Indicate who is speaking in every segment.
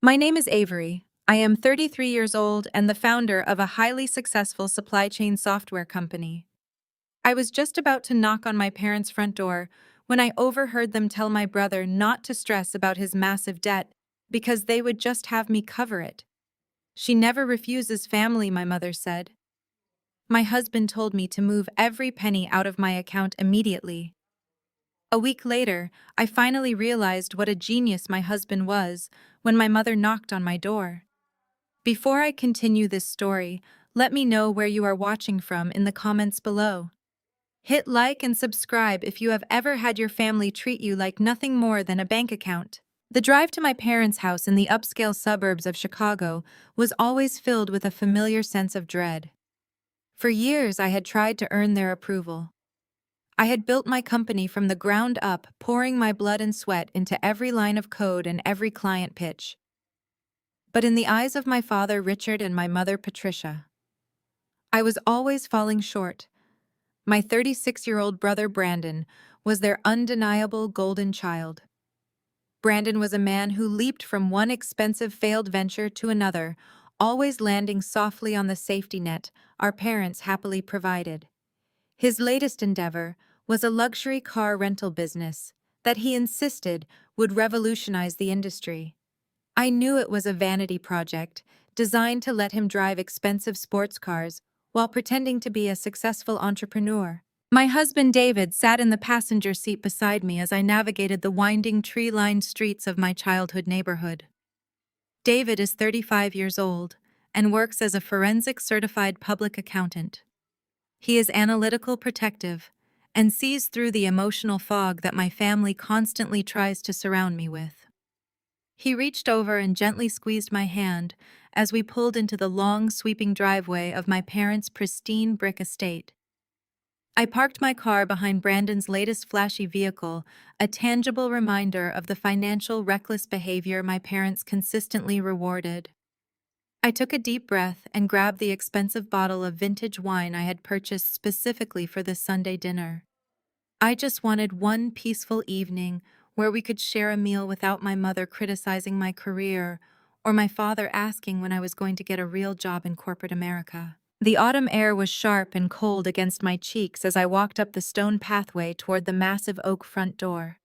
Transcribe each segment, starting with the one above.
Speaker 1: My name is Avery. I am 33 years old and the founder of a highly successful supply chain software company. I was just about to knock on my parents' front door when I overheard them tell my brother not to stress about his massive debt because they would just have me cover it. She never refuses family, my mother said. My husband told me to move every penny out of my account immediately. A week later, I finally realized what a genius my husband was when my mother knocked on my door. Before I continue this story, let me know where you are watching from in the comments below. Hit like and subscribe if you have ever had your family treat you like nothing more than a bank account. The drive to my parents' house in the upscale suburbs of Chicago was always filled with a familiar sense of dread. For years, I had tried to earn their approval. I had built my company from the ground up, pouring my blood and sweat into every line of code and every client pitch. But in the eyes of my father Richard and my mother Patricia, I was always falling short. My 36-year-old brother Brandon was their undeniable golden child. Brandon was a man who leaped from one expensive failed venture to another, always landing softly on the safety net our parents happily provided. His latest endeavor was a luxury car rental business that he insisted would revolutionize the industry. I knew it was a vanity project designed to let him drive expensive sports cars while pretending to be a successful entrepreneur. My husband David sat in the passenger seat beside me as I navigated the winding tree-lined streets of my childhood neighborhood. David is 35 years old and works as a forensic certified public accountant. He is analytical, protective, and sees through the emotional fog that my family constantly tries to surround me with. He reached over and gently squeezed my hand as we pulled into the long, sweeping driveway of my parents' pristine brick estate. I parked my car behind Brandon's latest flashy vehicle, a tangible reminder of the financial reckless behavior my parents consistently rewarded. I took a deep breath and grabbed the expensive bottle of vintage wine I had purchased specifically for this Sunday dinner. I just wanted one peaceful evening where we could share a meal without my mother criticizing my career or my father asking when I was going to get a real job in corporate America. The autumn air was sharp and cold against my cheeks as I walked up the stone pathway toward the massive oak front door.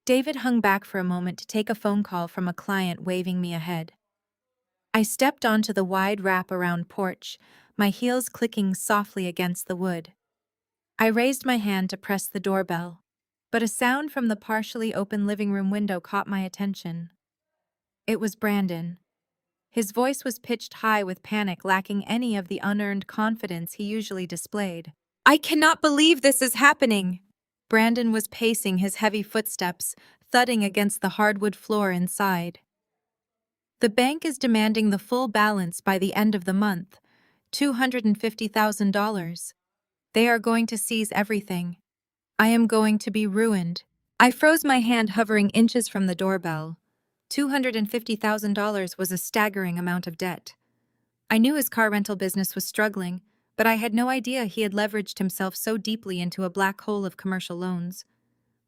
Speaker 1: David hung back for a moment to take a phone call from a client waving me ahead. I stepped onto the wide wrap-around porch, my heels clicking softly against the wood. I raised my hand to press the doorbell, but a sound from the partially open living room window caught my attention. It was Brandon. His voice was pitched high with panic, lacking any of the unearned confidence he usually displayed. "I cannot believe this is happening!" Brandon was pacing, his heavy footsteps thudding against the hardwood floor inside. "The bank is demanding the full balance by the end of the month, $250,000. They are going to seize everything. I am going to be ruined." I froze, my hand hovering inches from the doorbell. $250,000 was a staggering amount of debt. I knew his car rental business was struggling, but I had no idea he had leveraged himself so deeply into a black hole of commercial loans.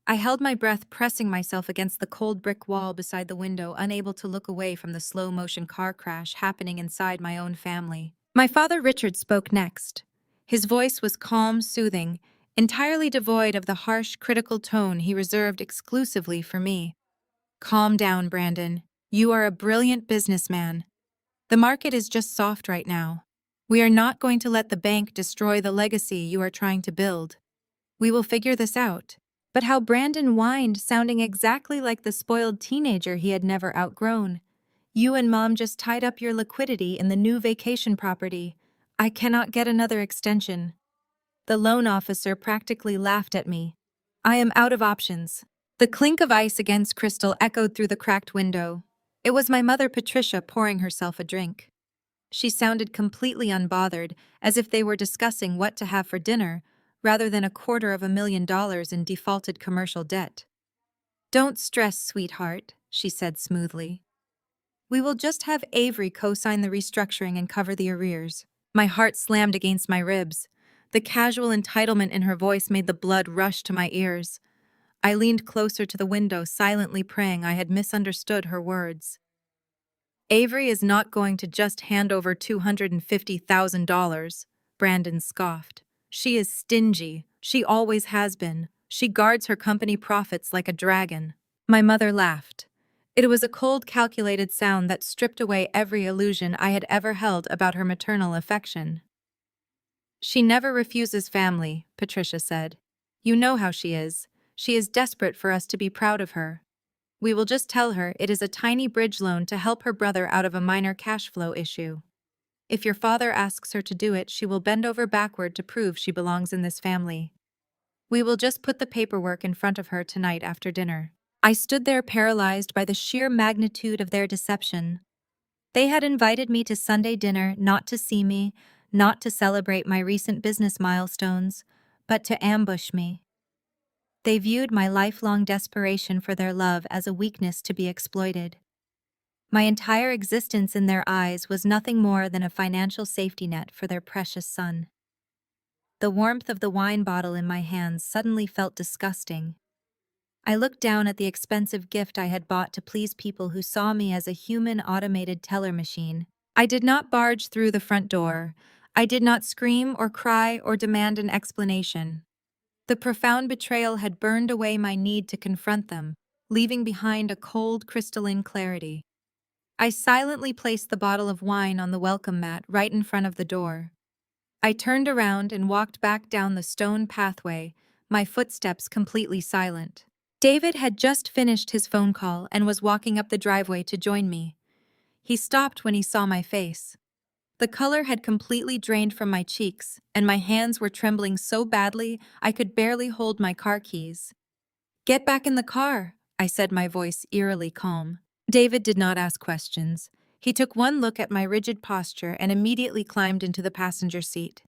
Speaker 1: I held my breath, pressing myself against the cold brick wall beside the window, unable to look away from the slow-motion car crash happening inside my own family. My father Richard spoke next. His voice was calm, soothing, entirely devoid of the harsh, critical tone he reserved exclusively for me. "Calm down, Brandon. You are a brilliant businessman. The market is just soft right now. We are not going to let the bank destroy the legacy you are trying to build. We will figure this out." But how Brandon whined, sounding exactly like the spoiled teenager he had never outgrown. "You and Mom just tied up your liquidity in the new vacation property. I cannot get another extension." The loan officer practically laughed at me. "I am out of options." The clink of ice against crystal echoed through the cracked window. It was my mother Patricia pouring herself a drink. She sounded completely unbothered, as if they were discussing what to have for dinner, rather than $250,000 in defaulted commercial debt. "Don't stress, sweetheart," she said smoothly. "We will just have Avery co-sign the restructuring and cover the arrears." My heart slammed against my ribs. The casual entitlement in her voice made the blood rush to my ears. I leaned closer to the window, silently praying I had misunderstood her words. Avery is not going to just hand over $250,000, Brandon scoffed. She is stingy. She always has been. She guards her company profits like a dragon. My mother laughed. It was a cold, calculated sound that stripped away every illusion I had ever held about her maternal affection. She never refuses family, Patricia said. You know how she is. She is desperate for us to be proud of her. We will just tell her it is a tiny bridge loan to help her brother out of a minor cash flow issue. If your father asks her to do it, she will bend over backward to prove she belongs in this family. We will just put the paperwork in front of her tonight after dinner. I stood there paralyzed by the sheer magnitude of their deception. They had invited me to Sunday dinner not to see me, not to celebrate my recent business milestones, but to ambush me. They viewed my lifelong desperation for their love as a weakness to be exploited. My entire existence in their eyes was nothing more than a financial safety net for their precious son. The warmth of the wine bottle in my hands suddenly felt disgusting. I looked down at the expensive gift I had bought to please people who saw me as a human automated teller machine. I did not barge through the front door. I did not scream or cry or demand an explanation. The profound betrayal had burned away my need to confront them, leaving behind a cold, crystalline clarity. I silently placed the bottle of wine on the welcome mat right in front of the door. I turned around and walked back down the stone pathway, my footsteps completely silent. David had just finished his phone call and was walking up the driveway to join me. He stopped when he saw my face. The color had completely drained from my cheeks, and my hands were trembling so badly I could barely hold my car keys. "Get back in the car," I said, my voice eerily calm. David did not ask questions. He took one look at my rigid posture and immediately climbed into the passenger seat.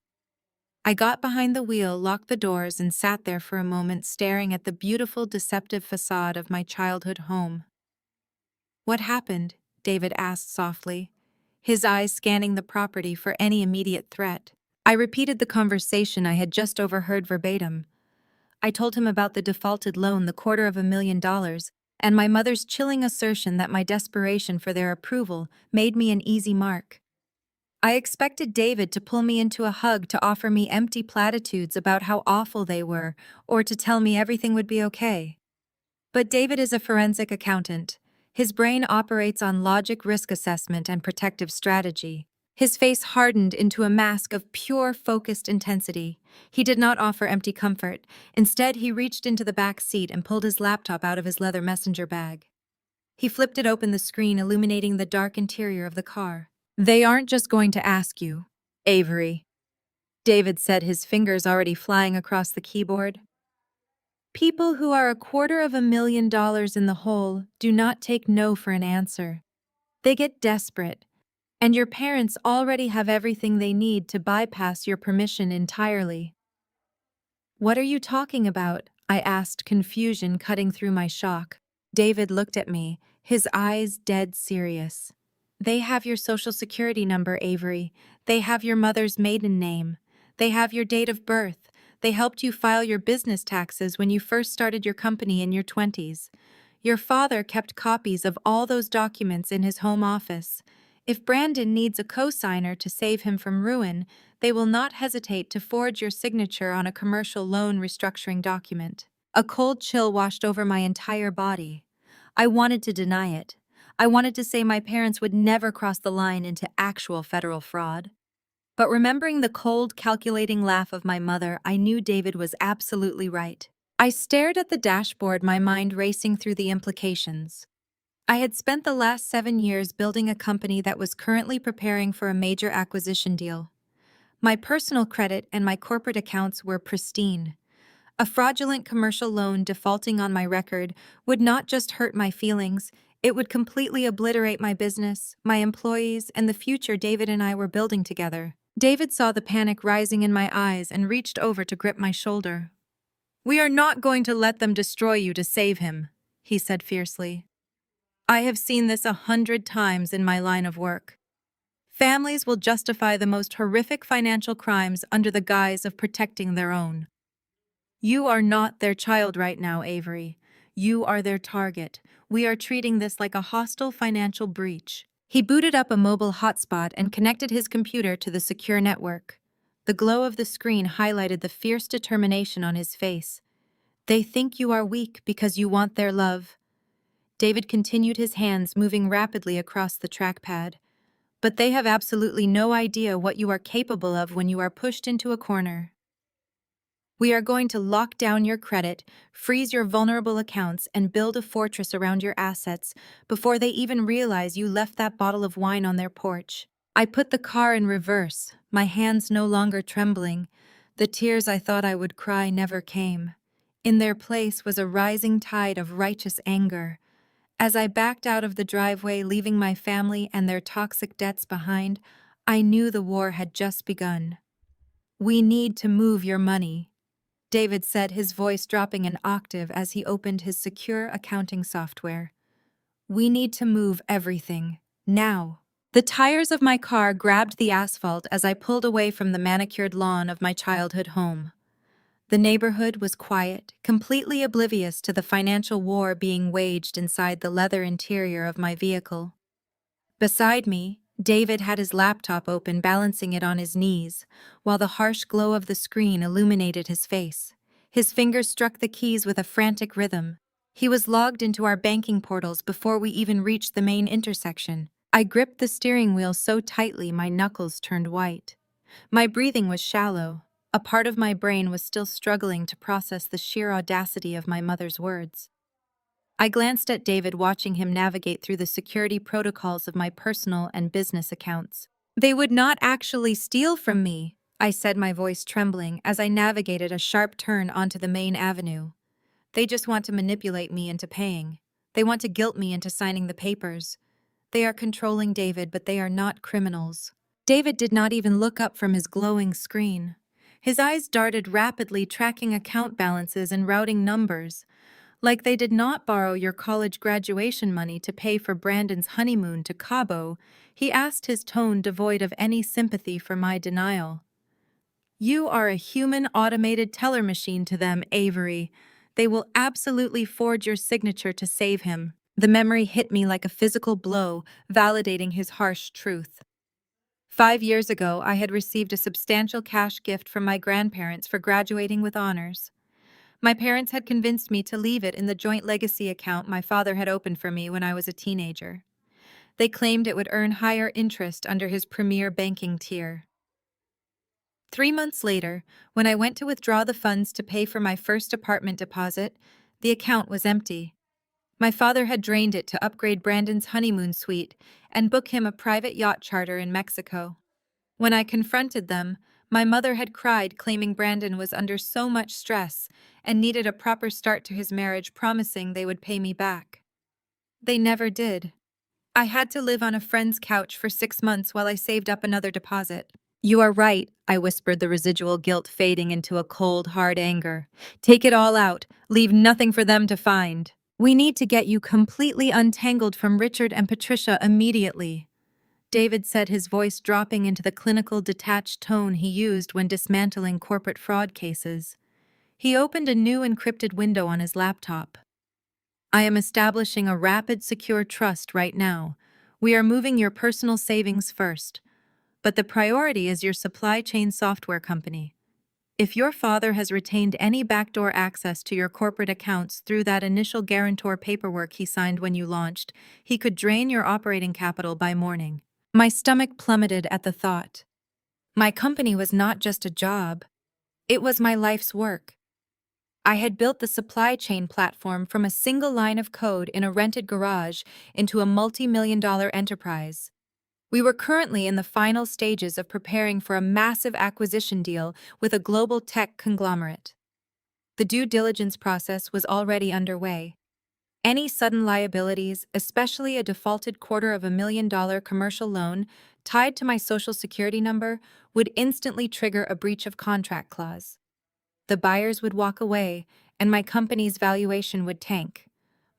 Speaker 1: I got behind the wheel, locked the doors, and sat there for a moment staring at the beautiful, deceptive facade of my childhood home. "What happened?" David asked softly, his eyes scanning the property for any immediate threat. I repeated the conversation I had just overheard verbatim. I told him about the defaulted loan, the $250,000, and my mother's chilling assertion that my desperation for their approval made me an easy mark. I expected David to pull me into a hug, to offer me empty platitudes about how awful they were, or to tell me everything would be okay. But David is a forensic accountant. His brain operates on logic, risk assessment, and protective strategy. His face hardened into a mask of pure, focused intensity. He did not offer empty comfort. Instead, he reached into the back seat and pulled his laptop out of his leather messenger bag. He flipped it open, the screen illuminating the dark interior of the car. "They aren't just going to ask you, Avery," David said, his fingers already flying across the keyboard. "People who are $250,000 in the hole do not take no for an answer. They get desperate, and your parents already have everything they need to bypass your permission entirely." "What are you talking about?" I asked, confusion cutting through my shock. David looked at me, his eyes dead serious. "They have your social security number, Avery. They have your mother's maiden name. They have your date of birth. They helped you file your business taxes when you first started your company in your 20s. Your father kept copies of all those documents in his home office. If Brandon needs a co-signer to save him from ruin, they will not hesitate to forge your signature on a commercial loan restructuring document." A cold chill washed over my entire body. I wanted to deny it. I wanted to say my parents would never cross the line into actual federal fraud. But remembering the cold, calculating laugh of my mother, I knew David was absolutely right. I stared at the dashboard, my mind racing through the implications. I had spent the last 7 years building a company that was currently preparing for a major acquisition deal. My personal credit and my corporate accounts were pristine. A fraudulent commercial loan defaulting on my record would not just hurt my feelings, it would completely obliterate my business, my employees, and the future David and I were building together. David saw the panic rising in my eyes and reached over to grip my shoulder. "We are not going to let them destroy you to save him," he said fiercely. "I have seen this 100 times in my line of work. Families will justify the most horrific financial crimes under the guise of protecting their own. You are not their child right now, Avery. You are their target. We are treating this like a hostile financial breach." He booted up a mobile hotspot and connected his computer to the secure network. The glow of the screen highlighted the fierce determination on his face. They think you are weak because you want their love. David continued, his hands moving rapidly across the trackpad. But they have absolutely no idea what you are capable of when you are pushed into a corner. We are going to lock down your credit, freeze your vulnerable accounts, and build a fortress around your assets before they even realize you left that bottle of wine on their porch. I put the car in reverse, my hands no longer trembling. The tears I thought I would cry never came. In their place was a rising tide of righteous anger. As I backed out of the driveway, leaving my family and their toxic debts behind, I knew the war had just begun. "We need to move your money," David said, his voice dropping an octave as he opened his secure accounting software. "We need to move everything, now." The tires of my car grabbed the asphalt as I pulled away from the manicured lawn of my childhood home. The neighborhood was quiet, completely oblivious to the financial war being waged inside the leather interior of my vehicle. Beside me, David had his laptop open, balancing it on his knees, while the harsh glow of the screen illuminated his face. His fingers struck the keys with a frantic rhythm. He was logged into our banking portals before we even reached the main intersection. I gripped the steering wheel so tightly my knuckles turned white. My breathing was shallow. A part of my brain was still struggling to process the sheer audacity of my mother's words. I glanced at David, watching him navigate through the security protocols of my personal and business accounts. "They would not actually steal from me," I said, my voice trembling as I navigated a sharp turn onto the main avenue. "They just want to manipulate me into paying. They want to guilt me into signing the papers. They are controlling David, but they are not criminals." David did not even look up from his glowing screen. His eyes darted rapidly, tracking account balances and routing numbers. Like they did not borrow your college graduation money to pay for Brandon's honeymoon to Cabo, he asked, his tone devoid of any sympathy for my denial. "You are a human automated teller machine to them, Avery. They will absolutely forge your signature to save him." The memory hit me like a physical blow, validating his harsh truth. 5 years ago, I had received a substantial cash gift from my grandparents for graduating with honors. My parents had convinced me to leave it in the joint legacy account my father had opened for me when I was a teenager. They claimed it would earn higher interest under his premier banking tier. 3 months later, when I went to withdraw the funds to pay for my first apartment deposit, the account was empty. My father had drained it to upgrade Brandon's honeymoon suite and book him a private yacht charter in Mexico. When I confronted them, my mother had cried, claiming Brandon was under so much stress and needed a proper start to his marriage, promising they would pay me back. They never did. I had to live on a friend's couch for 6 months while I saved up another deposit. "You are right," I whispered, the residual guilt fading into a cold, hard anger. "Take it all out. Leave nothing for them to find. We need to get you completely untangled from Richard and Patricia immediately," David said, his voice dropping into the clinical, detached tone he used when dismantling corporate fraud cases. He opened a new encrypted window on his laptop. "I am establishing a rapid, secure trust right now. We are moving your personal savings first, but the priority is your supply chain software company. If your father has retained any backdoor access to your corporate accounts through that initial guarantor paperwork he signed when you launched, he could drain your operating capital by morning." My stomach plummeted at the thought. My company was not just a job. It was my life's work. I had built the supply chain platform from a single line of code in a rented garage into a multi-million-dollar enterprise. We were currently in the final stages of preparing for a massive acquisition deal with a global tech conglomerate. The due diligence process was already underway. Any sudden liabilities, especially a defaulted $250,000 commercial loan tied to my social security number, would instantly trigger a breach of contract clause. The buyers would walk away, and my company's valuation would tank.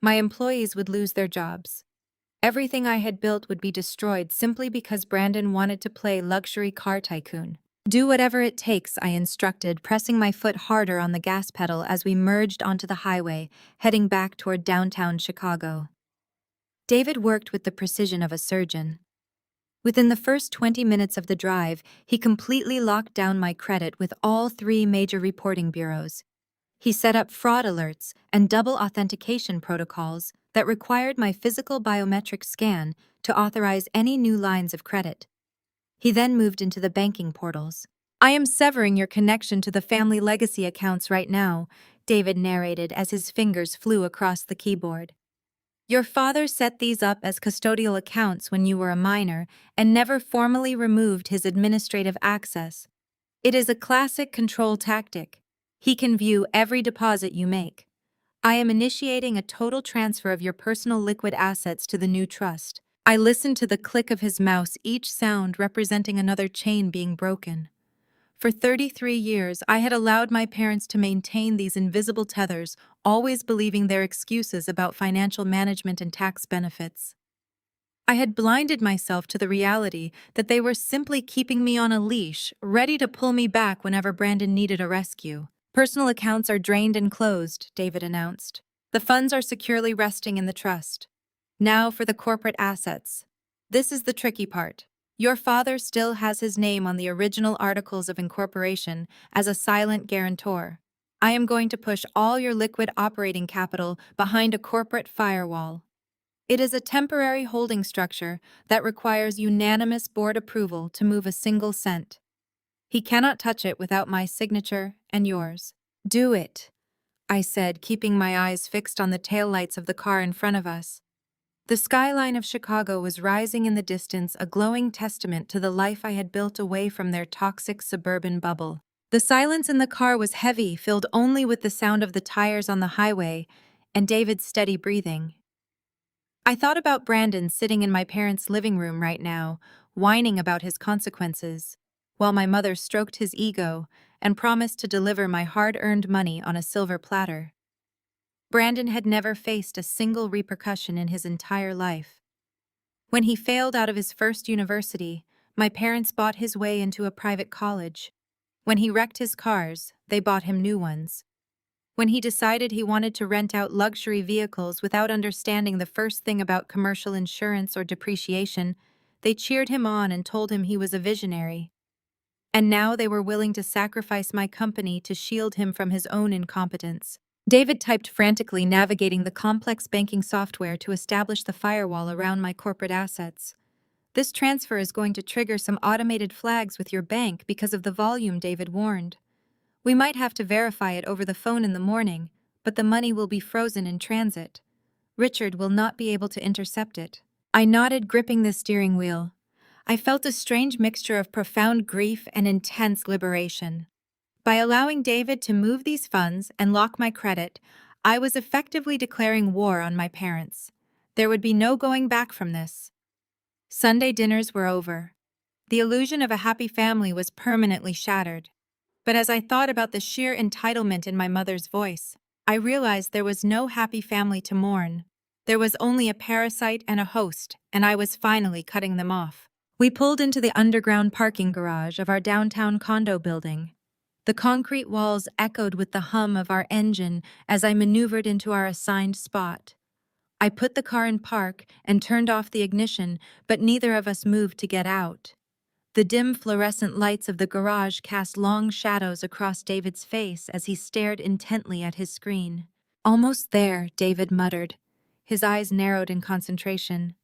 Speaker 1: My employees would lose their jobs. Everything I had built would be destroyed simply because Brandon wanted to play luxury car tycoon. "Do whatever it takes," I instructed, pressing my foot harder on the gas pedal as we merged onto the highway, heading back toward downtown Chicago. David worked with the precision of a surgeon. Within the first 20 minutes of the drive, he completely locked down my credit with all three major reporting bureaus. He set up fraud alerts and double authentication protocols that required my physical biometric scan to authorize any new lines of credit. He then moved into the banking portals. "I am severing your connection to the family legacy accounts right now," David narrated as his fingers flew across the keyboard. "Your father set these up as custodial accounts when you were a minor and never formally removed his administrative access. It is a classic control tactic. He can view every deposit you make. I am initiating a total transfer of your personal liquid assets to the new trust." I listened to the click of his mouse, each sound representing another chain being broken. For 33 years, I had allowed my parents to maintain these invisible tethers, always believing their excuses about financial management and tax benefits. I had blinded myself to the reality that they were simply keeping me on a leash, ready to pull me back whenever Brandon needed a rescue. "Personal accounts are drained and closed," David announced. "The funds are securely resting in the trust. Now for the corporate assets. This is the tricky part. Your father still has his name on the original articles of incorporation as a silent guarantor. I am going to push all your liquid operating capital behind a corporate firewall. It is a temporary holding structure that requires unanimous board approval to move a single cent. He cannot touch it without my signature and yours." "Do it," I said, keeping my eyes fixed on the taillights of the car in front of us. The skyline of Chicago was rising in the distance, a glowing testament to the life I had built away from their toxic suburban bubble. The silence in the car was heavy, filled only with the sound of the tires on the highway and David's steady breathing. I thought about Brandon sitting in my parents' living room right now, whining about his consequences, while my mother stroked his ego and promised to deliver my hard-earned money on a silver platter. Brandon had never faced a single repercussion in his entire life. When he failed out of his first university, my parents bought his way into a private college. When he wrecked his cars, they bought him new ones. When he decided he wanted to rent out luxury vehicles without understanding the first thing about commercial insurance or depreciation, they cheered him on and told him he was a visionary. And now they were willing to sacrifice my company to shield him from his own incompetence. David typed frantically, navigating the complex banking software to establish the firewall around my corporate assets. "This transfer is going to trigger some automated flags with your bank because of the volume," David warned. "We might have to verify it over the phone in the morning, but the money will be frozen in transit. Richard will not be able to intercept it." I nodded, gripping the steering wheel. I felt a strange mixture of profound grief and intense liberation. By allowing David to move these funds and lock my credit, I was effectively declaring war on my parents. There would be no going back from this. Sunday dinners were over. The illusion of a happy family was permanently shattered. But as I thought about the sheer entitlement in my mother's voice, I realized there was no happy family to mourn. There was only a parasite and a host, and I was finally cutting them off. We pulled into the underground parking garage of our downtown condo building. The concrete walls echoed with the hum of our engine as I maneuvered into our assigned spot. I put the car in park and turned off the ignition, but neither of us moved to get out. The dim fluorescent lights of the garage cast long shadows across David's face as he stared intently at his screen. "Almost there," David muttered. His eyes narrowed in concentration.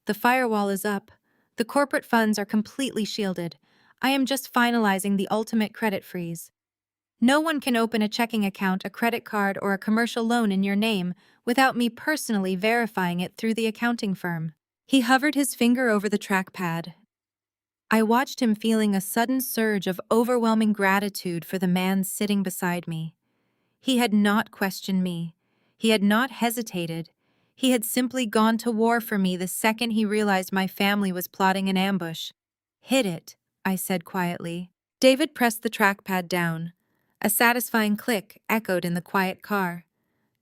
Speaker 1: "The firewall is up. The corporate funds are completely shielded. I am just finalizing the ultimate credit freeze. No one can open a checking account, a credit card, or a commercial loan in your name without me personally verifying it through the accounting firm." He hovered his finger over the trackpad. I watched him, feeling a sudden surge of overwhelming gratitude for the man sitting beside me. He had not questioned me. He had not hesitated. He had simply gone to war for me the second he realized my family was plotting an ambush. "Hit it," I said quietly. David pressed the trackpad down. A satisfying click echoed in the quiet car.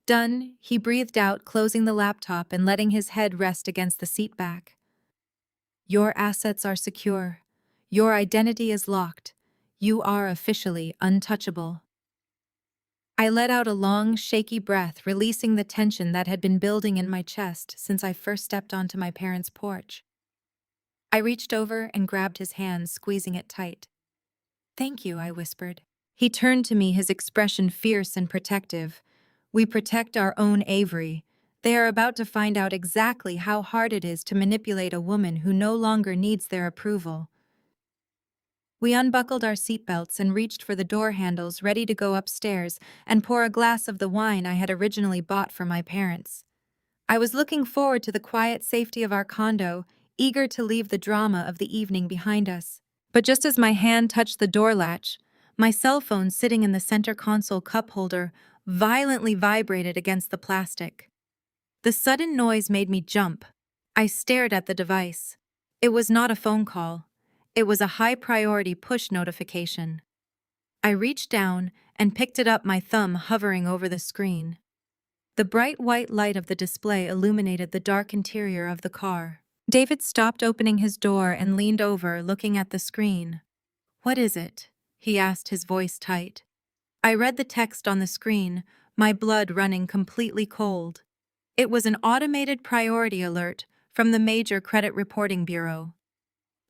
Speaker 1: "Done," he breathed out, closing the laptop and letting his head rest against the seat back. "Your assets are secure. Your identity is locked. You are officially untouchable." I let out a long, shaky breath, releasing the tension that had been building in my chest since I first stepped onto my parents' porch. I reached over and grabbed his hand, squeezing it tight. "Thank you," I whispered. He turned to me, his expression fierce and protective. "We protect our own Avery. They are about to find out exactly how hard it is to manipulate a woman who no longer needs their approval." We unbuckled our seatbelts and reached for the door handles, ready to go upstairs and pour a glass of the wine I had originally bought for my parents. I was looking forward to the quiet safety of our condo, eager to leave the drama of the evening behind us. But just as my hand touched the door latch, my cell phone sitting in the center console cup holder violently vibrated against the plastic. The sudden noise made me jump. I stared at the device. It was not a phone call. It was a high-priority push notification. I reached down and picked it up, my thumb hovering over the screen. The bright white light of the display illuminated the dark interior of the car. David stopped opening his door and leaned over, looking at the screen. "What is it?" he asked, his voice tight. I read the text on the screen, my blood running completely cold. It was an automated priority alert from the major credit reporting bureau.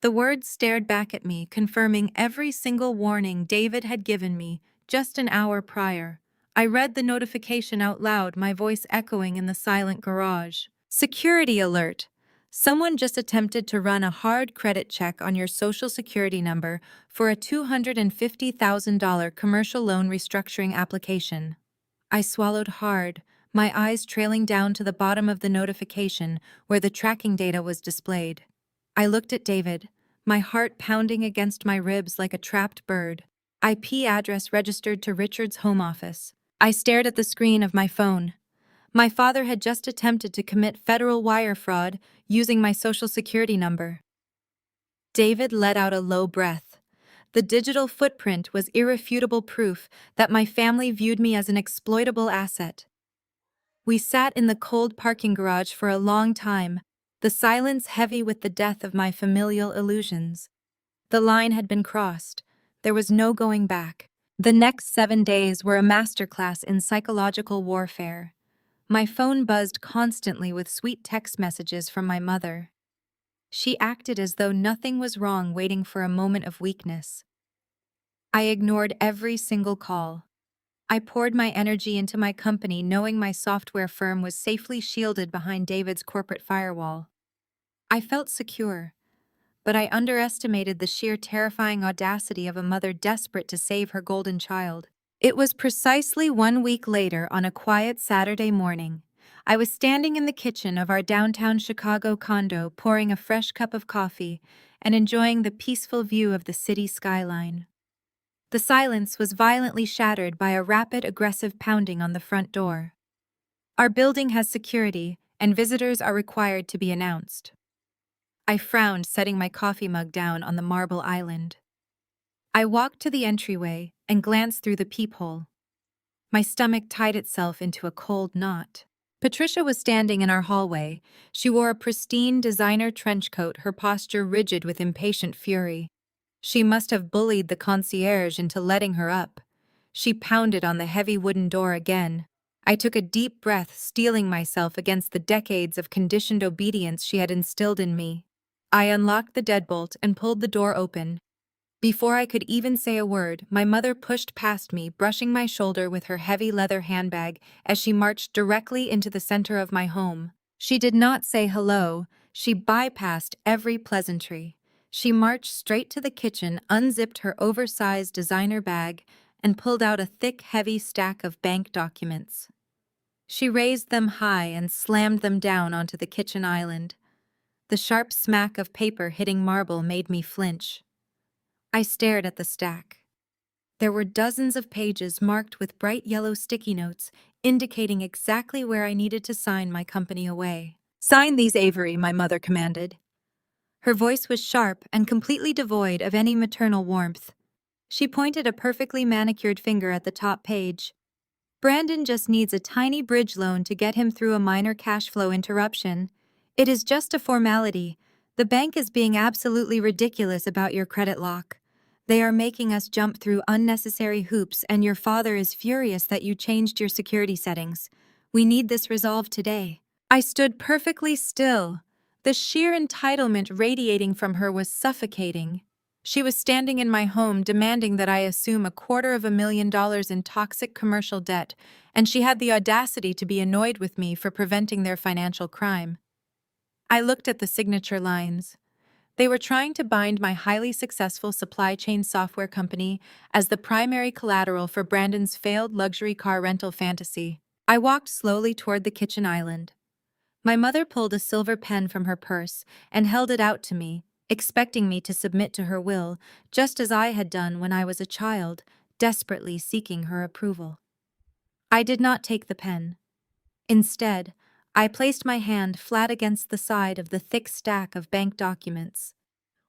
Speaker 1: The words stared back at me, confirming every single warning David had given me just an hour prior. I read the notification out loud, my voice echoing in the silent garage. "Security alert! Someone just attempted to run a hard credit check on your social security number for a $250,000 commercial loan restructuring application." I swallowed hard, my eyes trailing down to the bottom of the notification where the tracking data was displayed. I looked at David, my heart pounding against my ribs like a trapped bird. IP address registered to Richard's home office. I stared at the screen of my phone. My father had just attempted to commit federal wire fraud using my social security number. David let out a low breath. The digital footprint was irrefutable proof that my family viewed me as an exploitable asset. We sat in the cold parking garage for a long time, the silence heavy with the death of my familial illusions. The line had been crossed. There was no going back. The next 7 days were a masterclass in psychological warfare. My phone buzzed constantly with sweet text messages from my mother. She acted as though nothing was wrong, waiting for a moment of weakness. I ignored every single call. I poured my energy into my company, knowing my software firm was safely shielded behind David's corporate firewall. I felt secure, but I underestimated the sheer terrifying audacity of a mother desperate to save her golden child. It was precisely 1 week later, on a quiet Saturday morning. I was standing in the kitchen of our downtown Chicago condo, pouring a fresh cup of coffee and enjoying the peaceful view of the city skyline. The silence was violently shattered by a rapid, aggressive pounding on the front door. "Our building has security, and visitors are required to be announced." I frowned, setting my coffee mug down on the marble island. I walked to the entryway and glanced through the peephole. My stomach tied itself into a cold knot. Patricia was standing in our hallway. She wore a pristine designer trench coat, her posture rigid with impatient fury. She must have bullied the concierge into letting her up. She pounded on the heavy wooden door again. I took a deep breath, steeling myself against the decades of conditioned obedience she had instilled in me. I unlocked the deadbolt and pulled the door open. Before I could even say a word, my mother pushed past me, brushing my shoulder with her heavy leather handbag as she marched directly into the center of my home. She did not say hello. She bypassed every pleasantry. She marched straight to the kitchen, unzipped her oversized designer bag, and pulled out a thick, heavy stack of bank documents. She raised them high and slammed them down onto the kitchen island. The sharp smack of paper hitting marble made me flinch. I stared at the stack. There were dozens of pages marked with bright yellow sticky notes, indicating exactly where I needed to sign my company away. "Sign these, Avery," my mother commanded. Her voice was sharp and completely devoid of any maternal warmth. She pointed a perfectly manicured finger at the top page. "Brandon just needs a tiny bridge loan to get him through a minor cash flow interruption. It is just a formality. The bank is being absolutely ridiculous about your credit lock. They are making us jump through unnecessary hoops, and your father is furious that you changed your security settings. We need this resolved today." I stood perfectly still. The sheer entitlement radiating from her was suffocating. She was standing in my home demanding that I assume $250,000 in toxic commercial debt, and she had the audacity to be annoyed with me for preventing their financial crime. I looked at the signature lines. They were trying to bind my highly successful supply chain software company as the primary collateral for Brandon's failed luxury car rental fantasy. I walked slowly toward the kitchen island. My mother pulled a silver pen from her purse and held it out to me, expecting me to submit to her will, just as I had done when I was a child, desperately seeking her approval. I did not take the pen. Instead, I placed my hand flat against the side of the thick stack of bank documents.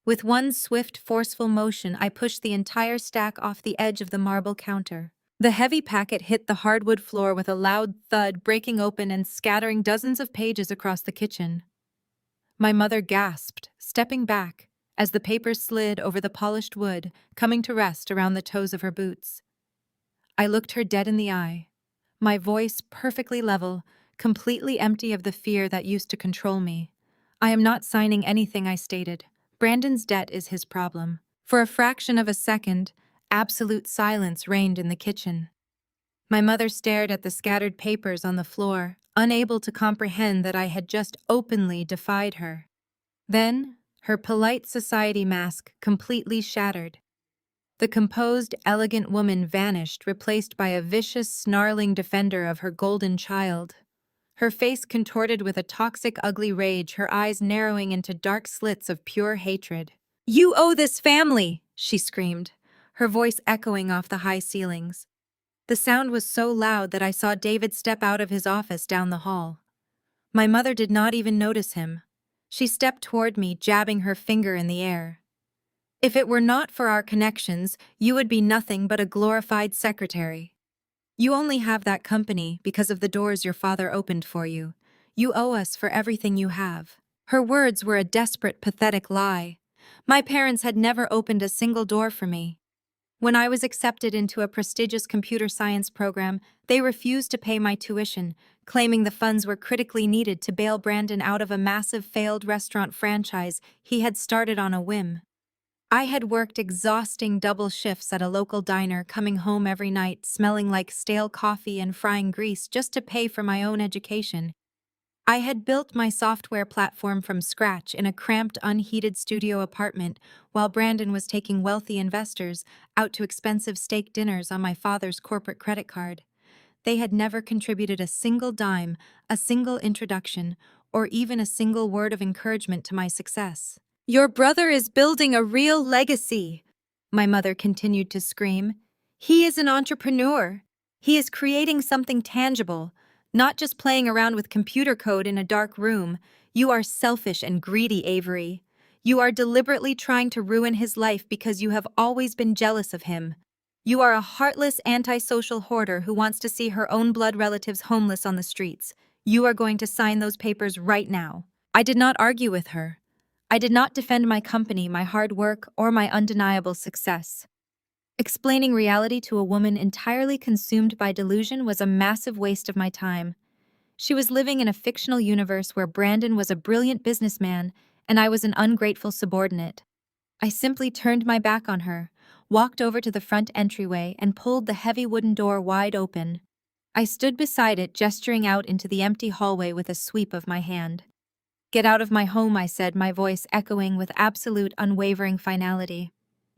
Speaker 1: With one swift, forceful motion, I pushed the entire stack off the edge of the marble counter. The heavy packet hit the hardwood floor with a loud thud, breaking open and scattering dozens of pages across the kitchen. My mother gasped, stepping back, as the papers slid over the polished wood, coming to rest around the toes of her boots. I looked her dead in the eye, my voice perfectly level, completely empty of the fear that used to control me. "I am not signing anything," I stated. "Brandon's debt is his problem." For a fraction of a second, absolute silence reigned in the kitchen. My mother stared at the scattered papers on the floor, unable to comprehend that I had just openly defied her. Then, her polite society mask completely shattered. The composed, elegant woman vanished, replaced by a vicious, snarling defender of her golden child. Her face contorted with a toxic, ugly rage, her eyes narrowing into dark slits of pure hatred. "You owe this family!" she screamed, her voice echoing off the high ceilings. The sound was so loud that I saw David step out of his office down the hall. My mother did not even notice him. She stepped toward me, jabbing her finger in the air. "If it were not for our connections, you would be nothing but a glorified secretary. You only have that company because of the doors your father opened for you. You owe us for everything you have." Her words were a desperate, pathetic lie. My parents had never opened a single door for me. When I was accepted into a prestigious computer science program, they refused to pay my tuition, claiming the funds were critically needed to bail Brandon out of a massive failed restaurant franchise he had started on a whim. I had worked exhausting double shifts at a local diner, coming home every night smelling like stale coffee and frying grease just to pay for my own education. I had built my software platform from scratch in a cramped, unheated studio apartment while Brandon was taking wealthy investors out to expensive steak dinners on my father's corporate credit card. They had never contributed a single dime, a single introduction, or even a single word of encouragement to my success. "Your brother is building a real legacy," my mother continued to scream. "He is an entrepreneur. He is creating something tangible, not just playing around with computer code in a dark room. You are selfish and greedy, Avery. You are deliberately trying to ruin his life because you have always been jealous of him. You are a heartless, antisocial hoarder who wants to see her own blood relatives homeless on the streets. You are going to sign those papers right now." I did not argue with her. I did not defend my company, my hard work, or my undeniable success. Explaining reality to a woman entirely consumed by delusion was a massive waste of my time. She was living in a fictional universe where Brandon was a brilliant businessman and I was an ungrateful subordinate. I simply turned my back on her, walked over to the front entryway, and pulled the heavy wooden door wide open. I stood beside it, gesturing out into the empty hallway with a sweep of my hand. "Get out of my home," I said, my voice echoing with absolute, unwavering finality.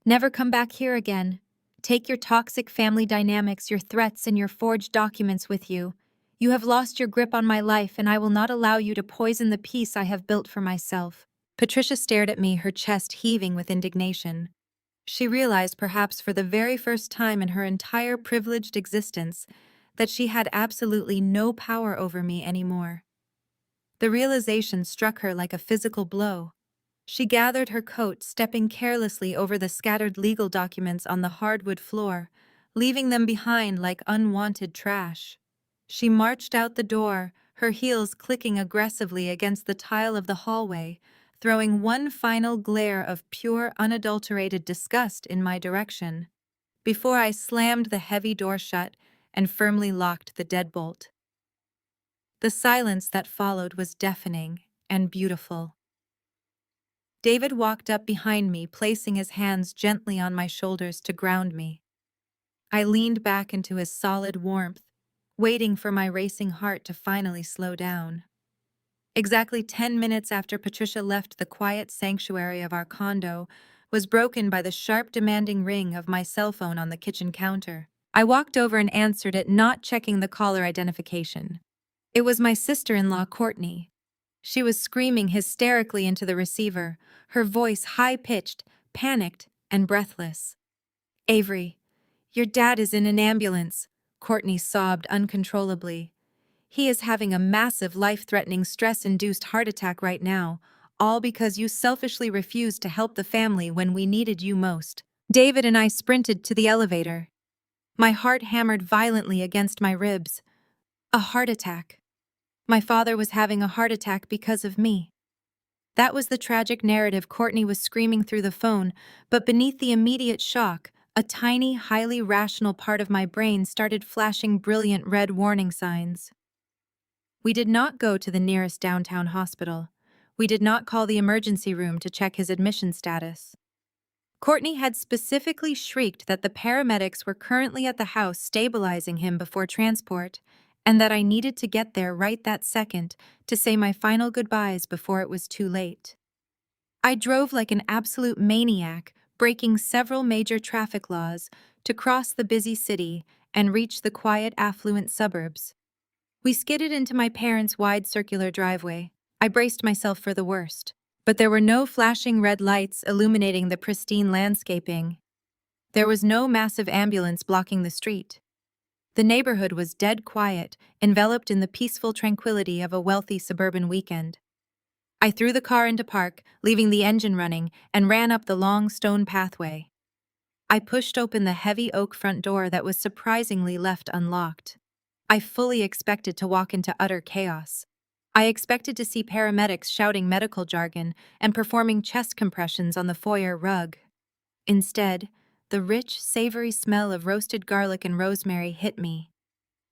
Speaker 1: "Never come back here again. Take your toxic family dynamics, your threats, and your forged documents with you. You have lost your grip on my life, and I will not allow you to poison the peace I have built for myself." Patricia stared at me, her chest heaving with indignation. She realized, perhaps for the very first time in her entire privileged existence, that she had absolutely no power over me anymore. The realization struck her like a physical blow. She gathered her coat, stepping carelessly over the scattered legal documents on the hardwood floor, leaving them behind like unwanted trash. She marched out the door, her heels clicking aggressively against the tile of the hallway, throwing one final glare of pure, unadulterated disgust in my direction, before I slammed the heavy door shut and firmly locked the deadbolt. The silence that followed was deafening and beautiful. David walked up behind me, placing his hands gently on my shoulders to ground me. I leaned back into his solid warmth, waiting for my racing heart to finally slow down. Exactly 10 minutes after Patricia left the quiet sanctuary of our condo was broken by the sharp, demanding ring of my cell phone on the kitchen counter. I walked over and answered it, not checking the caller identification. It was my sister-in-law, Courtney. She was screaming hysterically into the receiver, her voice high-pitched, panicked, and breathless. "Avery, your dad is in an ambulance," Courtney sobbed uncontrollably. "He is having a massive life-threatening stress-induced heart attack right now, all because you selfishly refused to help the family when we needed you most." David and I sprinted to the elevator. My heart hammered violently against my ribs. A heart attack. My father was having a heart attack because of me. That was the tragic narrative Courtney was screaming through the phone, but beneath the immediate shock, a tiny, highly rational part of my brain started flashing brilliant red warning signs. We did not go to the nearest downtown hospital. We did not call the emergency room to check his admission status. Courtney had specifically shrieked that the paramedics were currently at the house stabilizing him before transport, and that I needed to get there right that second to say my final goodbyes before it was too late. I drove like an absolute maniac, breaking several major traffic laws, to cross the busy city and reach the quiet, affluent suburbs. We skidded into my parents' wide circular driveway. I braced myself for the worst. But there were no flashing red lights illuminating the pristine landscaping. There was no massive ambulance blocking the street. The neighborhood was dead quiet, enveloped in the peaceful tranquility of a wealthy suburban weekend. I threw the car into park, leaving the engine running, and ran up the long stone pathway. I pushed open the heavy oak front door that was surprisingly left unlocked. I fully expected to walk into utter chaos. I expected to see paramedics shouting medical jargon and performing chest compressions on the foyer rug. Instead, the rich, savory smell of roasted garlic and rosemary hit me.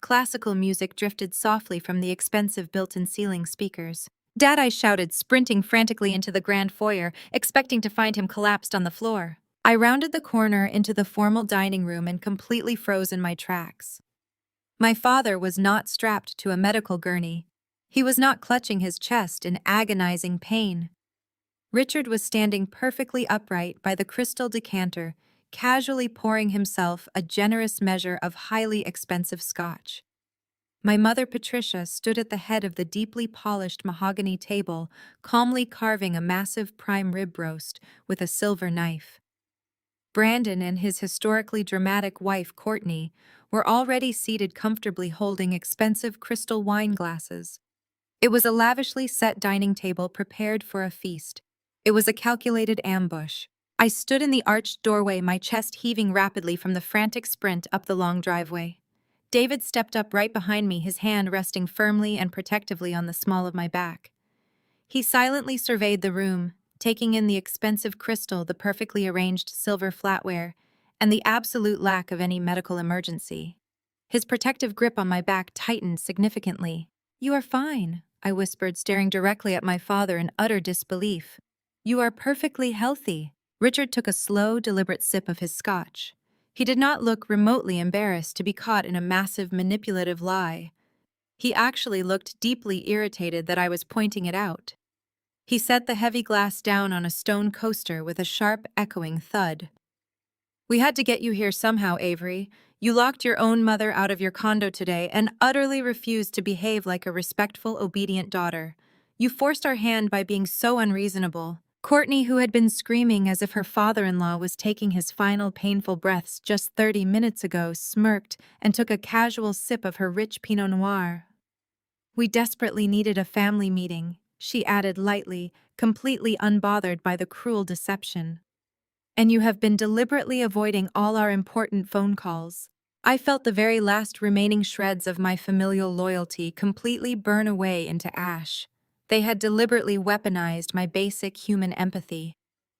Speaker 1: Classical music drifted softly from the expensive built-in ceiling speakers. "Dad," I shouted, sprinting frantically into the grand foyer, expecting to find him collapsed on the floor. I rounded the corner into the formal dining room and completely froze in my tracks. My father was not strapped to a medical gurney. He was not clutching his chest in agonizing pain. Richard was standing perfectly upright by the crystal decanter, casually pouring himself a generous measure of highly expensive scotch. My mother, Patricia, stood at the head of the deeply polished mahogany table, calmly carving a massive prime rib roast with a silver knife. Brandon and his historically dramatic wife, Courtney, were already seated comfortably holding expensive crystal wine glasses. It was a lavishly set dining table prepared for a feast. It was a calculated ambush. I stood in the arched doorway, my chest heaving rapidly from the frantic sprint up the long driveway. David stepped up right behind me, his hand resting firmly and protectively on the small of my back. He silently surveyed the room, taking in the expensive crystal, the perfectly arranged silver flatware, and the absolute lack of any medical emergency. His protective grip on my back tightened significantly. "You are fine," I whispered, staring directly at my father in utter disbelief. "You are perfectly healthy." Richard took a slow, deliberate sip of his scotch. He did not look remotely embarrassed to be caught in a massive, manipulative lie. He actually looked deeply irritated that I was pointing it out. He set the heavy glass down on a stone coaster with a sharp, echoing thud. "We had to get you here somehow, Avery. You locked your own mother out of your condo today and utterly refused to behave like a respectful, obedient daughter. You forced our hand by being so unreasonable." Courtney, who had been screaming as if her father-in-law was taking his final painful breaths just 30 minutes ago, smirked and took a casual sip of her rich Pinot Noir. "We desperately needed a family meeting," she added lightly, completely unbothered by the cruel deception. "And you have been deliberately avoiding all our important phone calls." I felt the very last remaining shreds of my familial loyalty completely burn away into ash. They had deliberately weaponized my basic human empathy.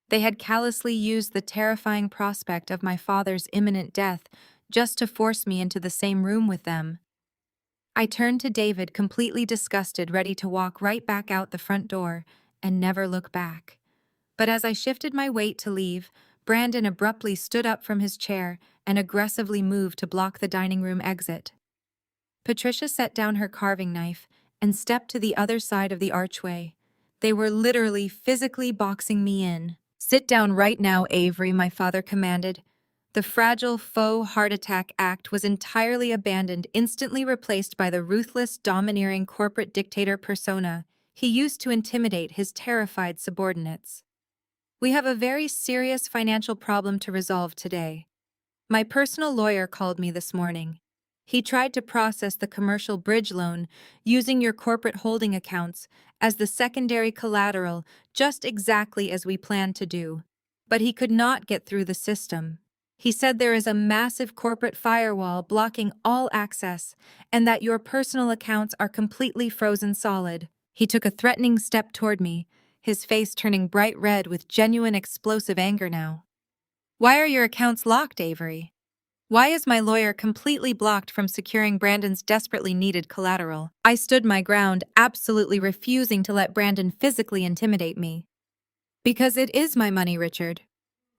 Speaker 1: They had callously used the terrifying prospect of my father's imminent death just to force me into the same room with them. I turned to David, completely disgusted, ready to walk right back out the front door and never look back. But as I shifted my weight to leave, Brandon abruptly stood up from his chair and aggressively moved to block the dining room exit. Patricia set down her carving knife and stepped to the other side of the archway. They were literally physically boxing me in. "Sit down right now, Avery," my father commanded. The fragile faux heart attack act was entirely abandoned, instantly replaced by the ruthless, domineering corporate dictator persona he used to intimidate his terrified subordinates. "We have a very serious financial problem to resolve today. My personal lawyer called me this morning. He tried to process the commercial bridge loan using your corporate holding accounts as the secondary collateral, just exactly as we planned to do. But he could not get through the system. He said there is a massive corporate firewall blocking all access and that your personal accounts are completely frozen solid." He took a threatening step toward me, his face turning bright red with genuine explosive anger now. "Why are your accounts locked, Avery? Why is my lawyer completely blocked from securing Brandon's desperately needed collateral?" I stood my ground, absolutely refusing to let Brandon physically intimidate me. "Because it is my money, Richard,"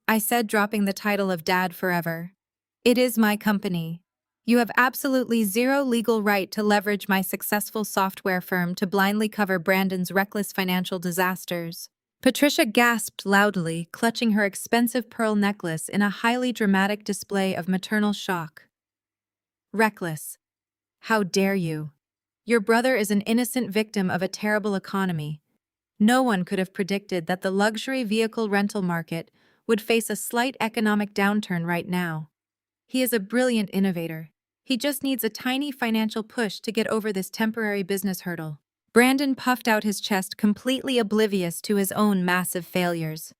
Speaker 1: I said, dropping the title of Dad forever. "It is my company. You have absolutely zero legal right to leverage my successful software firm to blindly cover Brandon's reckless financial disasters." Patricia gasped loudly, clutching her expensive pearl necklace in a highly dramatic display of maternal shock. "Reckless. How dare you? Your brother is an innocent victim of a terrible economy. No one could have predicted that the luxury vehicle rental market would face a slight economic downturn right now. He is a brilliant innovator. He just needs a tiny financial push to get over this temporary business hurdle." Brandon puffed out his chest, completely oblivious to his own massive failures.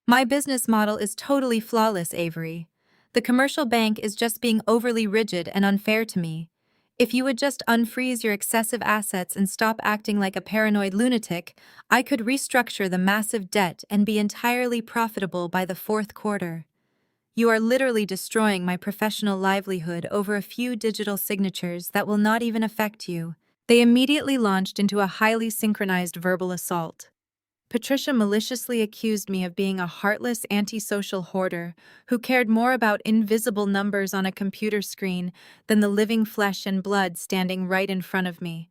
Speaker 1: "My business model is totally flawless, Avery. The commercial bank is just being overly rigid and unfair to me. If you would just unfreeze your excessive assets and stop acting like a paranoid lunatic, I could restructure the massive debt and be entirely profitable by the fourth quarter. You are literally destroying my professional livelihood over a few digital signatures that will not even affect you." They immediately launched into a highly synchronized verbal assault. Patricia maliciously accused me of being a heartless, antisocial hoarder who cared more about invisible numbers on a computer screen than the living flesh and blood standing right in front of me.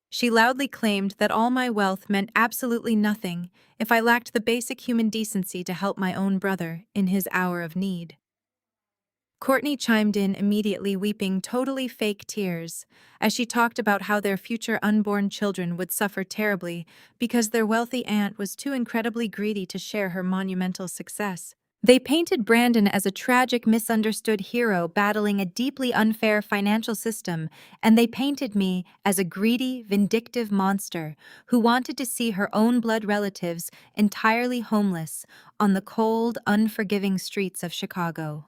Speaker 1: She loudly claimed that all my wealth meant absolutely nothing if I lacked the basic human decency to help my own brother in his hour of need. Courtney chimed in immediately, weeping totally fake tears, as she talked about how their future unborn children would suffer terribly because their wealthy aunt was too incredibly greedy to share her monumental success. They painted Brandon as a tragic, misunderstood hero battling a deeply unfair financial system, and they painted me as a greedy, vindictive monster who wanted to see her own blood relatives entirely homeless on the cold, unforgiving streets of Chicago.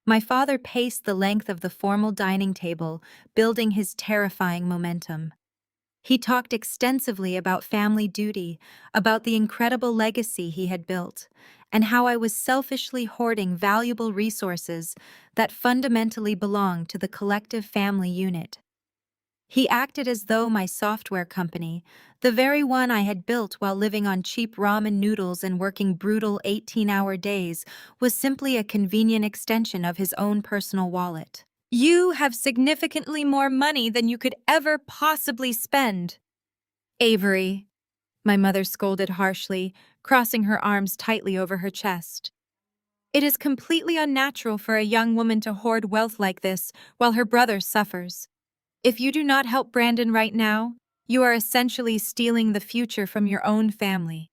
Speaker 1: My father paced the length of the formal dining table, building his terrifying momentum. He talked extensively about family duty, about the incredible legacy he had built, and how I was selfishly hoarding valuable resources that fundamentally belonged to the collective family unit. He acted as though my software company, the very one I had built while living on cheap ramen noodles and working brutal 18-hour days, was simply a convenient extension of his own personal wallet. "You have significantly more money than you could ever possibly spend, Avery," my mother scolded harshly, crossing her arms tightly over her chest. "It is completely unnatural for a young woman to hoard wealth like this while her brother suffers. If you do not help Brandon right now, you are essentially stealing the future from your own family.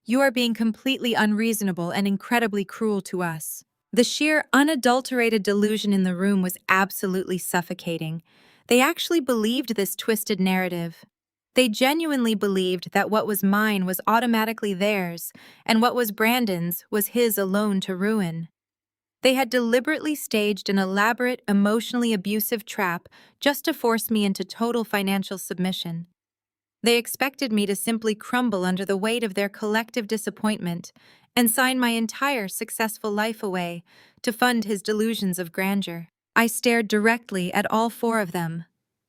Speaker 1: You are being completely unreasonable and incredibly cruel to us." The sheer, unadulterated delusion in the room was absolutely suffocating. They actually believed this twisted narrative. They genuinely believed that what was mine was automatically theirs, and what was Brandon's was his alone to ruin. They had deliberately staged an elaborate, emotionally abusive trap just to force me into total financial submission. They expected me to simply crumble under the weight of their collective disappointment and sign my entire successful life away to fund his delusions of grandeur. I stared directly at all four of them.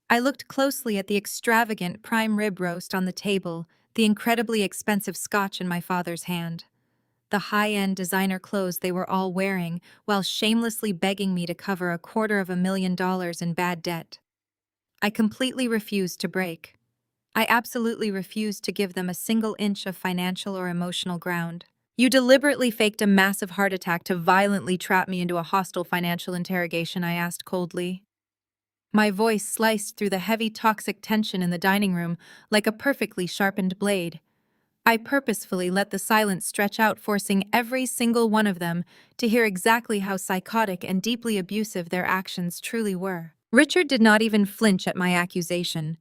Speaker 1: I looked closely at the extravagant prime rib roast on the table, the incredibly expensive scotch in my father's hand, the high-end designer clothes they were all wearing while shamelessly begging me to cover $250,000 in bad debt. I completely refused to break. I absolutely refused to give them a single inch of financial or emotional ground. You deliberately faked a massive heart attack to violently trap me into a hostile financial interrogation, I asked coldly. My voice sliced through the heavy toxic tension in the dining room like a perfectly sharpened blade. I purposefully let the silence stretch out, forcing every single one of them to hear exactly how psychotic and deeply abusive their actions truly were. Richard did not even flinch at my accusation.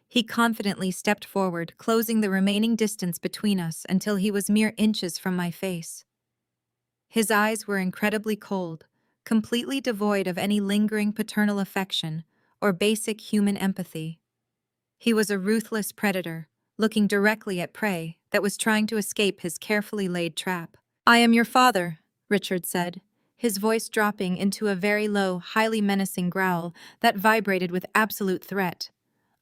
Speaker 1: He confidently stepped forward, closing the remaining distance between us until he was mere inches from my face. His eyes were incredibly cold, completely devoid of any lingering paternal affection or basic human empathy. He was a ruthless predator, looking directly at prey that was trying to escape his carefully laid trap. "I am your father," Richard said, his voice dropping into a very low, highly menacing growl that vibrated with absolute threat.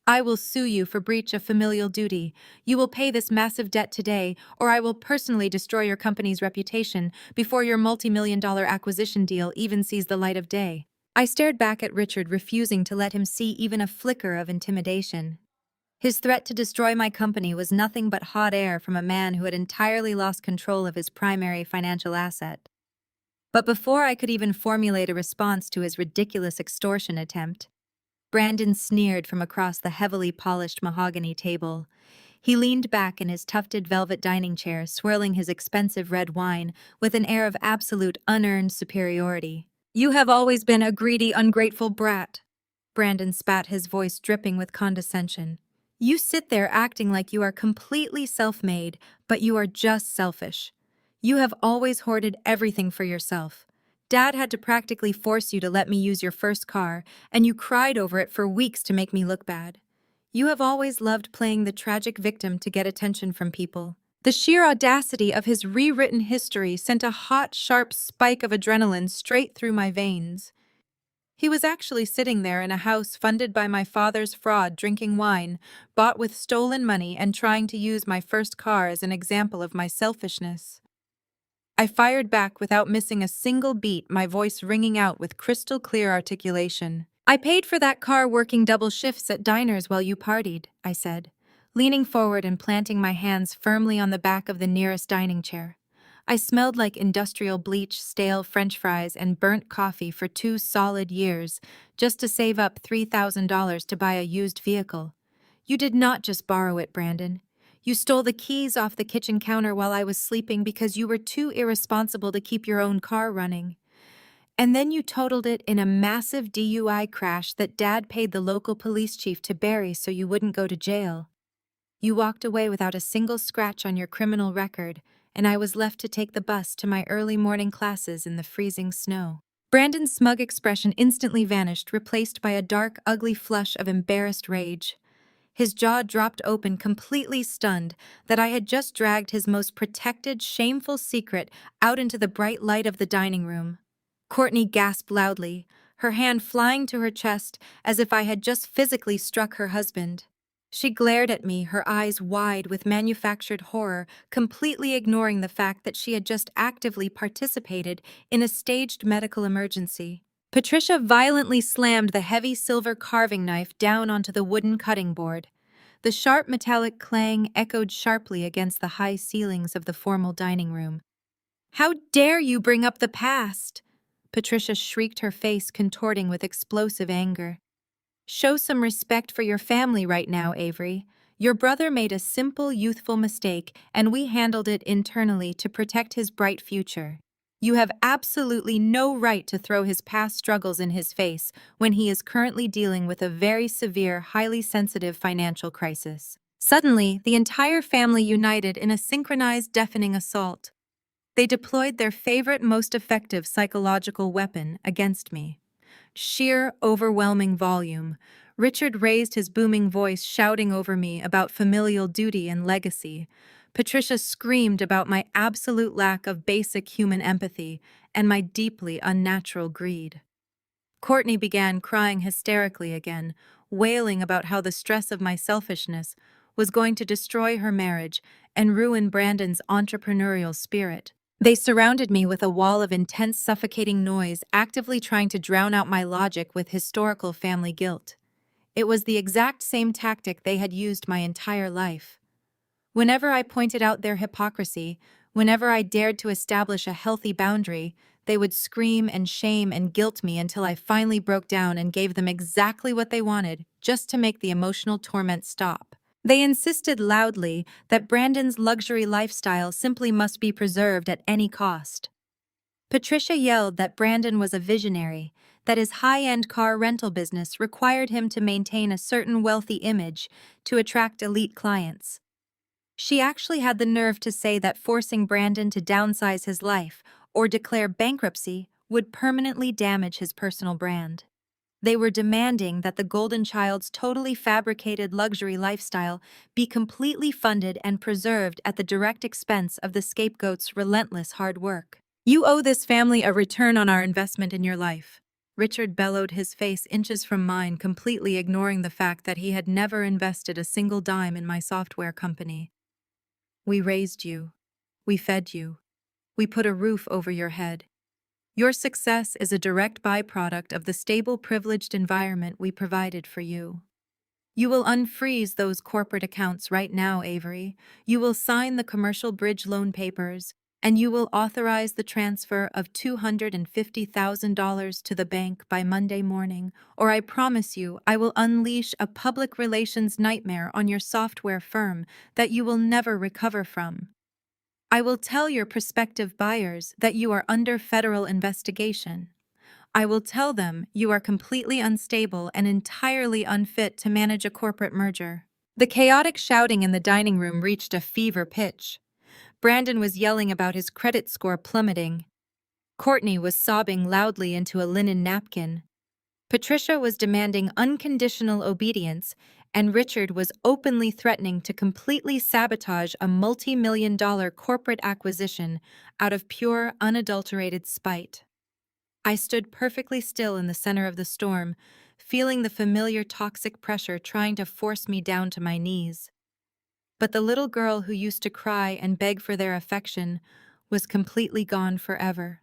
Speaker 1: "I will sue you for breach of familial duty. You will pay this massive debt today, or I will personally destroy your company's reputation before your multi-million-dollar acquisition deal even sees the light of day." I stared back at Richard, refusing to let him see even a flicker of intimidation. His threat to destroy my company was nothing but hot air from a man who had entirely lost control of his primary financial asset. But before I could even formulate a response to his ridiculous extortion attempt, Brandon sneered from across the heavily polished mahogany table. He leaned back in his tufted velvet dining chair, swirling his expensive red wine with an air of absolute unearned superiority. "You have always been a greedy, ungrateful brat." Brandon spat, his voice dripping with condescension. "You sit there acting like you are completely self-made, but you are just selfish. You have always hoarded everything for yourself. Dad had to practically force you to let me use your first car, and you cried over it for weeks to make me look bad. You have always loved playing the tragic victim to get attention from people." The sheer audacity of his rewritten history sent a hot, sharp spike of adrenaline straight through my veins. He was actually sitting there in a house funded by my father's fraud, drinking wine, bought with stolen money, and trying to use my first car as an example of my selfishness. I fired back without missing a single beat, my voice ringing out with crystal clear articulation. "I paid for that car working double shifts at diners while you partied," I said, leaning forward and planting my hands firmly on the back of the nearest dining chair. I smelled like industrial bleach, stale French fries, and burnt coffee for 2 solid years, just to save up $3,000 to buy a used vehicle. You did not just borrow it, Brandon. You stole the keys off the kitchen counter while I was sleeping because you were too irresponsible to keep your own car running. And then you totaled it in a massive DUI crash that Dad paid the local police chief to bury so you wouldn't go to jail. You walked away without a single scratch on your criminal record, and I was left to take the bus to my early morning classes in the freezing snow. Brandon's smug expression instantly vanished, replaced by a dark, ugly flush of embarrassed rage. His jaw dropped open, completely stunned that I had just dragged his most protected, shameful secret out into the bright light of the dining room. Courtney gasped loudly, her hand flying to her chest as if I had just physically struck her husband. She glared at me, her eyes wide with manufactured horror, completely ignoring the fact that she had just actively participated in a staged medical emergency. Patricia violently slammed the heavy silver carving knife down onto the wooden cutting board. The sharp metallic clang echoed sharply against the high ceilings of the formal dining room. "How dare you bring up the past?" Patricia shrieked, her face contorting with explosive anger. "Show some respect for your family right now, Avery. Your brother made a simple, youthful mistake, and we handled it internally to protect his bright future. You have absolutely no right to throw his past struggles in his face when he is currently dealing with a very severe, highly sensitive financial crisis." Suddenly, the entire family united in a synchronized, deafening assault. They deployed their favorite, most effective psychological weapon against me. Sheer, overwhelming volume, Richard raised his booming voice, shouting over me about familial duty and legacy. Patricia screamed about my absolute lack of basic human empathy and my deeply unnatural greed. Courtney began crying hysterically again, wailing about how the stress of my selfishness was going to destroy her marriage and ruin Brandon's entrepreneurial spirit. They surrounded me with a wall of intense, suffocating noise, actively trying to drown out my logic with historical family guilt. It was the exact same tactic they had used my entire life. Whenever I pointed out their hypocrisy, whenever I dared to establish a healthy boundary, they would scream and shame and guilt me until I finally broke down and gave them exactly what they wanted, just to make the emotional torment stop. They insisted loudly that Brandon's luxury lifestyle simply must be preserved at any cost. Patricia yelled that Brandon was a visionary, that his high-end car rental business required him to maintain a certain wealthy image to attract elite clients. She actually had the nerve to say that forcing Brandon to downsize his life or declare bankruptcy would permanently damage his personal brand. They were demanding that the Golden Child's totally fabricated luxury lifestyle be completely funded and preserved at the direct expense of the scapegoat's relentless hard work. "You owe this family a return on our investment in your life." Richard bellowed, his face inches from mine, completely ignoring the fact that he had never invested a single dime in my software company. "We raised you. We fed you. We put a roof over your head. Your success is a direct byproduct of the stable, privileged environment we provided for you. You will unfreeze those corporate accounts right now, Avery. You will sign the commercial bridge loan papers, and you will authorize the transfer of $250,000 to the bank by Monday morning, or I promise you I will unleash a public relations nightmare on your software firm that you will never recover from. I will tell your prospective buyers that you are under federal investigation. I will tell them you are completely unstable and entirely unfit to manage a corporate merger." The chaotic shouting in the dining room reached a fever pitch. Brandon was yelling about his credit score plummeting. Courtney was sobbing loudly into a linen napkin. Patricia was demanding unconditional obedience, and Richard was openly threatening to completely sabotage a multi-million-dollar corporate acquisition out of pure, unadulterated spite. I stood perfectly still in the center of the storm, feeling the familiar toxic pressure trying to force me down to my knees. But the little girl who used to cry and beg for their affection was completely gone forever.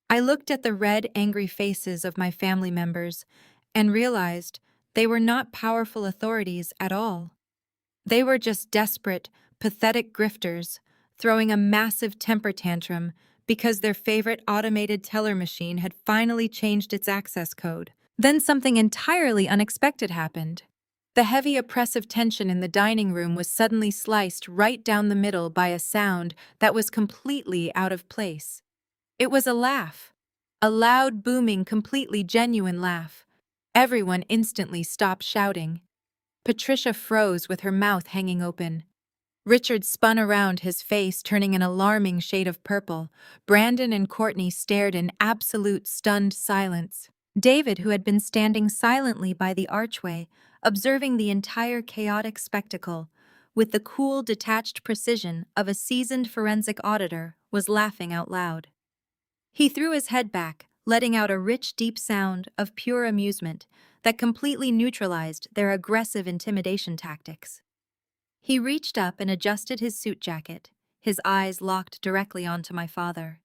Speaker 1: I looked at the red, angry faces of my family members and realized they were not powerful authorities at all. They were just desperate, pathetic grifters throwing a massive temper tantrum because their favorite automated teller machine had finally changed its access code. Then something entirely unexpected happened. The heavy, oppressive tension in the dining room was suddenly sliced right down the middle by a sound that was completely out of place. It was a laugh. A loud, booming, completely genuine laugh. Everyone instantly stopped shouting. Patricia froze with her mouth hanging open. Richard spun around, his face turning an alarming shade of purple. Brandon and Courtney stared in absolute stunned silence. David, who had been standing silently by the archway, observing the entire chaotic spectacle, with the cool, detached precision of a seasoned forensic auditor, was laughing out loud. He threw his head back, letting out a rich, deep sound of pure amusement that completely neutralized their aggressive intimidation tactics. He reached up and adjusted his suit jacket, his eyes locked directly onto my father.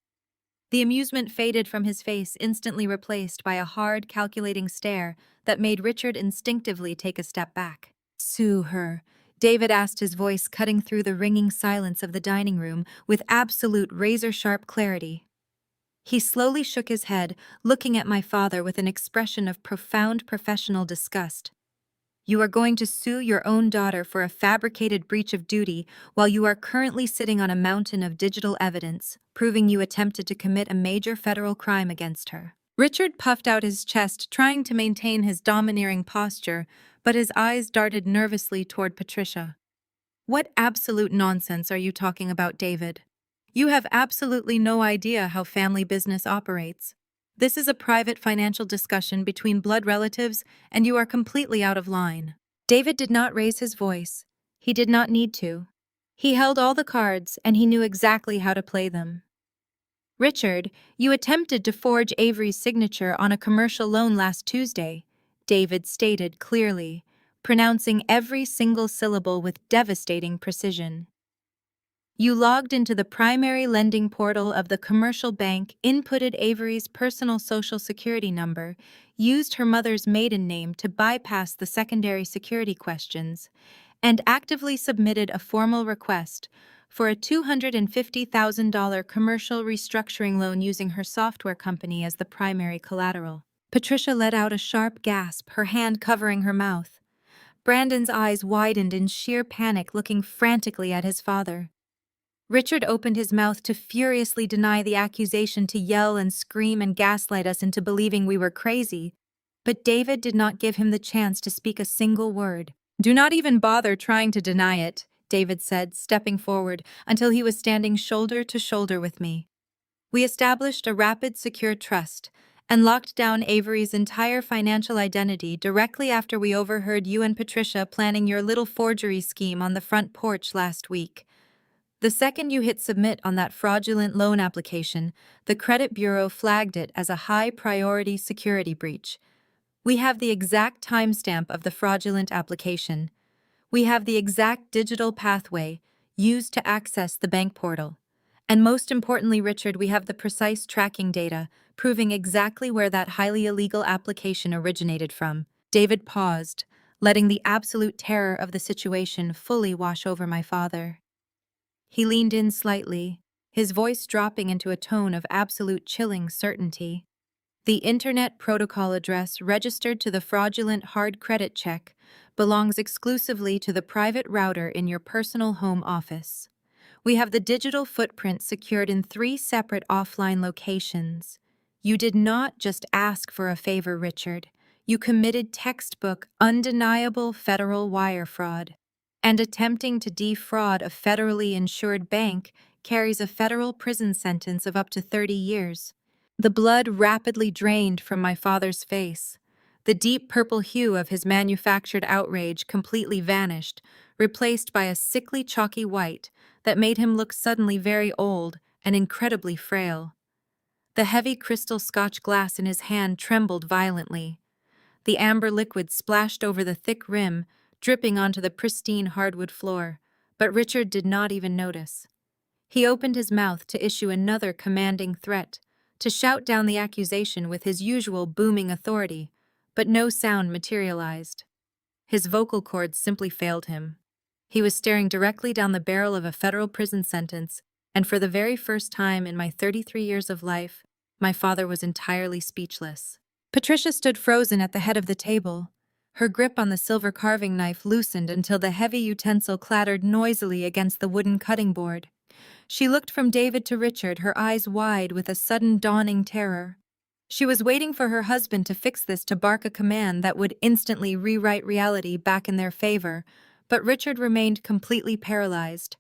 Speaker 1: The amusement faded from his face, instantly replaced by a hard, calculating stare that made Richard instinctively take a step back. "Sue her," David asked, his voice cutting through the ringing silence of the dining room with absolute razor-sharp clarity. He slowly shook his head, looking at my father with an expression of profound professional disgust. "You are going to sue your own daughter for a fabricated breach of duty while you are currently sitting on a mountain of digital evidence, proving you attempted to commit a major federal crime against her." Richard puffed out his chest, trying to maintain his domineering posture, but his eyes darted nervously toward Patricia. "What absolute nonsense are you talking about, David? You have absolutely no idea how family business operates. This is a private financial discussion between blood relatives, and you are completely out of line. David did not raise his voice. He did not need to. He held all the cards, and he knew exactly how to play them. Richard, you attempted to forge Avery's signature on a commercial loan last Tuesday, David stated clearly, pronouncing every single syllable with devastating precision. You logged into the primary lending portal of the commercial bank, inputted Avery's personal social security number, used her mother's maiden name to bypass the secondary security questions, and actively submitted a formal request for a $250,000 commercial restructuring loan using her software company as the primary collateral. Patricia let out a sharp gasp, her hand covering her mouth. Brandon's eyes widened in sheer panic, looking frantically at his father. Richard opened his mouth to furiously deny the accusation, to yell and scream and gaslight us into believing we were crazy, but David did not give him the chance to speak a single word. "Do not even bother trying to deny it," David said, stepping forward until he was standing shoulder to shoulder with me. We established a rapid, secure trust and locked down Avery's entire financial identity directly after we overheard you and Patricia planning your little forgery scheme on the front porch last week. The second you hit submit on that fraudulent loan application, the credit bureau flagged it as a high-priority security breach. We have the exact timestamp of the fraudulent application. We have the exact digital pathway used to access the bank portal. And most importantly, Richard, we have the precise tracking data, proving exactly where that highly illegal application originated from. David paused, letting the absolute terror of the situation fully wash over my father. He leaned in slightly, his voice dropping into a tone of absolute chilling certainty. The Internet Protocol address registered to the fraudulent hard credit check belongs exclusively to the private router in your personal home office. We have the digital footprint secured in 3 separate offline locations. You did not just ask for a favor, Richard. You committed textbook, undeniable federal wire fraud. And attempting to defraud a federally insured bank carries a federal prison sentence of up to 30 years. The blood rapidly drained from my father's face. The deep purple hue of his manufactured outrage completely vanished, replaced by a sickly chalky white that made him look suddenly very old and incredibly frail. The heavy crystal Scotch glass in his hand trembled violently. The amber liquid splashed over the thick rim, dripping onto the pristine hardwood floor, but Richard did not even notice. He opened his mouth to issue another commanding threat, to shout down the accusation with his usual booming authority, but no sound materialized. His vocal cords simply failed him. He was staring directly down the barrel of a federal prison sentence, and for the very first time in my 33 years of life, my father was entirely speechless. Patricia stood frozen at the head of the table. Her grip on the silver carving knife loosened until the heavy utensil clattered noisily against the wooden cutting board. She looked from David to Richard, her eyes wide with a sudden dawning terror. She was waiting for her husband to fix this, to bark a command that would instantly rewrite reality back in their favor, but Richard remained completely paralyzed.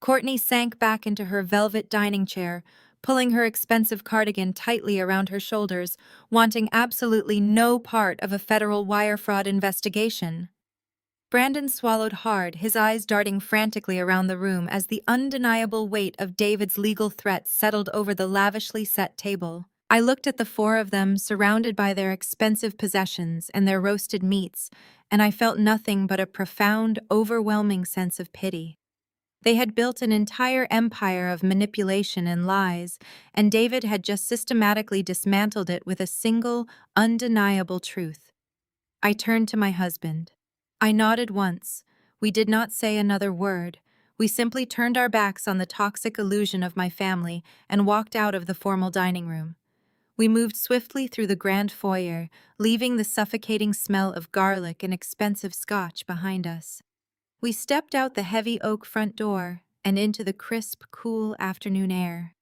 Speaker 1: Courtney sank back into her velvet dining chair, pulling her expensive cardigan tightly around her shoulders, wanting absolutely no part of a federal wire fraud investigation. Brandon swallowed hard, his eyes darting frantically around the room as the undeniable weight of David's legal threat settled over the lavishly set table. I looked at the 4 of them, surrounded by their expensive possessions and their roasted meats, and I felt nothing but a profound, overwhelming sense of pity. They had built an entire empire of manipulation and lies, and David had just systematically dismantled it with a single, undeniable truth. I turned to my husband. I nodded once. We did not say another word. We simply turned our backs on the toxic illusion of my family and walked out of the formal dining room. We moved swiftly through the grand foyer, leaving the suffocating smell of garlic and expensive scotch behind us. We stepped out the heavy oak front door and into the crisp, cool afternoon air.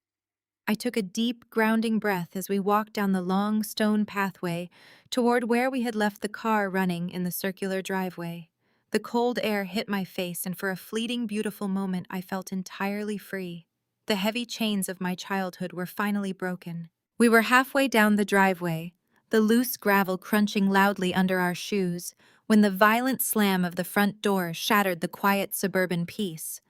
Speaker 1: I took a deep, grounding breath as we walked down the long stone pathway toward where we had left the car running in the circular driveway. The cold air hit my face, and for a fleeting, beautiful moment I felt entirely free. The heavy chains of my childhood were finally broken. We were halfway down the driveway, the loose gravel crunching loudly under our shoes, when the violent slam of the front door shattered the quiet suburban peace.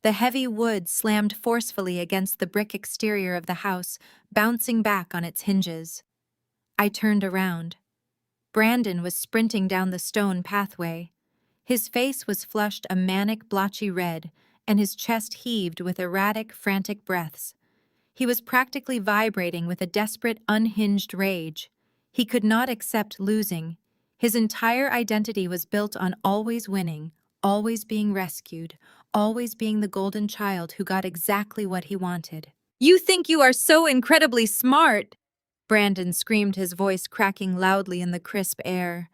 Speaker 1: The heavy wood slammed forcefully against the brick exterior of the house, bouncing back on its hinges. I turned around. Brandon was sprinting down the stone pathway. His face was flushed a manic, blotchy red, and his chest heaved with erratic, frantic breaths. He was practically vibrating with a desperate, unhinged rage. He could not accept losing. His entire identity was built on always winning, always being rescued, always being the golden child who got exactly what he wanted. "You think you are so incredibly smart!" Brandon screamed, his voice cracking loudly in the crisp air.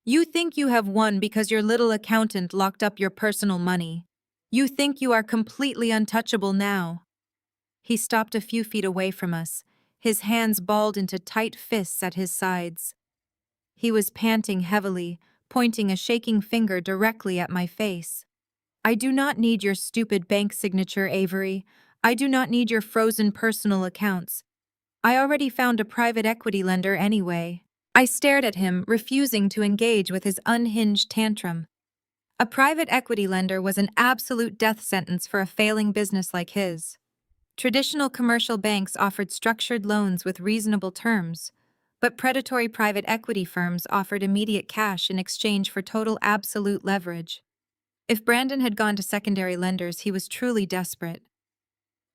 Speaker 1: "You think you have won because your little accountant locked up your personal money. You think you are completely untouchable now." He stopped a few feet away from us, his hands balled into tight fists at his sides. He was panting heavily, pointing a shaking finger directly at my face. "I do not need your stupid bank signature, Avery. I do not need your frozen personal accounts. I already found a private equity lender anyway." I stared at him, refusing to engage with his unhinged tantrum. A private equity lender was an absolute death sentence for a failing business like his. Traditional commercial banks offered structured loans with reasonable terms, but predatory private equity firms offered immediate cash in exchange for total absolute leverage. If Brandon had gone to secondary lenders, he was truly desperate.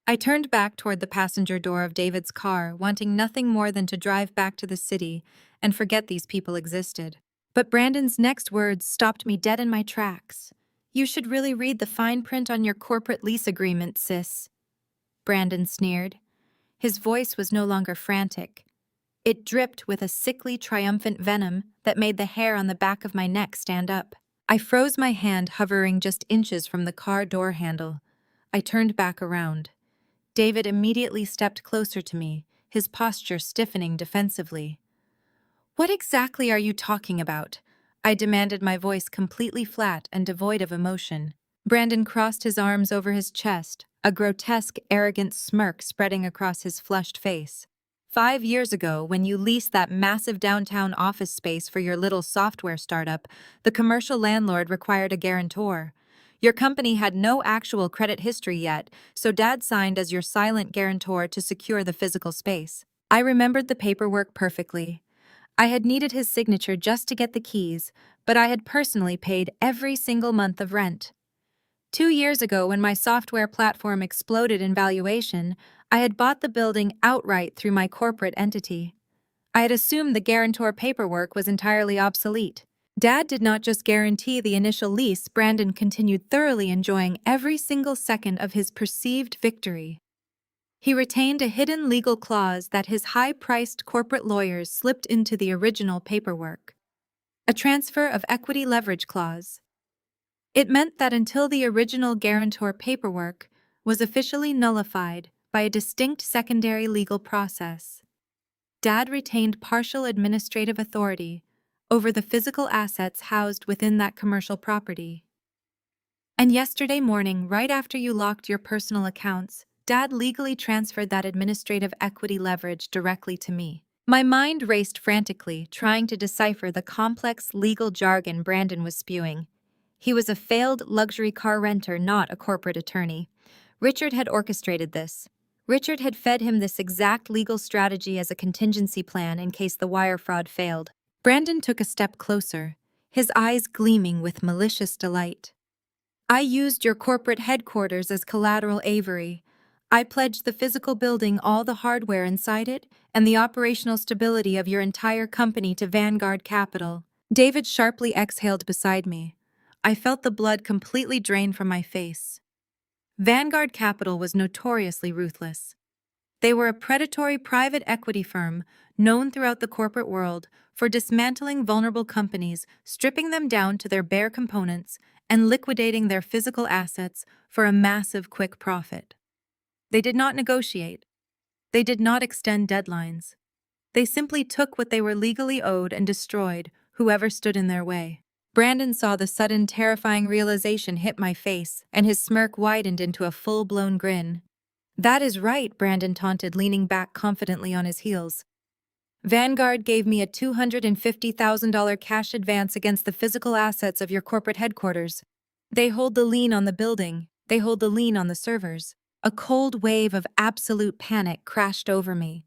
Speaker 1: I turned back toward the passenger door of David's car, wanting nothing more than to drive back to the city and forget these people existed. But Brandon's next words stopped me dead in my tracks. "You should really read the fine print on your corporate lease agreement, sis," Brandon sneered. His voice was no longer frantic. It dripped with a sickly, triumphant venom that made the hair on the back of my neck stand up. I froze, my hand hovering just inches from the car door handle. I turned back around. David immediately stepped closer to me, his posture stiffening defensively. "What exactly are you talking about?" I demanded, my voice completely flat and devoid of emotion. Brandon crossed his arms over his chest, a grotesque, arrogant smirk spreading across his flushed face. "5 years ago, when you leased that massive downtown office space for your little software startup, the commercial landlord required a guarantor. Your company had no actual credit history yet, so Dad signed as your silent guarantor to secure the physical space." I remembered the paperwork perfectly. I had needed his signature just to get the keys, but I had personally paid every single month of rent. 2 years ago, when my software platform exploded in valuation, I had bought the building outright through my corporate entity. I had assumed the guarantor paperwork was entirely obsolete. Dad did not just guarantee the initial lease, Brandon continued, thoroughly enjoying every single second of his perceived victory. He retained a hidden legal clause that his high-priced corporate lawyers slipped into the original paperwork. A transfer of equity leverage clause. It meant that until the original guarantor paperwork was officially nullified by a distinct secondary legal process, Dad retained partial administrative authority over the physical assets housed within that commercial property. And yesterday morning, right after you locked your personal accounts, Dad legally transferred that administrative equity leverage directly to me. My mind raced frantically, trying to decipher the complex legal jargon Brandon was spewing. He was a failed luxury car renter, not a corporate attorney. Richard had orchestrated this. Richard had fed him this exact legal strategy as a contingency plan in case the wire fraud failed. Brandon took a step closer, his eyes gleaming with malicious delight. "I used your corporate headquarters as collateral, Avery. I pledged the physical building, all the hardware inside it, and the operational stability of your entire company to Vanguard Capital." David sharply exhaled beside me. I felt the blood completely drain from my face. Vanguard Capital was notoriously ruthless. They were a predatory private equity firm known throughout the corporate world for dismantling vulnerable companies, stripping them down to their bare components, and liquidating their physical assets for a massive quick profit. They did not negotiate. They did not extend deadlines. They simply took what they were legally owed and destroyed whoever stood in their way. Brandon saw the sudden, terrifying realization hit my face, and his smirk widened into a full-blown grin. That is right, Brandon taunted, leaning back confidently on his heels. Vanguard gave me a $250,000 cash advance against the physical assets of your corporate headquarters. They hold the lien on the building. They hold the lien on the servers. A cold wave of absolute panic crashed over me.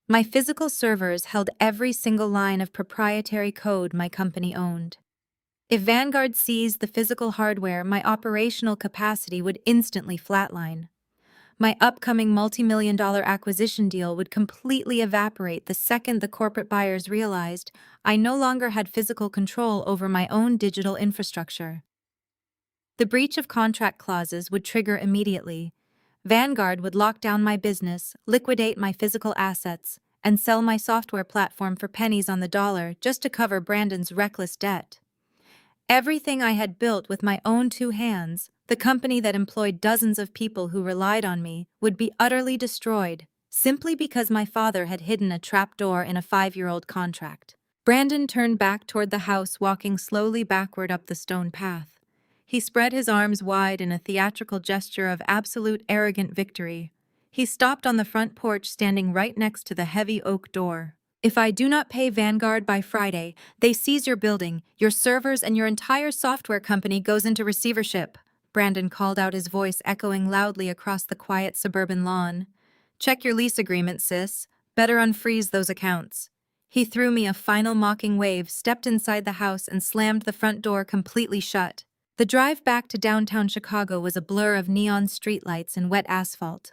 Speaker 1: My physical servers held every single line of proprietary code my company owned. If Vanguard seized the physical hardware, my operational capacity would instantly flatline. My upcoming multi-million-dollar acquisition deal would completely evaporate the second the corporate buyers realized I no longer had physical control over my own digital infrastructure. The breach of contract clauses would trigger immediately. Vanguard would lock down my business, liquidate my physical assets, and sell my software platform for pennies on the dollar just to cover Brandon's reckless debt. Everything I had built with my own two hands, the company that employed dozens of people who relied on me, would be utterly destroyed, simply because my father had hidden a trapdoor in a 5-year-old contract. Brandon turned back toward the house, walking slowly backward up the stone path. He spread his arms wide in a theatrical gesture of absolute arrogant victory. He stopped on the front porch, standing right next to the heavy oak door. If I do not pay Vanguard by Friday, they seize your building, your servers, and your entire software company goes into receivership, Brandon called out, his voice echoing loudly across the quiet suburban lawn. Check your lease agreement, sis. Better unfreeze those accounts. He threw me a final mocking wave, stepped inside the house, and slammed the front door completely shut. The drive back to downtown Chicago was a blur of neon streetlights and wet asphalt.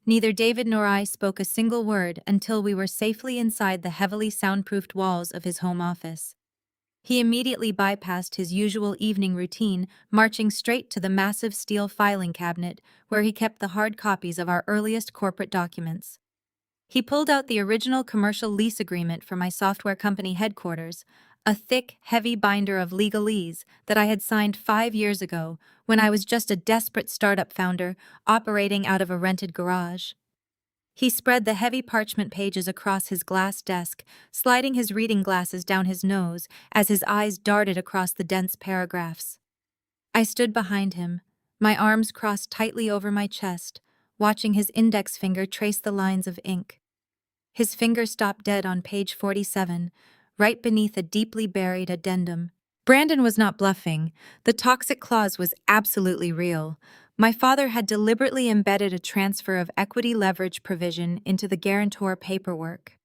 Speaker 1: Neither David nor I spoke a single word until we were safely inside the heavily soundproofed walls of his home office. He immediately bypassed his usual evening routine, marching straight to the massive steel filing cabinet where he kept the hard copies of our earliest corporate documents. He pulled out the original commercial lease agreement for my software company headquarters, a thick, heavy binder of legalese that I had signed 5 years ago when I was just a desperate startup founder operating out of a rented garage. He spread the heavy parchment pages across his glass desk, sliding his reading glasses down his nose as his eyes darted across the dense paragraphs. I stood behind him, my arms crossed tightly over my chest, watching his index finger trace the lines of ink. His finger stopped dead on page 47, right beneath a deeply buried addendum. Brandon was not bluffing. The toxic clause was absolutely real. My father had deliberately embedded a transfer of equity leverage provision into the guarantor paperwork.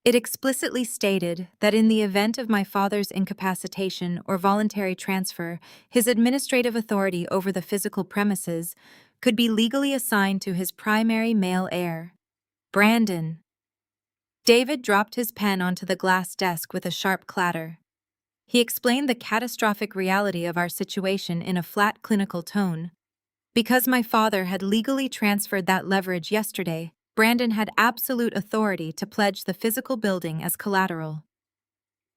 Speaker 1: It explicitly stated that in the event of my father's incapacitation or voluntary transfer, his administrative authority over the physical premises could be legally assigned to his primary male heir, Brandon. David dropped his pen onto the glass desk with a sharp clatter. He explained the catastrophic reality of our situation in a flat, clinical tone. Because my father had legally transferred that leverage yesterday, Brandon had absolute authority to pledge the physical building as collateral.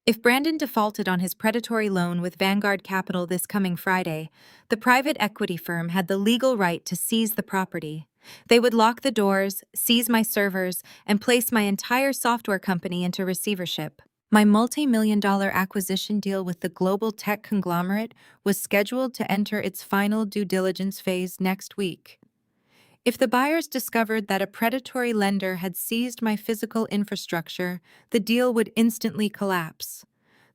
Speaker 1: If Brandon defaulted on his predatory loan with Vanguard Capital this coming Friday, the private equity firm had the legal right to seize the property. They would lock the doors, seize my servers, and place my entire software company into receivership. My multi-million-dollar acquisition deal with the global tech conglomerate was scheduled to enter its final due diligence phase next week. If the buyers discovered that a predatory lender had seized my physical infrastructure, the deal would instantly collapse.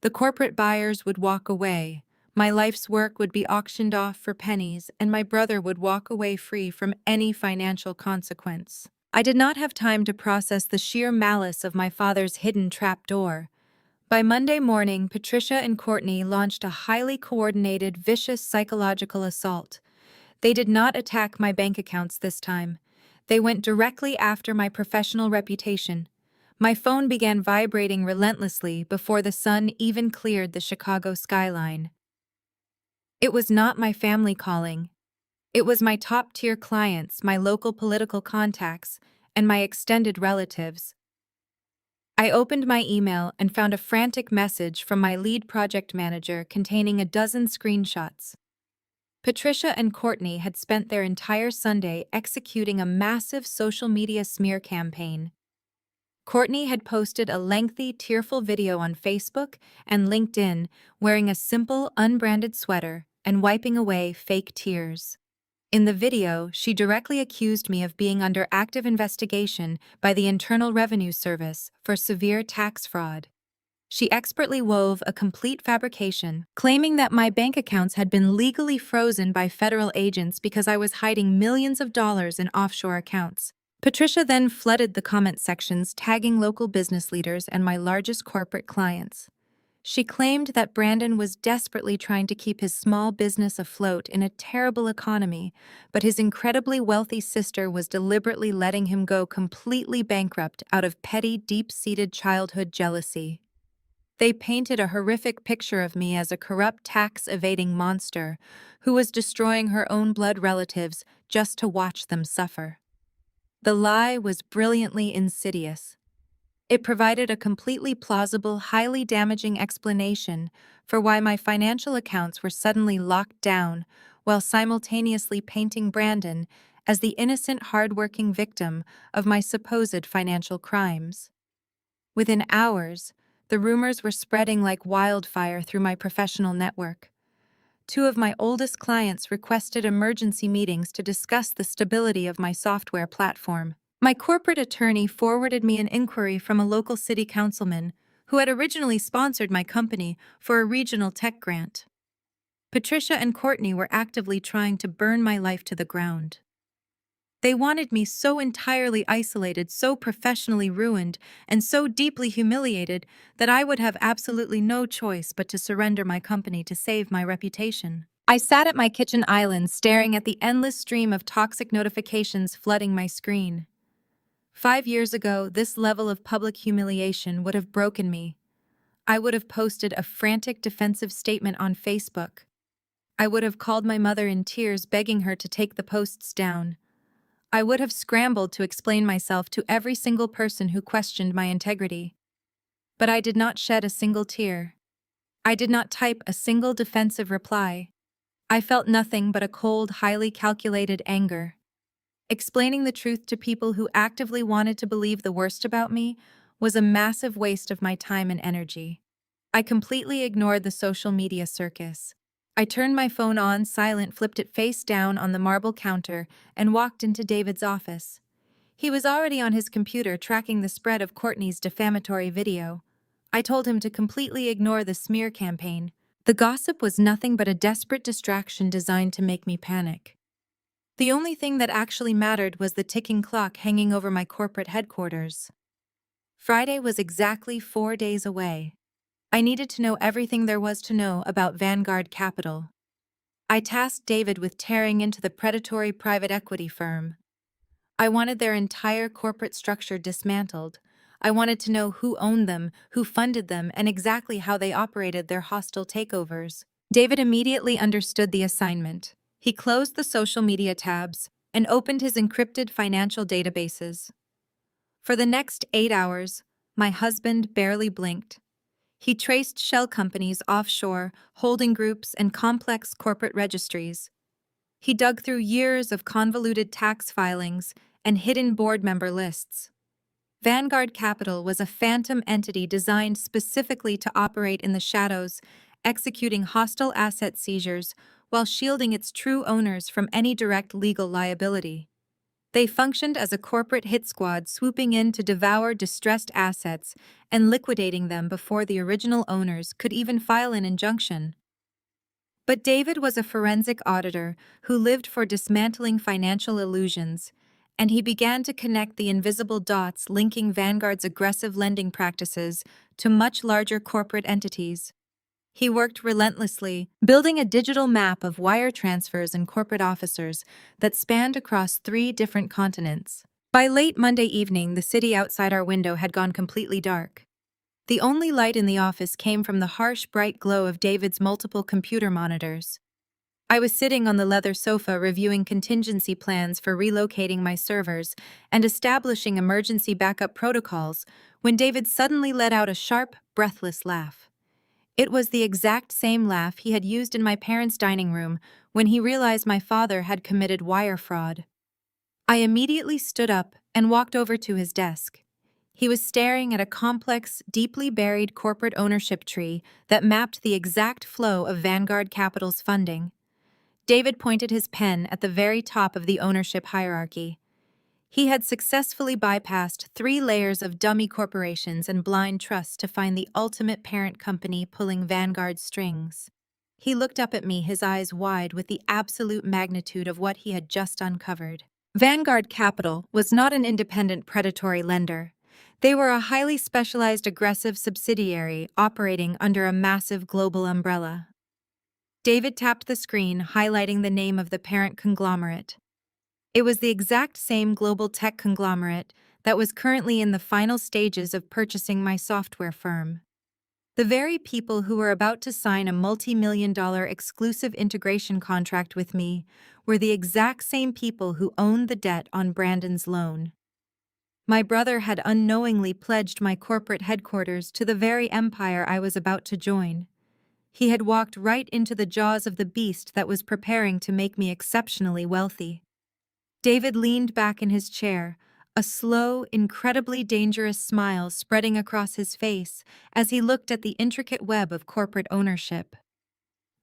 Speaker 1: The corporate buyers would walk away, my life's work would be auctioned off for pennies, and my brother would walk away free from any financial consequence. I did not have time to process the sheer malice of my father's hidden trapdoor. By Monday morning, Patricia and Courtney launched a highly coordinated, vicious psychological assault. They did not attack my bank accounts this time. They went directly after my professional reputation. My phone began vibrating relentlessly before the sun even cleared the Chicago skyline. It was not my family calling. It was my top-tier clients, my local political contacts, and my extended relatives. I opened my email and found a frantic message from my lead project manager containing a dozen screenshots. Patricia and Courtney had spent their entire Sunday executing a massive social media smear campaign. Courtney had posted a lengthy, tearful video on Facebook and LinkedIn wearing a simple, unbranded sweater and wiping away fake tears. In the video, she directly accused me of being under active investigation by the Internal Revenue Service for severe tax fraud. She expertly wove a complete fabrication, claiming that my bank accounts had been legally frozen by federal agents because I was hiding millions of dollars in offshore accounts. Patricia then flooded the comment sections, tagging local business leaders and my largest corporate clients. She claimed that Brandon was desperately trying to keep his small business afloat in a terrible economy, but his incredibly wealthy sister was deliberately letting him go completely bankrupt out of petty, deep-seated childhood jealousy. They painted a horrific picture of me as a corrupt tax-evading monster who was destroying her own blood relatives just to watch them suffer. The lie was brilliantly insidious. It provided a completely plausible, highly damaging explanation for why my financial accounts were suddenly locked down, while simultaneously painting Brandon as the innocent, hard-working victim of my supposed financial crimes. Within hours, the rumors were spreading like wildfire through my professional network. Two of my oldest clients requested emergency meetings to discuss the stability of my software platform. My corporate attorney forwarded me an inquiry from a local city councilman who had originally sponsored my company for a regional tech grant. Patricia and Courtney were actively trying to burn my life to the ground. They wanted me so entirely isolated, so professionally ruined, and so deeply humiliated that I would have absolutely no choice but to surrender my company to save my reputation. I sat at my kitchen island staring at the endless stream of toxic notifications flooding my screen. 5 years ago, this level of public humiliation would have broken me. I would have posted a frantic defensive statement on Facebook. I would have called my mother in tears, begging her to take the posts down. I would have scrambled to explain myself to every single person who questioned my integrity. But I did not shed a single tear. I did not type a single defensive reply. I felt nothing but a cold, highly calculated anger. Explaining the truth to people who actively wanted to believe the worst about me was a massive waste of my time and energy. I completely ignored the social media circus. I turned my phone on silent, flipped it face down on the marble counter, and walked into David's office. He was already on his computer tracking the spread of Courtney's defamatory video. I told him to completely ignore the smear campaign. The gossip was nothing but a desperate distraction designed to make me panic. The only thing that actually mattered was the ticking clock hanging over my corporate headquarters. Friday was exactly 4 days away. I needed to know everything there was to know about Vanguard Capital. I tasked David with tearing into the predatory private equity firm. I wanted their entire corporate structure dismantled. I wanted to know who owned them, who funded them, and exactly how they operated their hostile takeovers. David immediately understood the assignment. He closed the social media tabs and opened his encrypted financial databases. For the next 8 hours, my husband barely blinked. He traced shell companies offshore, holding groups, and complex corporate registries. He dug through years of convoluted tax filings and hidden board member lists. Vanguard Capital was a phantom entity designed specifically to operate in the shadows, executing hostile asset seizures while shielding its true owners from any direct legal liability. They functioned as a corporate hit squad, swooping in to devour distressed assets and liquidating them before the original owners could even file an injunction. But David was a forensic auditor who lived for dismantling financial illusions, and he began to connect the invisible dots linking Vanguard's aggressive lending practices to much larger corporate entities. He worked relentlessly, building a digital map of wire transfers and corporate officers that spanned across 3 different continents. By late Monday evening, the city outside our window had gone completely dark. The only light in the office came from the harsh, bright glow of David's multiple computer monitors. I was sitting on the leather sofa reviewing contingency plans for relocating my servers and establishing emergency backup protocols when David suddenly let out a sharp, breathless laugh. It was the exact same laugh he had used in my parents' dining room when he realized my father had committed wire fraud. I immediately stood up and walked over to his desk. He was staring at a complex, deeply buried corporate ownership tree that mapped the exact flow of Vanguard Capital's funding. David pointed his pen at the very top of the ownership hierarchy. He had successfully bypassed 3 layers of dummy corporations and blind trusts to find the ultimate parent company pulling Vanguard's strings. He looked up at me, his eyes wide with the absolute magnitude of what he had just uncovered. Vanguard Capital was not an independent predatory lender. They were a highly specialized aggressive subsidiary operating under a massive global umbrella. David tapped the screen, highlighting the name of the parent conglomerate. It was the exact same global tech conglomerate that was currently in the final stages of purchasing my software firm. The very people who were about to sign a multi-million-dollar exclusive integration contract with me were the exact same people who owned the debt on Brandon's loan. My brother had unknowingly pledged my corporate headquarters to the very empire I was about to join. He had walked right into the jaws of the beast that was preparing to make me exceptionally wealthy. David leaned back in his chair, a slow, incredibly dangerous smile spreading across his face as he looked at the intricate web of corporate ownership.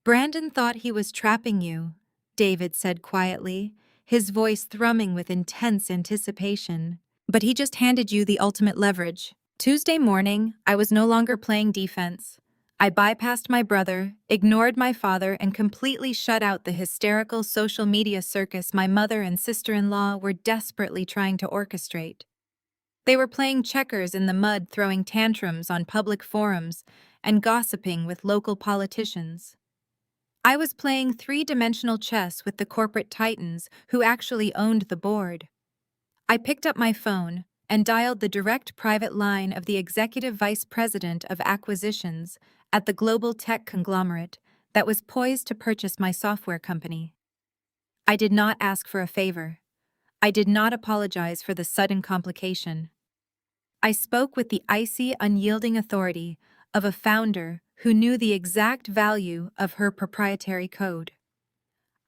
Speaker 1: "Brandon thought he was trapping you," David said quietly, his voice thrumming with intense anticipation. "But he just handed you the ultimate leverage." Tuesday morning, I was no longer playing defense. I bypassed my brother, ignored my father, and completely shut out the hysterical social media circus my mother and sister-in-law were desperately trying to orchestrate. They were playing checkers in the mud, throwing tantrums on public forums, and gossiping with local politicians. I was playing three-dimensional chess with the corporate titans who actually owned the board. I picked up my phone and dialed the direct private line of the executive vice president of acquisitions at the global tech conglomerate that was poised to purchase my software company. I did not ask for a favor. I did not apologize for the sudden complication. I spoke with the icy, unyielding authority of a founder who knew the exact value of her proprietary code.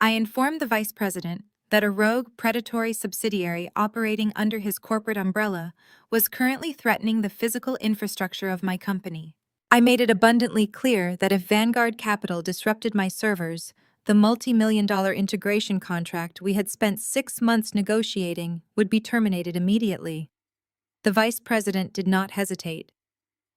Speaker 1: I informed the vice president that a rogue predatory subsidiary operating under his corporate umbrella was currently threatening the physical infrastructure of my company. I made it abundantly clear that if Vanguard Capital disrupted my servers, the multi-million-dollar integration contract we had spent 6 months negotiating would be terminated immediately. The vice president did not hesitate.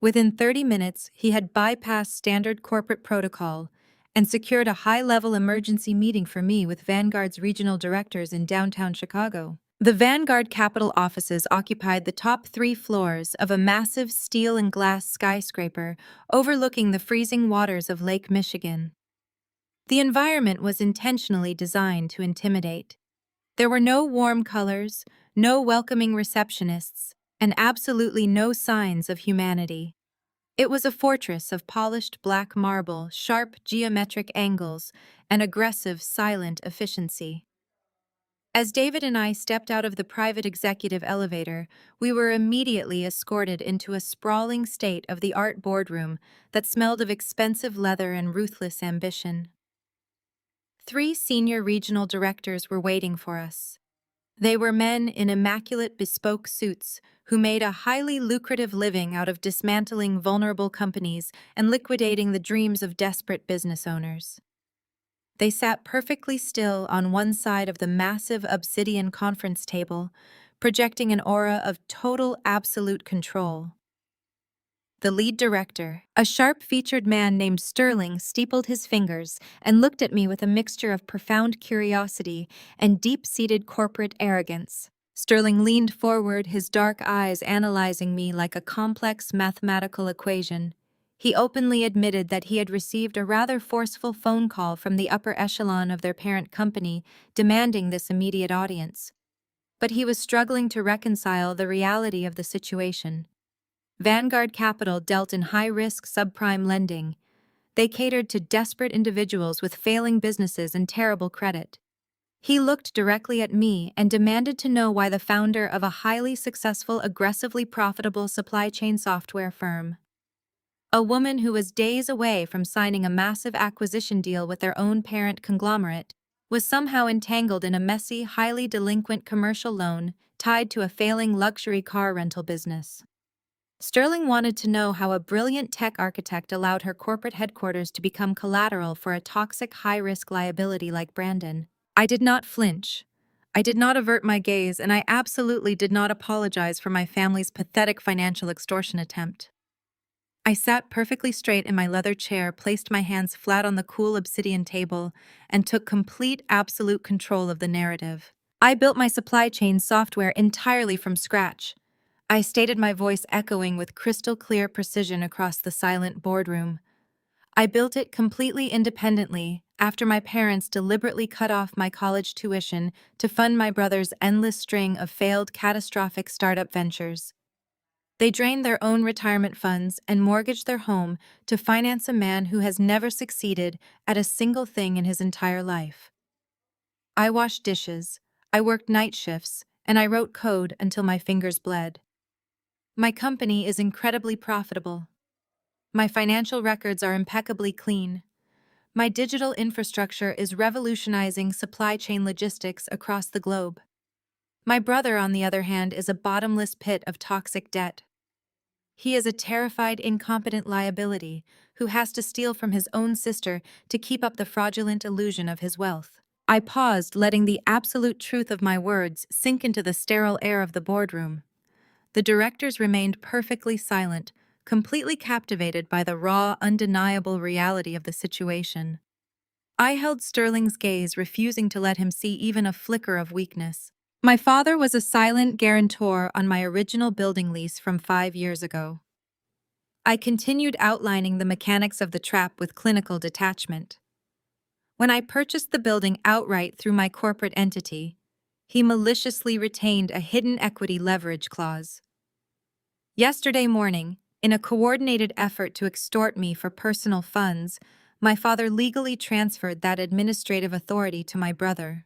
Speaker 1: Within 30 minutes, he had bypassed standard corporate protocol and secured a high-level emergency meeting for me with Vanguard's regional directors in downtown Chicago. The Vanguard Capital offices occupied the top 3 floors of a massive steel and glass skyscraper overlooking the freezing waters of Lake Michigan. The environment was intentionally designed to intimidate. There were no warm colors, no welcoming receptionists, and absolutely no signs of humanity. It was a fortress of polished black marble, sharp geometric angles, and aggressive, silent efficiency. As David and I stepped out of the private executive elevator, we were immediately escorted into a sprawling state-of-the-art boardroom that smelled of expensive leather and ruthless ambition. 3 senior regional directors were waiting for us. They were men in immaculate bespoke suits who made a highly lucrative living out of dismantling vulnerable companies and liquidating the dreams of desperate business owners. They sat perfectly still on one side of the massive obsidian conference table, projecting an aura of total absolute control. The lead director, a sharp-featured man named Sterling, steepled his fingers and looked at me with a mixture of profound curiosity and deep-seated corporate arrogance. Sterling leaned forward, his dark eyes analyzing me like a complex mathematical equation. He openly admitted that he had received a rather forceful phone call from the upper echelon of their parent company demanding this immediate audience. But he was struggling to reconcile the reality of the situation. Vanguard Capital dealt in high-risk subprime lending. They catered to desperate individuals with failing businesses and terrible credit. He looked directly at me and demanded to know why the founder of a highly successful, aggressively profitable supply chain software firm, a woman who was days away from signing a massive acquisition deal with their own parent conglomerate, was somehow entangled in a messy, highly delinquent commercial loan tied to a failing luxury car rental business. Sterling wanted to know how a brilliant tech architect allowed her corporate headquarters to become collateral for a toxic high-risk liability like Brandon. I did not flinch. I did not avert my gaze, and I absolutely did not apologize for my family's pathetic financial extortion attempt. I sat perfectly straight in my leather chair, placed my hands flat on the cool obsidian table, and took complete, absolute control of the narrative. I built my supply chain software entirely from scratch. I stated, my voice echoing with crystal clear precision across the silent boardroom. I built it completely independently after my parents deliberately cut off my college tuition to fund my brother's endless string of failed catastrophic startup ventures. They drained their own retirement funds and mortgaged their home to finance a man who has never succeeded at a single thing in his entire life. I washed dishes, I worked night shifts, and I wrote code until my fingers bled. My company is incredibly profitable. My financial records are impeccably clean. My digital infrastructure is revolutionizing supply chain logistics across the globe. My brother, on the other hand, is a bottomless pit of toxic debt. He is a terrified, incompetent liability who has to steal from his own sister to keep up the fraudulent illusion of his wealth. I paused, letting the absolute truth of my words sink into the sterile air of the boardroom. The directors remained perfectly silent, completely captivated by the raw, undeniable reality of the situation. I held Sterling's gaze, refusing to let him see even a flicker of weakness. My father was a silent guarantor on my original building lease from 5 years ago. I continued outlining the mechanics of the trap with clinical detachment. When I purchased the building outright through my corporate entity, he maliciously retained a hidden equity leverage clause. Yesterday morning, in a coordinated effort to extort me for personal funds, my father legally transferred that administrative authority to my brother.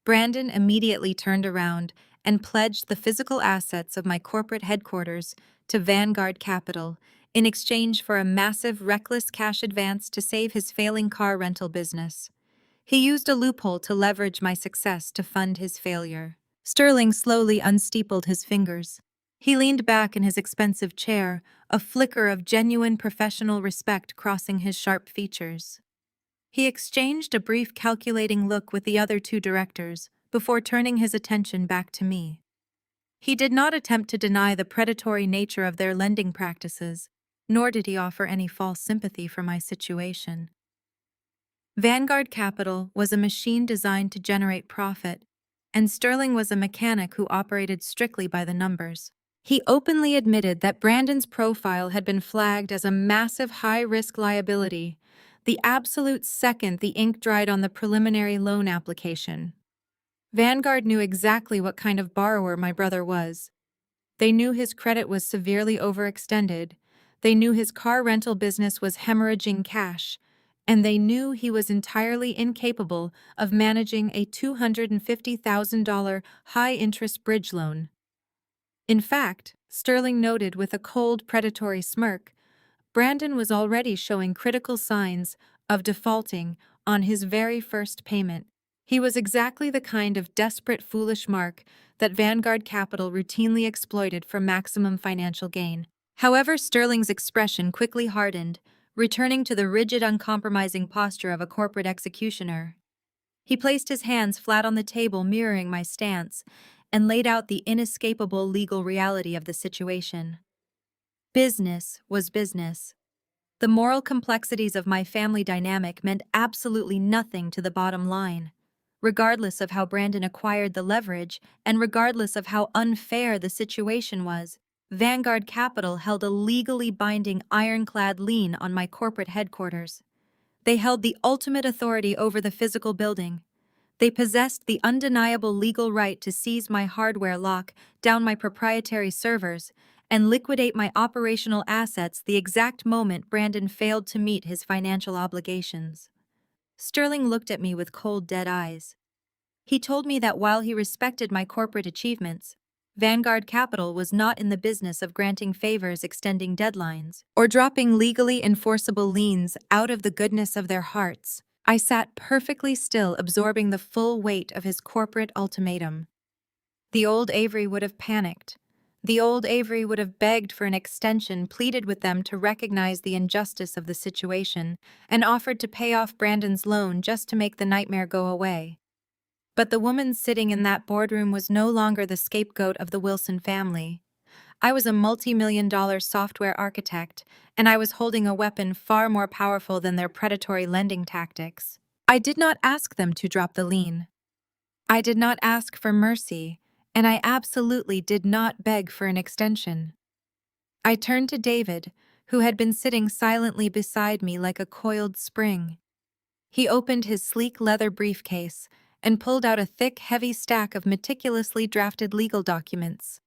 Speaker 1: Brandon immediately turned around and pledged the physical assets of my corporate headquarters to Vanguard Capital in exchange for a massive, reckless cash advance to save his failing car rental business. He used a loophole to leverage my success to fund his failure. Sterling slowly unsteepled his fingers. He leaned back in his expensive chair, a flicker of genuine professional respect crossing his sharp features. He exchanged a brief calculating look with the other two directors before turning his attention back to me. He did not attempt to deny the predatory nature of their lending practices, nor did he offer any false sympathy for my situation. Vanguard Capital was a machine designed to generate profit, and Sterling was a mechanic who operated strictly by the numbers. He openly admitted that Brandon's profile had been flagged as a massive high-risk liability, the absolute second the ink dried on the preliminary loan application. Vanguard knew exactly what kind of borrower my brother was. They knew his credit was severely overextended, they knew his car rental business was hemorrhaging cash, and they knew he was entirely incapable of managing a $250,000 high-interest bridge loan. In fact, Sterling noted with a cold, predatory smirk, Brandon was already showing critical signs of defaulting on his very first payment. He was exactly the kind of desperate, foolish mark that Vanguard Capital routinely exploited for maximum financial gain. However, Sterling's expression quickly hardened, returning to the rigid, uncompromising posture of a corporate executioner. He placed his hands flat on the table, mirroring my stance, and laid out the inescapable legal reality of the situation. Business was business. The moral complexities of my family dynamic meant absolutely nothing to the bottom line. Regardless of how Brandon acquired the leverage, and regardless of how unfair the situation was, Vanguard Capital held a legally binding ironclad lien on my corporate headquarters. They held the ultimate authority over the physical building. They possessed the undeniable legal right to seize my hardware, lock down my proprietary servers, and liquidate my operational assets the exact moment Brandon failed to meet his financial obligations. Sterling looked at me with cold, dead eyes. He told me that while he respected my corporate achievements, Vanguard Capital was not in the business of granting favors, extending deadlines, or dropping legally enforceable liens out of the goodness of their hearts. I sat perfectly still, absorbing the full weight of his corporate ultimatum. The old Avery would have panicked. The old Avery would have begged for an extension, pleaded with them to recognize the injustice of the situation, and offered to pay off Brandon's loan just to make the nightmare go away. But the woman sitting in that boardroom was no longer the scapegoat of the Wilson family. I was a multi-million-dollar software architect, and I was holding a weapon far more powerful than their predatory lending tactics. I did not ask them to drop the lien. I did not ask for mercy, and I absolutely did not beg for an extension. I turned to David, who had been sitting silently beside me like a coiled spring. He opened his sleek leather briefcase and pulled out a thick, heavy stack of meticulously drafted legal documents.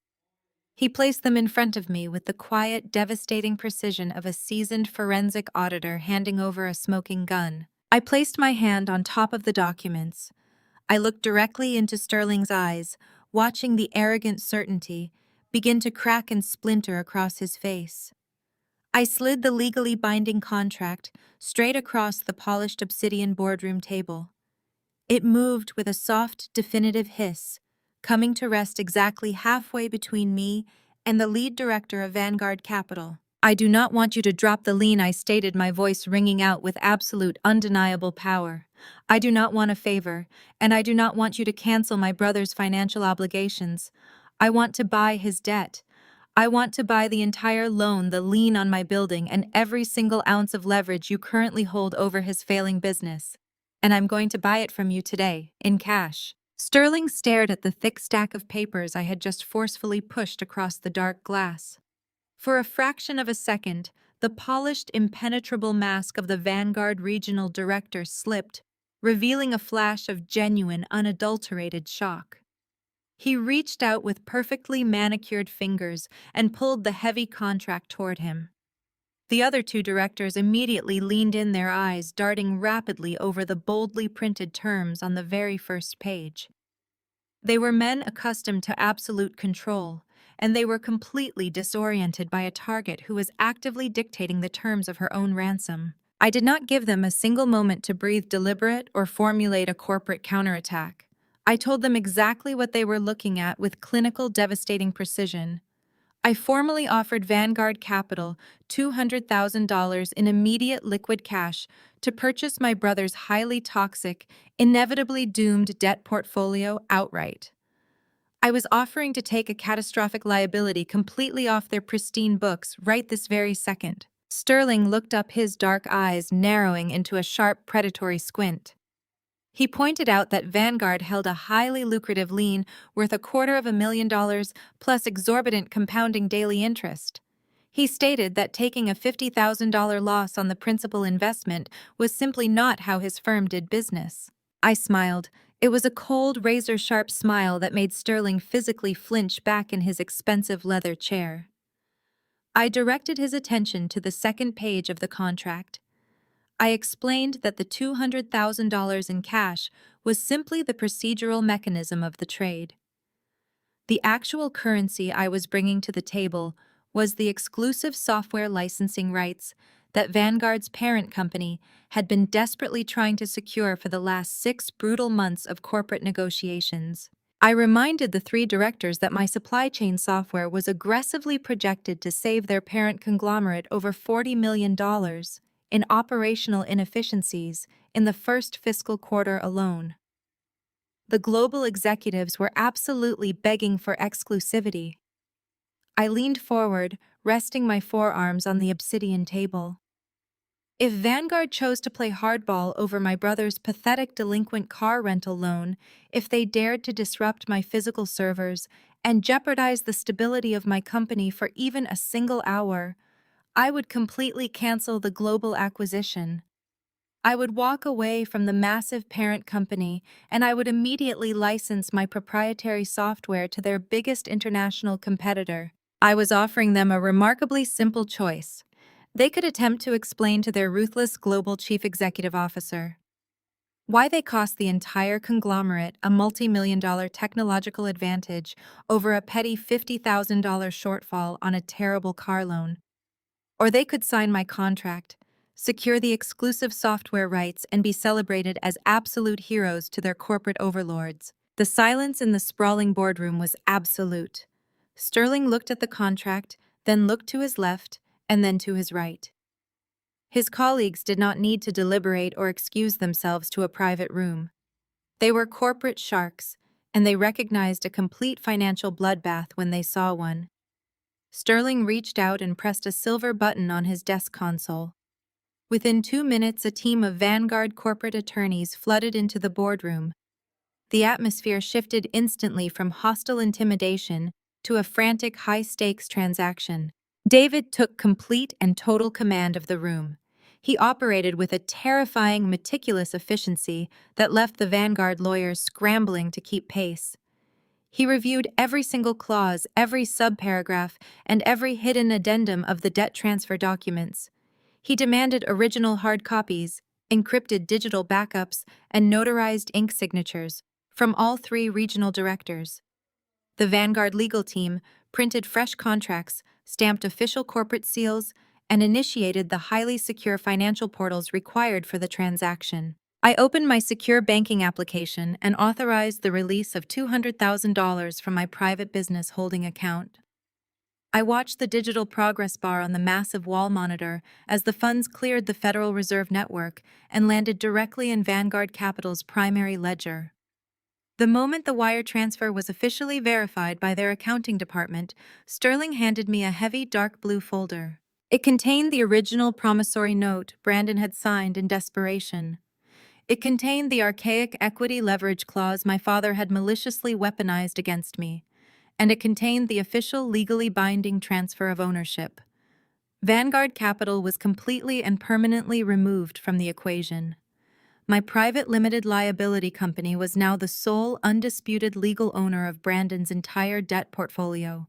Speaker 1: He placed them in front of me with the quiet, devastating precision of a seasoned forensic auditor handing over a smoking gun. I placed my hand on top of the documents. I looked directly into Sterling's eyes, watching the arrogant certainty begin to crack and splinter across his face. I slid the legally binding contract straight across the polished obsidian boardroom table. It moved with a soft, definitive hiss, coming to rest exactly halfway between me and the lead director of Vanguard Capital. "I do not want you to drop the lien," I stated, my voice ringing out with absolute, undeniable power. "I do not want a favor, and I do not want you to cancel my brother's financial obligations. I want to buy his debt. I want to buy the entire loan, the lien on my building, and every single ounce of leverage you currently hold over his failing business. And I'm going to buy it from you today, in cash." Sterling stared at the thick stack of papers I had just forcefully pushed across the dark glass. For a fraction of a second, the polished, impenetrable mask of the Vanguard Regional Director slipped, revealing a flash of genuine, unadulterated shock. He reached out with perfectly manicured fingers and pulled the heavy contract toward him. The other two directors immediately leaned in, their eyes darting rapidly over the boldly printed terms on the very first page. They were men accustomed to absolute control, and they were completely disoriented by a target who was actively dictating the terms of her own ransom. I did not give them a single moment to breathe deliberate or formulate a corporate counterattack. I told them exactly what they were looking at with clinical, devastating precision. I formally offered Vanguard Capital $200,000 in immediate liquid cash to purchase my brother's highly toxic, inevitably doomed debt portfolio outright. I was offering to take a catastrophic liability completely off their pristine books right this very second. Sterling looked up, his dark eyes narrowing into a sharp, predatory squint. He pointed out that Vanguard held a highly lucrative lien worth $250,000 plus exorbitant compounding daily interest. He stated that taking a $50,000 loss on the principal investment was simply not how his firm did business. I smiled. It was a cold, razor-sharp smile that made Sterling physically flinch back in his expensive leather chair. I directed his attention to the second page of the contract. I explained that the $200,000 in cash was simply the procedural mechanism of the trade. The actual currency I was bringing to the table was the exclusive software licensing rights that Vanguard's parent company had been desperately trying to secure for the last 6 brutal months of corporate negotiations. I reminded the three directors that my supply chain software was aggressively projected to save their parent conglomerate over $40 million in operational inefficiencies in the first fiscal quarter alone. The global executives were absolutely begging for exclusivity. I leaned forward, resting my forearms on the obsidian table. If Vanguard chose to play hardball over my brother's pathetic delinquent car rental loan, if they dared to disrupt my physical servers and jeopardize the stability of my company for even a single hour, I would completely cancel the global acquisition. I would walk away from the massive parent company, and I would immediately license my proprietary software to their biggest international competitor. I was offering them a remarkably simple choice. They could attempt to explain to their ruthless global chief executive officer why they cost the entire conglomerate a multi-million-dollar technological advantage over a petty $50,000 shortfall on a terrible car loan. Or they could sign my contract, secure the exclusive software rights, and be celebrated as absolute heroes to their corporate overlords. The silence in the sprawling boardroom was absolute. Sterling looked at the contract, then looked to his left, and then to his right. His colleagues did not need to deliberate or excuse themselves to a private room. They were corporate sharks, and they recognized a complete financial bloodbath when they saw one. Sterling reached out and pressed a silver button on his desk console. Within 2 minutes, a team of Vanguard corporate attorneys flooded into the boardroom. The atmosphere shifted instantly from hostile intimidation to a frantic high-stakes transaction. David took complete and total command of the room. He operated with a terrifying, meticulous efficiency that left the Vanguard lawyers scrambling to keep pace. He reviewed every single clause, every subparagraph, and every hidden addendum of the debt transfer documents. He demanded original hard copies, encrypted digital backups, and notarized ink signatures from all 3 regional directors. The Vanguard legal team printed fresh contracts, stamped official corporate seals, and initiated the highly secure financial portals required for the transaction. I opened my secure banking application and authorized the release of $200,000 from my private business holding account. I watched the digital progress bar on the massive wall monitor as the funds cleared the Federal Reserve network and landed directly in Vanguard Capital's primary ledger. The moment the wire transfer was officially verified by their accounting department, Sterling handed me a heavy dark blue folder. It contained the original promissory note Brandon had signed in desperation. It contained the archaic equity leverage clause my father had maliciously weaponized against me, and it contained the official legally binding transfer of ownership. Vanguard Capital was completely and permanently removed from the equation. My private limited liability company was now the sole undisputed legal owner of Brandon's entire debt portfolio.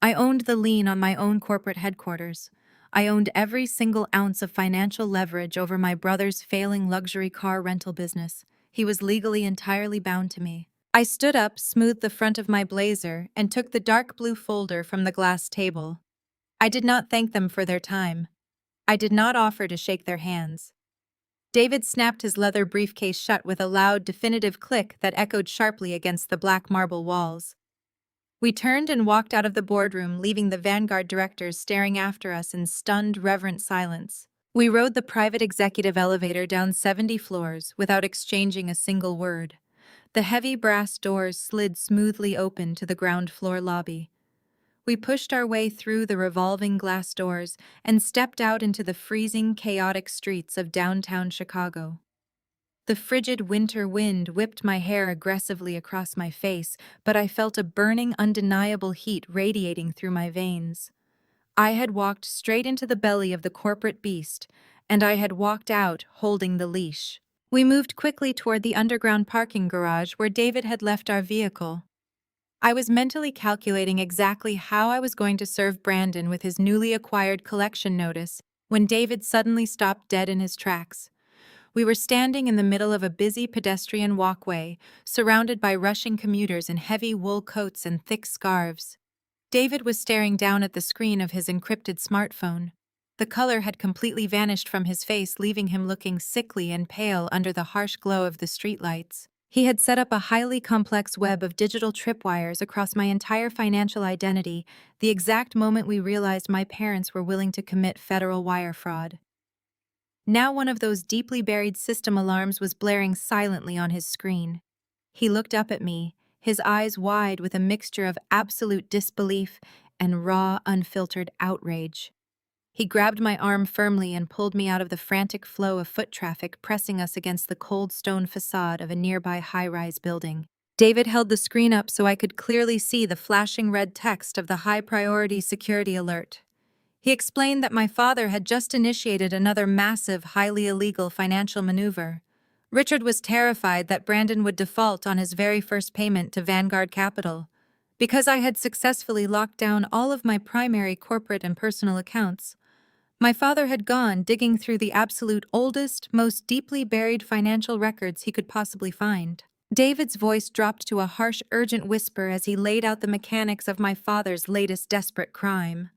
Speaker 1: I owned the lien on my own corporate headquarters. I owned every single ounce of financial leverage over my brother's failing luxury car rental business. He was legally entirely bound to me. I stood up, smoothed the front of my blazer, and took the dark blue folder from the glass table. I did not thank them for their time. I did not offer to shake their hands. David snapped his leather briefcase shut with a loud, definitive click that echoed sharply against the black marble walls. We turned and walked out of the boardroom, leaving the Vanguard directors staring after us in stunned, reverent silence. We rode the private executive elevator down 70 floors without exchanging a single word. The heavy brass doors slid smoothly open to the ground floor lobby. We pushed our way through the revolving glass doors and stepped out into the freezing, chaotic streets of downtown Chicago. The frigid winter wind whipped my hair aggressively across my face, but I felt a burning, undeniable heat radiating through my veins. I had walked straight into the belly of the corporate beast, and I had walked out holding the leash. We moved quickly toward the underground parking garage where David had left our vehicle. I was mentally calculating exactly how I was going to serve Brandon with his newly acquired collection notice when David suddenly stopped dead in his tracks. We were standing in the middle of a busy pedestrian walkway, surrounded by rushing commuters in heavy wool coats and thick scarves. David was staring down at the screen of his encrypted smartphone. The color had completely vanished from his face, leaving him looking sickly and pale under the harsh glow of the streetlights. He had set up a highly complex web of digital tripwires across my entire financial identity, the exact moment we realized my parents were willing to commit federal wire fraud. Now one of those deeply buried system alarms was blaring silently on his screen. He looked up at me, his eyes wide with a mixture of absolute disbelief and raw, unfiltered outrage. He grabbed my arm firmly and pulled me out of the frantic flow of foot traffic pressing us against the cold stone facade of a nearby high-rise building. David held the screen up so I could clearly see the flashing red text of the high-priority security alert. He explained that my father had just initiated another massive, highly illegal financial maneuver. Richard was terrified that Brandon would default on his very first payment to Vanguard Capital. Because I had successfully locked down all of my primary corporate and personal accounts, my father had gone digging through the absolute oldest, most deeply buried financial records he could possibly find. David's voice dropped to a harsh, urgent whisper as he laid out the mechanics of my father's latest desperate crime.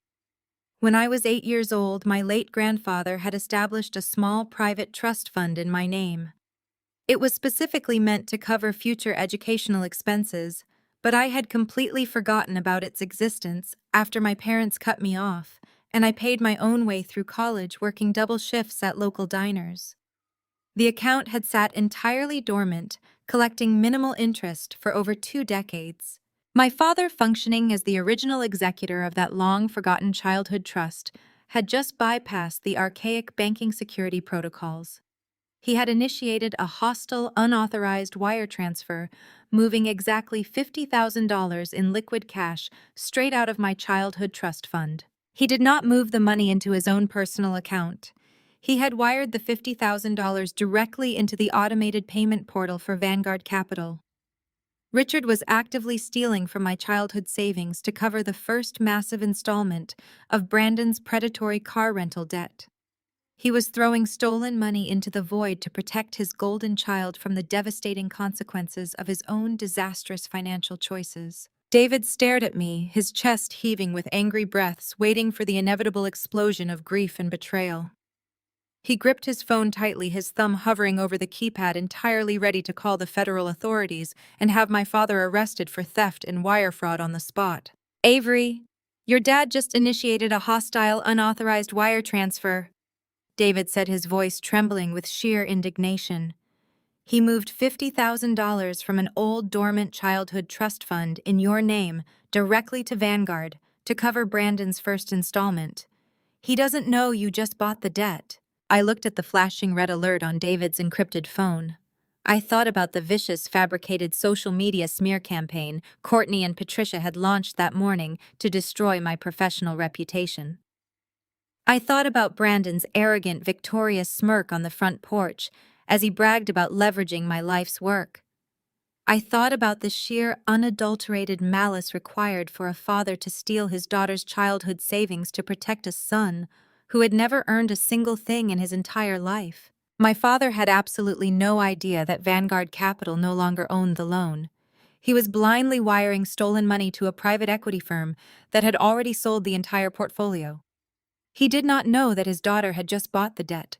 Speaker 1: When I was 8 years old, my late grandfather had established a small private trust fund in my name. It was specifically meant to cover future educational expenses, But I had completely forgotten about its existence after my parents cut me off, and I paid my own way through college working double shifts at local diners. The account had sat entirely dormant, collecting minimal interest for over 2 decades. My father, functioning as the original executor of that long-forgotten childhood trust, had just bypassed the archaic banking security protocols. He had initiated a hostile, unauthorized wire transfer, moving exactly $50,000 in liquid cash straight out of my childhood trust fund. He did not move the money into his own personal account. He had wired the $50,000 directly into the automated payment portal for Vanguard Capital. Richard was actively stealing from my childhood savings to cover the first massive installment of Brandon's predatory car rental debt. He was throwing stolen money into the void to protect his golden child from the devastating consequences of his own disastrous financial choices. David stared at me, his chest heaving with angry breaths, waiting for the inevitable explosion of grief and betrayal. He gripped his phone tightly, his thumb hovering over the keypad, entirely ready to call the federal authorities and have my father arrested for theft and wire fraud on the spot. Avery, your dad just initiated a hostile, unauthorized wire transfer, David said, his voice trembling with sheer indignation. He moved $50,000 from an old dormant childhood trust fund in your name directly to Vanguard to cover Brandon's first installment. He doesn't know you just bought the debt. I looked at the flashing red alert on David's encrypted phone. I thought about the vicious, fabricated social media smear campaign Courtney and Patricia had launched that morning to destroy my professional reputation. I thought about Brandon's arrogant, victorious smirk on the front porch as he bragged about leveraging my life's work. I thought about the sheer, unadulterated malice required for a father to steal his daughter's childhood savings to protect a son who had never earned a single thing in his entire life. My father had absolutely no idea that Vanguard Capital no longer owned the loan. He was blindly wiring stolen money to a private equity firm that had already sold the entire portfolio. He did not know that his daughter had just bought the debt.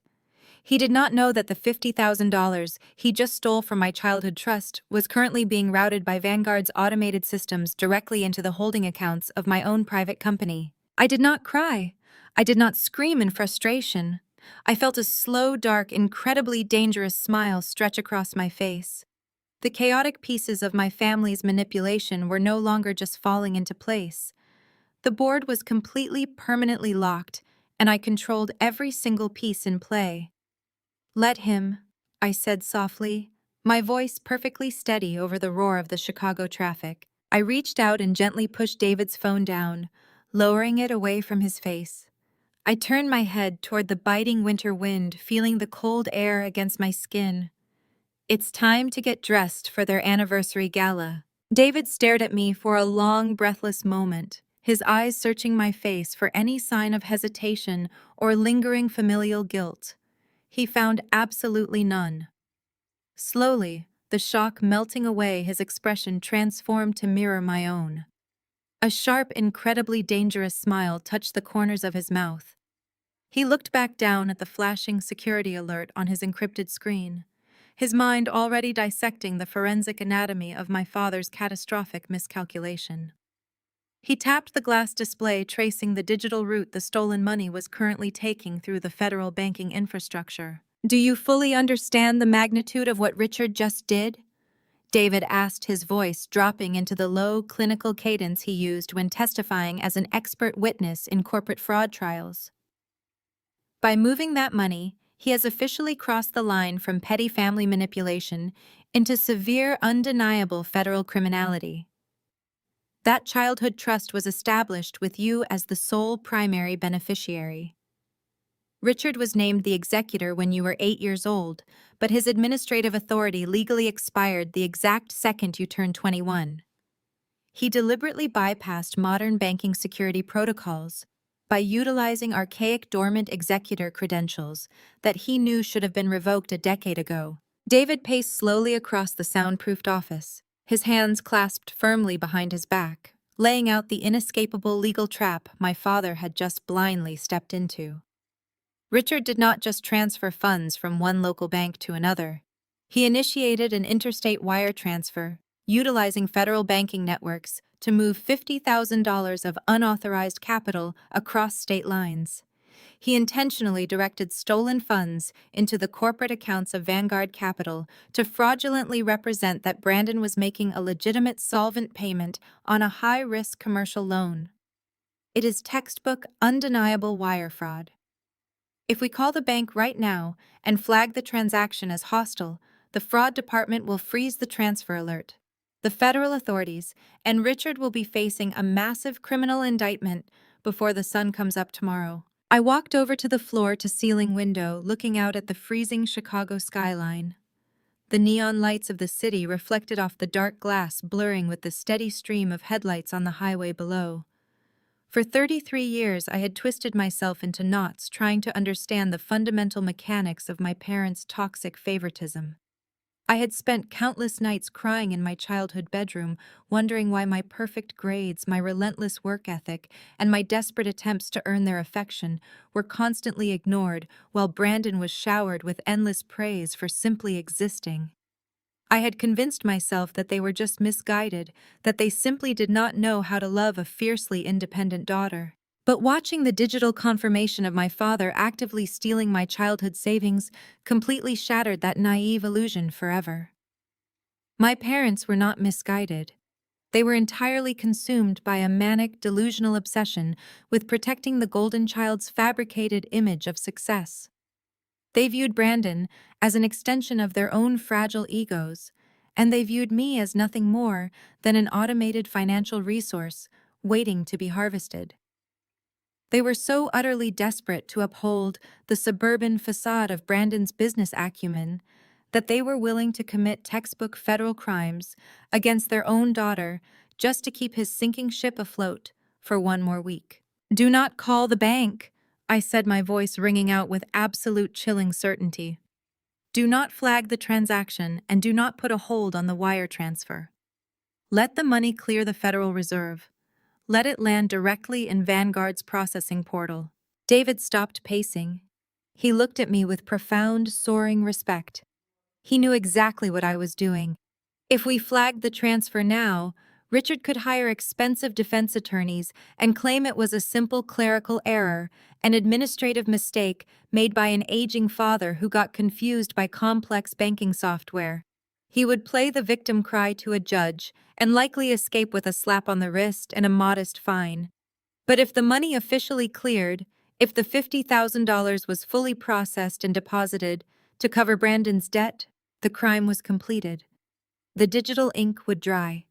Speaker 1: He did not know that the $50,000 he just stole from my childhood trust was currently being routed by Vanguard's automated systems directly into the holding accounts of my own private company. I did not cry. I did not scream in frustration. I felt a slow, dark, incredibly dangerous smile stretch across my face. The chaotic pieces of my family's manipulation were no longer just falling into place. The board was completely, permanently locked, and I controlled every single piece in play. "Let him," I said softly, my voice perfectly steady over the roar of the Chicago traffic. I reached out and gently pushed David's phone down, lowering it away from his face. I turned my head toward the biting winter wind, feeling the cold air against my skin. "It's time to get dressed for their anniversary gala." David stared at me for a long, breathless moment, his eyes searching my face for any sign of hesitation or lingering familial guilt. He found absolutely none. Slowly, the shock melting away, his expression transformed to mirror my own. A sharp, incredibly dangerous smile touched the corners of his mouth. He looked back down at the flashing security alert on his encrypted screen, his mind already dissecting the forensic anatomy of my father's catastrophic miscalculation. He tapped the glass display tracing the digital route the stolen money was currently taking through the federal banking infrastructure. "Do you fully understand the magnitude of what Richard just did?" David asked, his voice dropping into the low, clinical cadence he used when testifying as an expert witness in corporate fraud trials. "By moving that money, he has officially crossed the line from petty family manipulation into severe, undeniable federal criminality. That childhood trust was established with you as the sole primary beneficiary. Richard was named the executor when you were 8 years old, but his administrative authority legally expired the exact second you turned 21. He deliberately bypassed modern banking security protocols by utilizing archaic dormant executor credentials that he knew should have been revoked a decade ago." David paced slowly across the soundproofed office, his hands clasped firmly behind his back, laying out the inescapable legal trap my father had just blindly stepped into. Richard did not just transfer funds from one local bank to another. He initiated an interstate wire transfer, utilizing federal banking networks to move $50,000 of unauthorized capital across state lines. He intentionally directed stolen funds into the corporate accounts of Vanguard Capital to fraudulently represent that Brandon was making a legitimate solvent payment on a high-risk commercial loan. It is textbook, undeniable wire fraud. If we call the bank right now and flag the transaction as hostile, the fraud department will freeze the transfer alert. The federal authorities and Richard will be facing a massive criminal indictment before the sun comes up tomorrow. I walked over to the floor-to-ceiling window, looking out at the freezing Chicago skyline. The neon lights of the city reflected off the dark glass, blurring with the steady stream of headlights on the highway below. For 33 years, I had twisted myself into knots trying to understand the fundamental mechanics of my parents' toxic favoritism. I had spent countless nights crying in my childhood bedroom, wondering why my perfect grades, my relentless work ethic, and my desperate attempts to earn their affection were constantly ignored, while Brandon was showered with endless praise for simply existing. I had convinced myself that they were just misguided, that they simply did not know how to love a fiercely independent daughter. But watching the digital confirmation of my father actively stealing my childhood savings completely shattered that naive illusion forever. My parents were not misguided. They were entirely consumed by a manic, delusional obsession with protecting the golden child's fabricated image of success. They viewed Brandon as an extension of their own fragile egos, and they viewed me as nothing more than an automated financial resource waiting to be harvested. They were so utterly desperate to uphold the suburban facade of Brandon's business acumen that they were willing to commit textbook federal crimes against their own daughter just to keep his sinking ship afloat for one more week. "Do not call the bank," I said, my voice ringing out with absolute chilling certainty. "Do not flag the transaction and do not put a hold on the wire transfer. Let the money clear the Federal Reserve. Let it land directly in Vanguard's processing portal." David stopped pacing. He looked at me with profound, soaring respect. He knew exactly what I was doing. If we flagged the transfer now, Richard could hire expensive defense attorneys and claim it was a simple clerical error, an administrative mistake made by an aging father who got confused by complex banking software. He would play the victim cry to a judge and likely escape with a slap on the wrist and a modest fine. But if the money officially cleared, if the $50,000 was fully processed and deposited to cover Brandon's debt, the crime was completed. The digital ink would dry.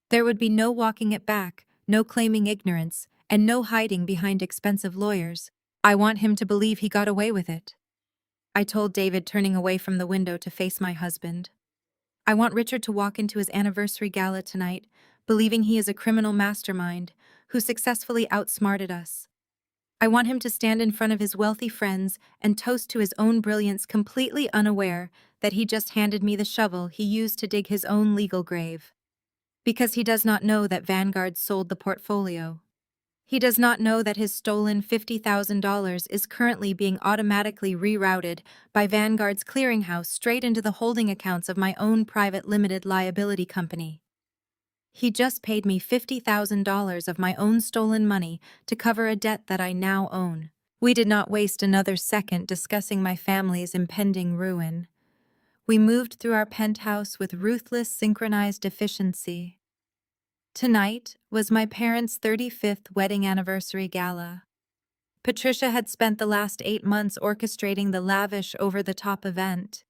Speaker 1: There would be no walking it back, no claiming ignorance, and no hiding behind expensive lawyers. "I want him to believe he got away with it," I told David, turning away from the window to face my husband. "I want Richard to walk into his anniversary gala tonight, believing he is a criminal mastermind who successfully outsmarted us. I want him to stand in front of his wealthy friends and toast to his own brilliance, completely unaware that he just handed me the shovel he used to dig his own legal grave. Because he does not know that Vanguard sold the portfolio. He does not know that his stolen $50,000 is currently being automatically rerouted by Vanguard's clearinghouse straight into the holding accounts of my own private limited liability company. He just paid me $50,000 of my own stolen money to cover a debt that I now own." We did not waste another second discussing my family's impending ruin. We moved through our penthouse with ruthless, synchronized efficiency. Tonight was my parents' 35th wedding anniversary gala. Patricia had spent the last 8 months orchestrating the lavish, over-the-top event.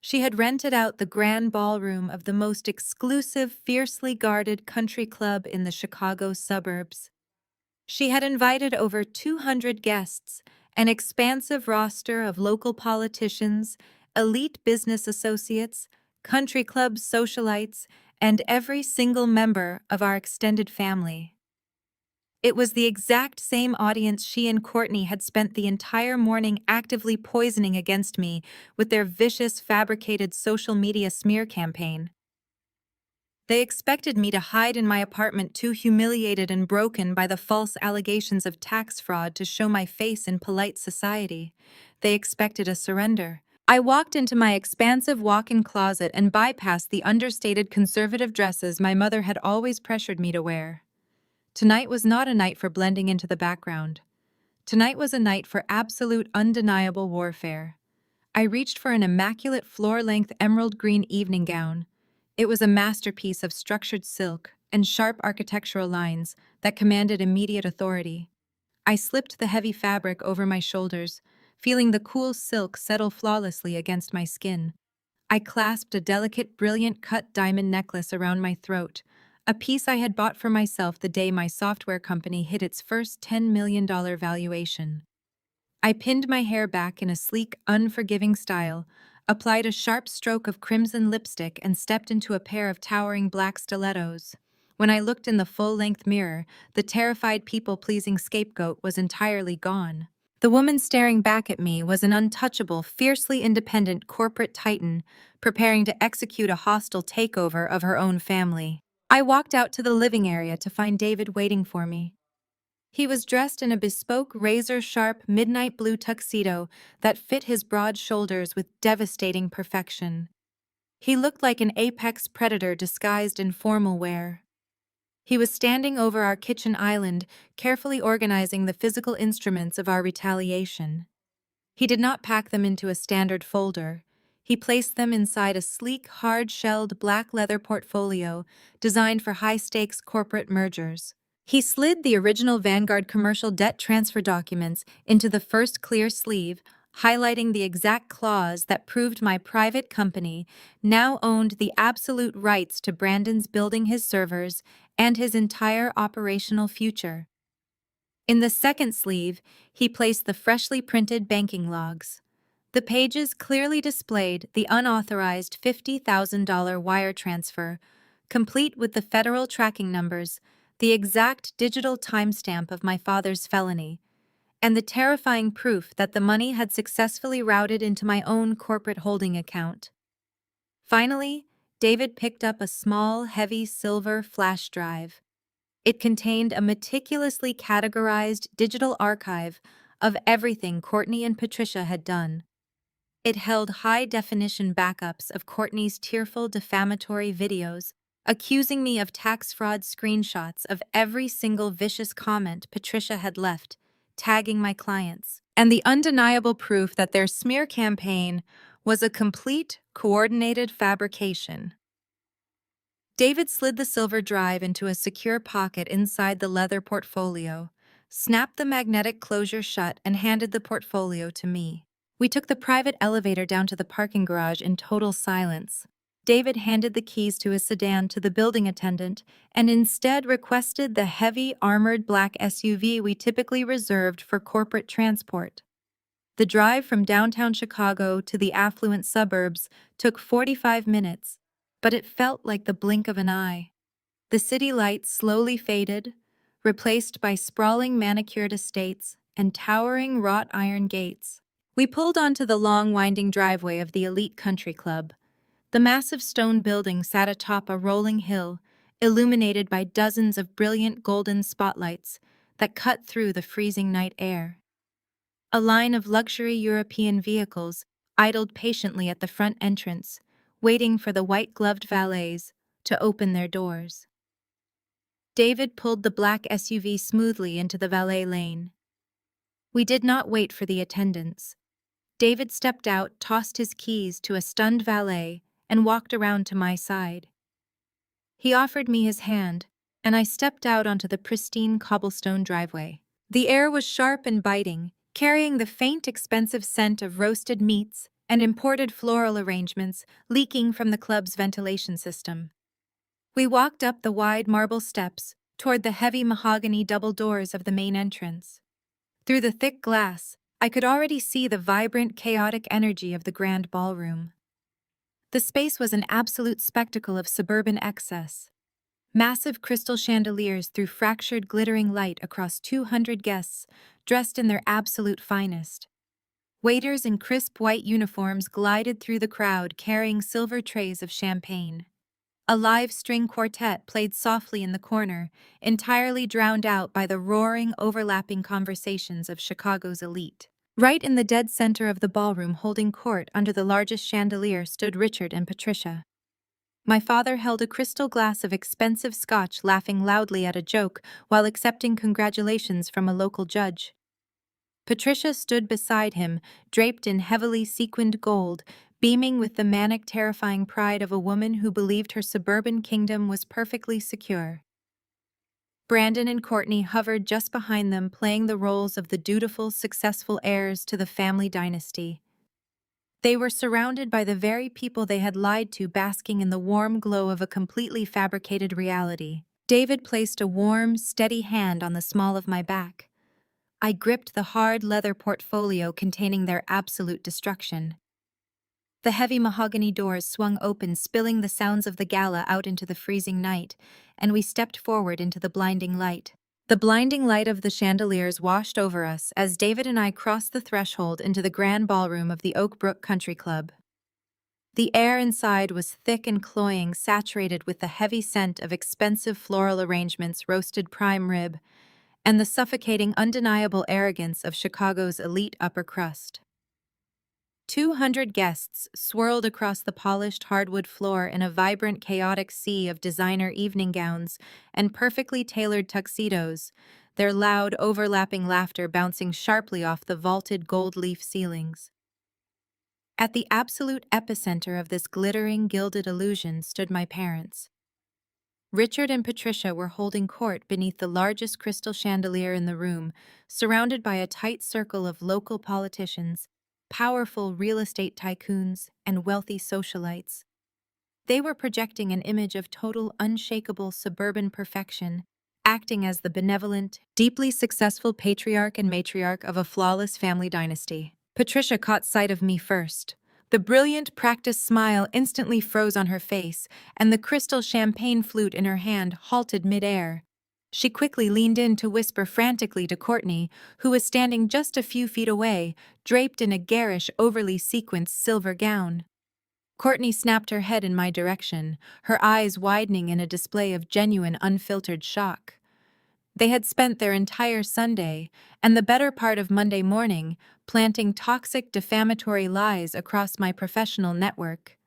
Speaker 1: She had rented out the grand ballroom of the most exclusive, fiercely guarded country club in the Chicago suburbs. She had invited over 200 guests, an expansive roster of local politicians, elite business associates, country club socialites, and every single member of our extended family. It was the exact same audience she and Courtney had spent the entire morning actively poisoning against me with their vicious, fabricated social media smear campaign. They expected me to hide in my apartment, too humiliated and broken by the false allegations of tax fraud to show my face in polite society. They expected a surrender, I walked into my expansive walk-in closet and bypassed the understated conservative dresses my mother had always pressured me to wear. Tonight was not a night for blending into the background. Tonight was a night for absolute undeniable warfare. I reached for an immaculate floor-length emerald green evening gown. It was a masterpiece of structured silk and sharp architectural lines that commanded immediate authority. I slipped the heavy fabric over my shoulders, feeling the cool silk settle flawlessly against my skin. I clasped a delicate, brilliant cut diamond necklace around my throat, a piece I had bought for myself the day my software company hit its first $10 million valuation. I pinned my hair back in a sleek, unforgiving style, applied a sharp stroke of crimson lipstick, and stepped into a pair of towering black stilettos. When I looked in the full-length mirror, the terrified people-pleasing scapegoat was entirely gone. The woman staring back at me was an untouchable, fiercely independent corporate titan preparing to execute a hostile takeover of her own family. I walked out to the living area to find David waiting for me. He was dressed in a bespoke, razor-sharp, midnight blue tuxedo that fit his broad shoulders with devastating perfection. He looked like an apex predator disguised in formal wear. He was standing over our kitchen island, carefully organizing the physical instruments of our retaliation. He did not pack them into a standard folder. He placed them inside a sleek, hard-shelled black leather portfolio designed for high-stakes corporate mergers. He slid the original Vanguard commercial debt transfer documents into the first clear sleeve, highlighting the exact clause that proved my private company now owned the absolute rights to Brandon's building his servers and his entire operational future. In the second sleeve, he placed the freshly printed banking logs. The pages clearly displayed the unauthorized $50,000 wire transfer, complete with the federal tracking numbers, the exact digital timestamp of my father's felony, and the terrifying proof that the money had successfully routed into my own corporate holding account. Finally, David picked up a small, heavy silver flash drive. It contained a meticulously categorized digital archive of everything Courtney and Patricia had done. It held high-definition backups of Courtney's tearful, defamatory videos, accusing me of tax fraud, screenshots of every single vicious comment Patricia had left, tagging my clients, and the undeniable proof that their smear campaign was a complete, coordinated fabrication. David slid the silver drive into a secure pocket inside the leather portfolio, snapped the magnetic closure shut, and handed the portfolio to me. We took the private elevator down to the parking garage in total silence. David handed the keys to his sedan to the building attendant and instead requested the heavy, armored black SUV we typically reserved for corporate transport. The drive from downtown Chicago to the affluent suburbs took 45 minutes, but it felt like the blink of an eye. The city lights slowly faded, replaced by sprawling manicured estates and towering wrought iron gates. We pulled onto the long, winding driveway of the elite country club. The massive stone building sat atop a rolling hill, illuminated by dozens of brilliant golden spotlights that cut through the freezing night air. A line of luxury European vehicles idled patiently at the front entrance, waiting for the white-gloved valets to open their doors. David pulled the black SUV smoothly into the valet lane. We did not wait for the attendants. David stepped out, tossed his keys to a stunned valet, and walked around to my side. He offered me his hand, and I stepped out onto the pristine cobblestone driveway. The air was sharp and biting, carrying the faint, expensive scent of roasted meats and imported floral arrangements leaking from the club's ventilation system. We walked up the wide marble steps toward the heavy mahogany double doors of the main entrance. Through the thick glass, I could already see the vibrant, chaotic energy of the grand ballroom. The space was an absolute spectacle of suburban excess. Massive crystal chandeliers threw fractured, glittering light across 200 guests dressed in their absolute finest. Waiters in crisp white uniforms glided through the crowd carrying silver trays of champagne. A live string quartet played softly in the corner, entirely drowned out by the roaring, overlapping conversations of Chicago's elite. Right in the dead center of the ballroom, holding court under the largest chandelier, stood Richard and Patricia. My father held a crystal glass of expensive scotch, laughing loudly at a joke while accepting congratulations from a local judge. Patricia stood beside him, draped in heavily sequined gold, beaming with the manic, terrifying pride of a woman who believed her suburban kingdom was perfectly secure. Brandon and Courtney hovered just behind them, playing the roles of the dutiful, successful heirs to the family dynasty. They were surrounded by the very people they had lied to, basking in the warm glow of a completely fabricated reality. David placed a warm, steady hand on the small of my back. I gripped the hard leather portfolio containing their absolute destruction. The heavy mahogany doors swung open, spilling the sounds of the gala out into the freezing night, and we stepped forward into the blinding light. The blinding light of the chandeliers washed over us as David and I crossed the threshold into the grand ballroom of the Oak Brook Country Club. The air inside was thick and cloying, saturated with the heavy scent of expensive floral arrangements, roasted prime rib, and the suffocating, undeniable arrogance of Chicago's elite upper crust. 200 guests swirled across the polished hardwood floor in a vibrant, chaotic sea of designer evening gowns and perfectly tailored tuxedos, their loud, overlapping laughter bouncing sharply off the vaulted gold leaf ceilings. At the absolute epicenter of this glittering, gilded illusion stood my parents. Richard and Patricia were holding court beneath the largest crystal chandelier in the room, surrounded by a tight circle of local politicians, powerful real estate tycoons, and wealthy socialites. They were projecting an image of total, unshakable suburban perfection, acting as the benevolent, deeply successful patriarch and matriarch of a flawless family dynasty. Patricia caught sight of me first. The brilliant, practiced smile instantly froze on her face, and the crystal champagne flute in her hand halted midair. She quickly leaned in to whisper frantically to Courtney, who was standing just a few feet away, draped in a garish, overly sequenced silver gown. Courtney snapped her head in my direction, her eyes widening in a display of genuine, unfiltered shock. They had spent their entire Sunday, and the better part of Monday morning, planting toxic, defamatory lies across my professional network,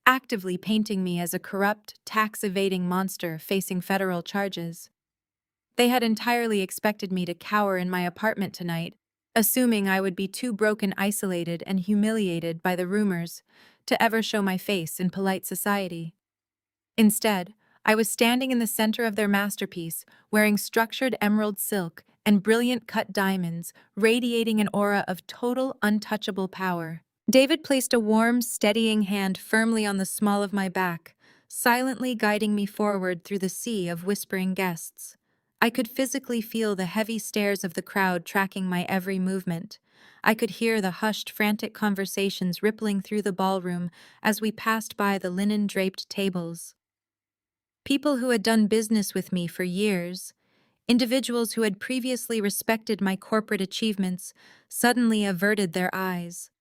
Speaker 1: actively painting me as a corrupt, tax-evading monster facing federal charges. They had entirely expected me to cower in my apartment tonight, assuming I would be too broken, isolated, and humiliated by the rumors to ever show my face in polite society. Instead, I was standing in the center of their masterpiece, wearing structured emerald silk and brilliant cut diamonds, radiating an aura of total, untouchable power. David placed a warm, steadying hand firmly on the small of my back, silently guiding me forward through the sea of whispering guests. I could physically feel the heavy stares of the crowd tracking my every movement. I could hear the hushed, frantic conversations rippling through the ballroom as we passed by the linen-draped tables. People who had done business with me for years, individuals who had previously respected my corporate achievements, suddenly averted their eyes.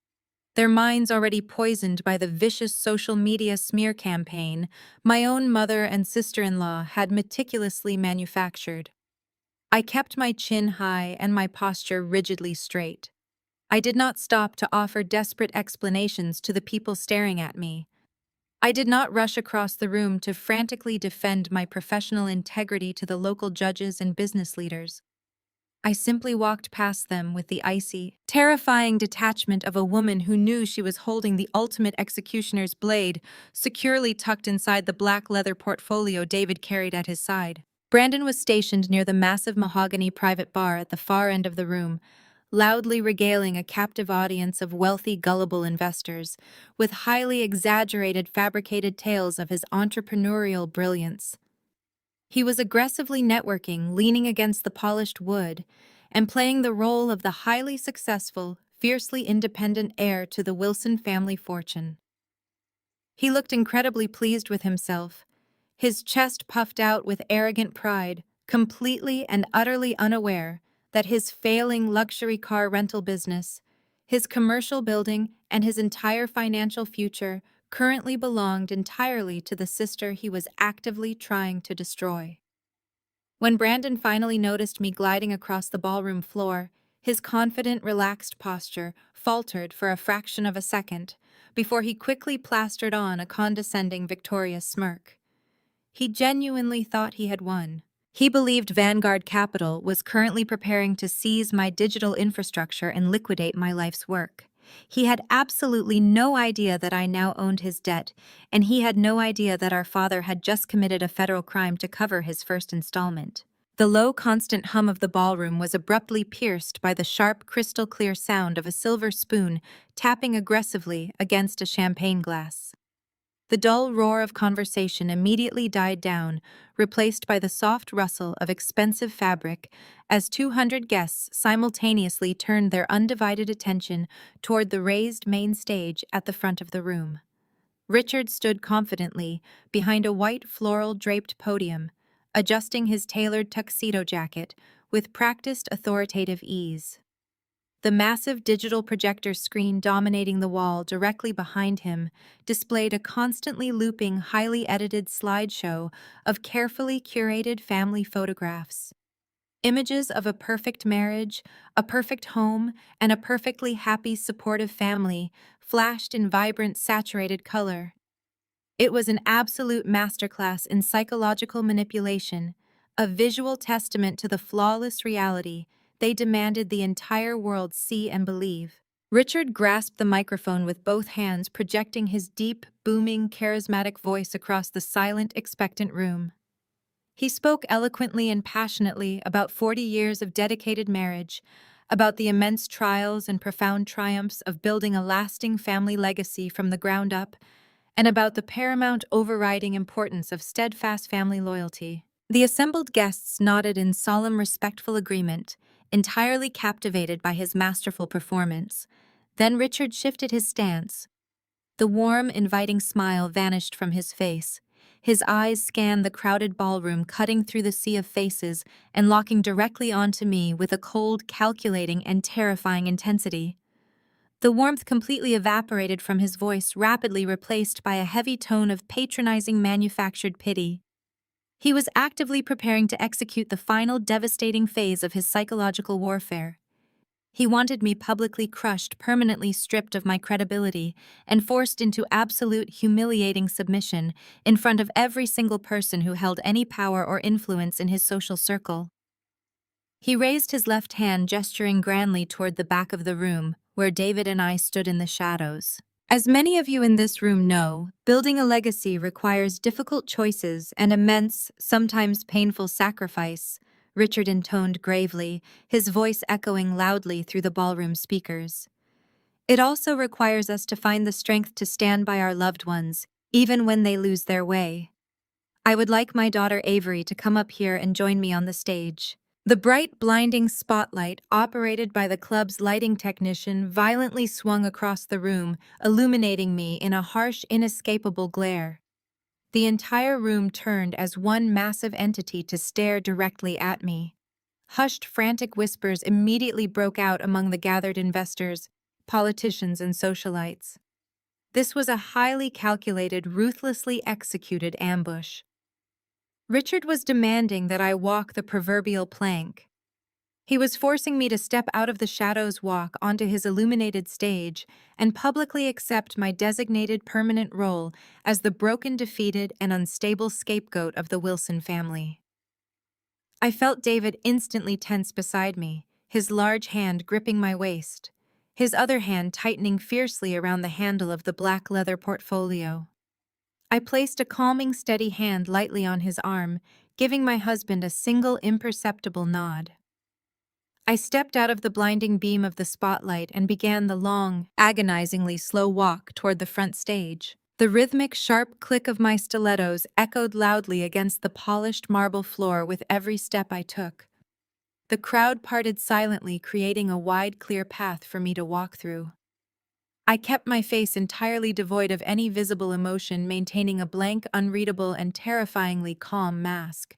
Speaker 1: Their minds already poisoned by the vicious social media smear campaign my own mother and sister-in-law had meticulously manufactured. I kept my chin high and my posture rigidly straight. I did not stop to offer desperate explanations to the people staring at me. I did not rush across the room to frantically defend my professional integrity to the local judges and business leaders. I simply walked past them with the icy, terrifying detachment of a woman who knew she was holding the ultimate executioner's blade securely tucked inside the black leather portfolio David carried at his side. Brandon was stationed near the massive mahogany private bar at the far end of the room, loudly regaling a captive audience of wealthy, gullible investors with highly exaggerated, fabricated tales of his entrepreneurial brilliance. He was aggressively networking, leaning against the polished wood, and playing the role of the highly successful, fiercely independent heir to the Wilson family fortune. He looked incredibly pleased with himself, his chest puffed out with arrogant pride, completely and utterly unaware that his failing luxury car rental business, his commercial building, and his entire financial future currently belonged entirely to the sister he was actively trying to destroy. When Brandon finally noticed me gliding across the ballroom floor, His confident, relaxed posture faltered for a fraction of a second before he quickly plastered on a condescending, victorious smirk. He genuinely thought he had won. He believed Vanguard Capital was currently preparing to seize my digital infrastructure and liquidate my life's work. He had absolutely no idea that I now owned his debt, and he had no idea that our father had just committed a federal crime to cover his first installment. The low, constant hum of the ballroom was abruptly pierced by the sharp, crystal-clear sound of a silver spoon tapping aggressively against a champagne glass. The dull roar of conversation immediately died down, replaced by the soft rustle of expensive fabric, as 200 guests simultaneously turned their undivided attention toward the raised main stage at the front of the room. Richard stood confidently behind a white floral-draped podium, adjusting his tailored tuxedo jacket with practiced authoritative ease. The massive digital projector screen dominating the wall directly behind him displayed a constantly looping, highly edited slideshow of carefully curated family photographs. Images of a perfect marriage, a perfect home, and a perfectly happy, supportive family flashed in vibrant, saturated color. It was an absolute masterclass in psychological manipulation, a visual testament to the flawless reality they demanded the entire world see and believe. Richard grasped the microphone with both hands, projecting his deep, booming, charismatic voice across the silent, expectant room. He spoke eloquently and passionately about 40 years of dedicated marriage, about the immense trials and profound triumphs of building a lasting family legacy from the ground up, and about the paramount overriding importance of steadfast family loyalty. The assembled guests nodded in solemn, respectful agreement, entirely captivated by his masterful performance. Then Richard shifted his stance. The warm, inviting smile vanished from his face. His eyes scanned the crowded ballroom, cutting through the sea of faces and locking directly onto me with a cold, calculating, and terrifying intensity. The warmth completely evaporated from his voice, rapidly replaced by a heavy tone of patronizing manufactured pity. He was actively preparing to execute the final devastating phase of his psychological warfare. He wanted me publicly crushed, permanently stripped of my credibility, and forced into absolute, humiliating submission in front of every single person who held any power or influence in his social circle. He raised his left hand, gesturing grandly toward the back of the room, where David and I stood in the shadows. As many of you in this room know, building a legacy requires difficult choices and immense, sometimes painful sacrifice, Richard intoned gravely, his voice echoing loudly through the ballroom speakers. It also requires us to find the strength to stand by our loved ones, even when they lose their way. I would like my daughter Avery to come up here and join me on the stage. The bright, blinding spotlight, operated by the club's lighting technician, violently swung across the room, illuminating me in a harsh, inescapable glare. The entire room turned as one massive entity to stare directly at me. Hushed, frantic whispers immediately broke out among the gathered investors, politicians, and socialites. This was a highly calculated, ruthlessly executed ambush. Richard was demanding that I walk the proverbial plank. He was forcing me to step out of the shadows, walk onto his illuminated stage, and publicly accept my designated permanent role as the broken, defeated, and unstable scapegoat of the Wilson family. I felt David instantly tense beside me, his large hand gripping my waist, his other hand tightening fiercely around the handle of the black leather portfolio. I placed a calming, steady hand lightly on his arm, giving my husband a single imperceptible nod. I stepped out of the blinding beam of the spotlight and began the long, agonizingly slow walk toward the front stage. The rhythmic, sharp click of my stilettos echoed loudly against the polished marble floor with every step I took. The crowd parted silently, creating a wide, clear path for me to walk through. I kept my face entirely devoid of any visible emotion, maintaining a blank, unreadable, and terrifyingly calm mask.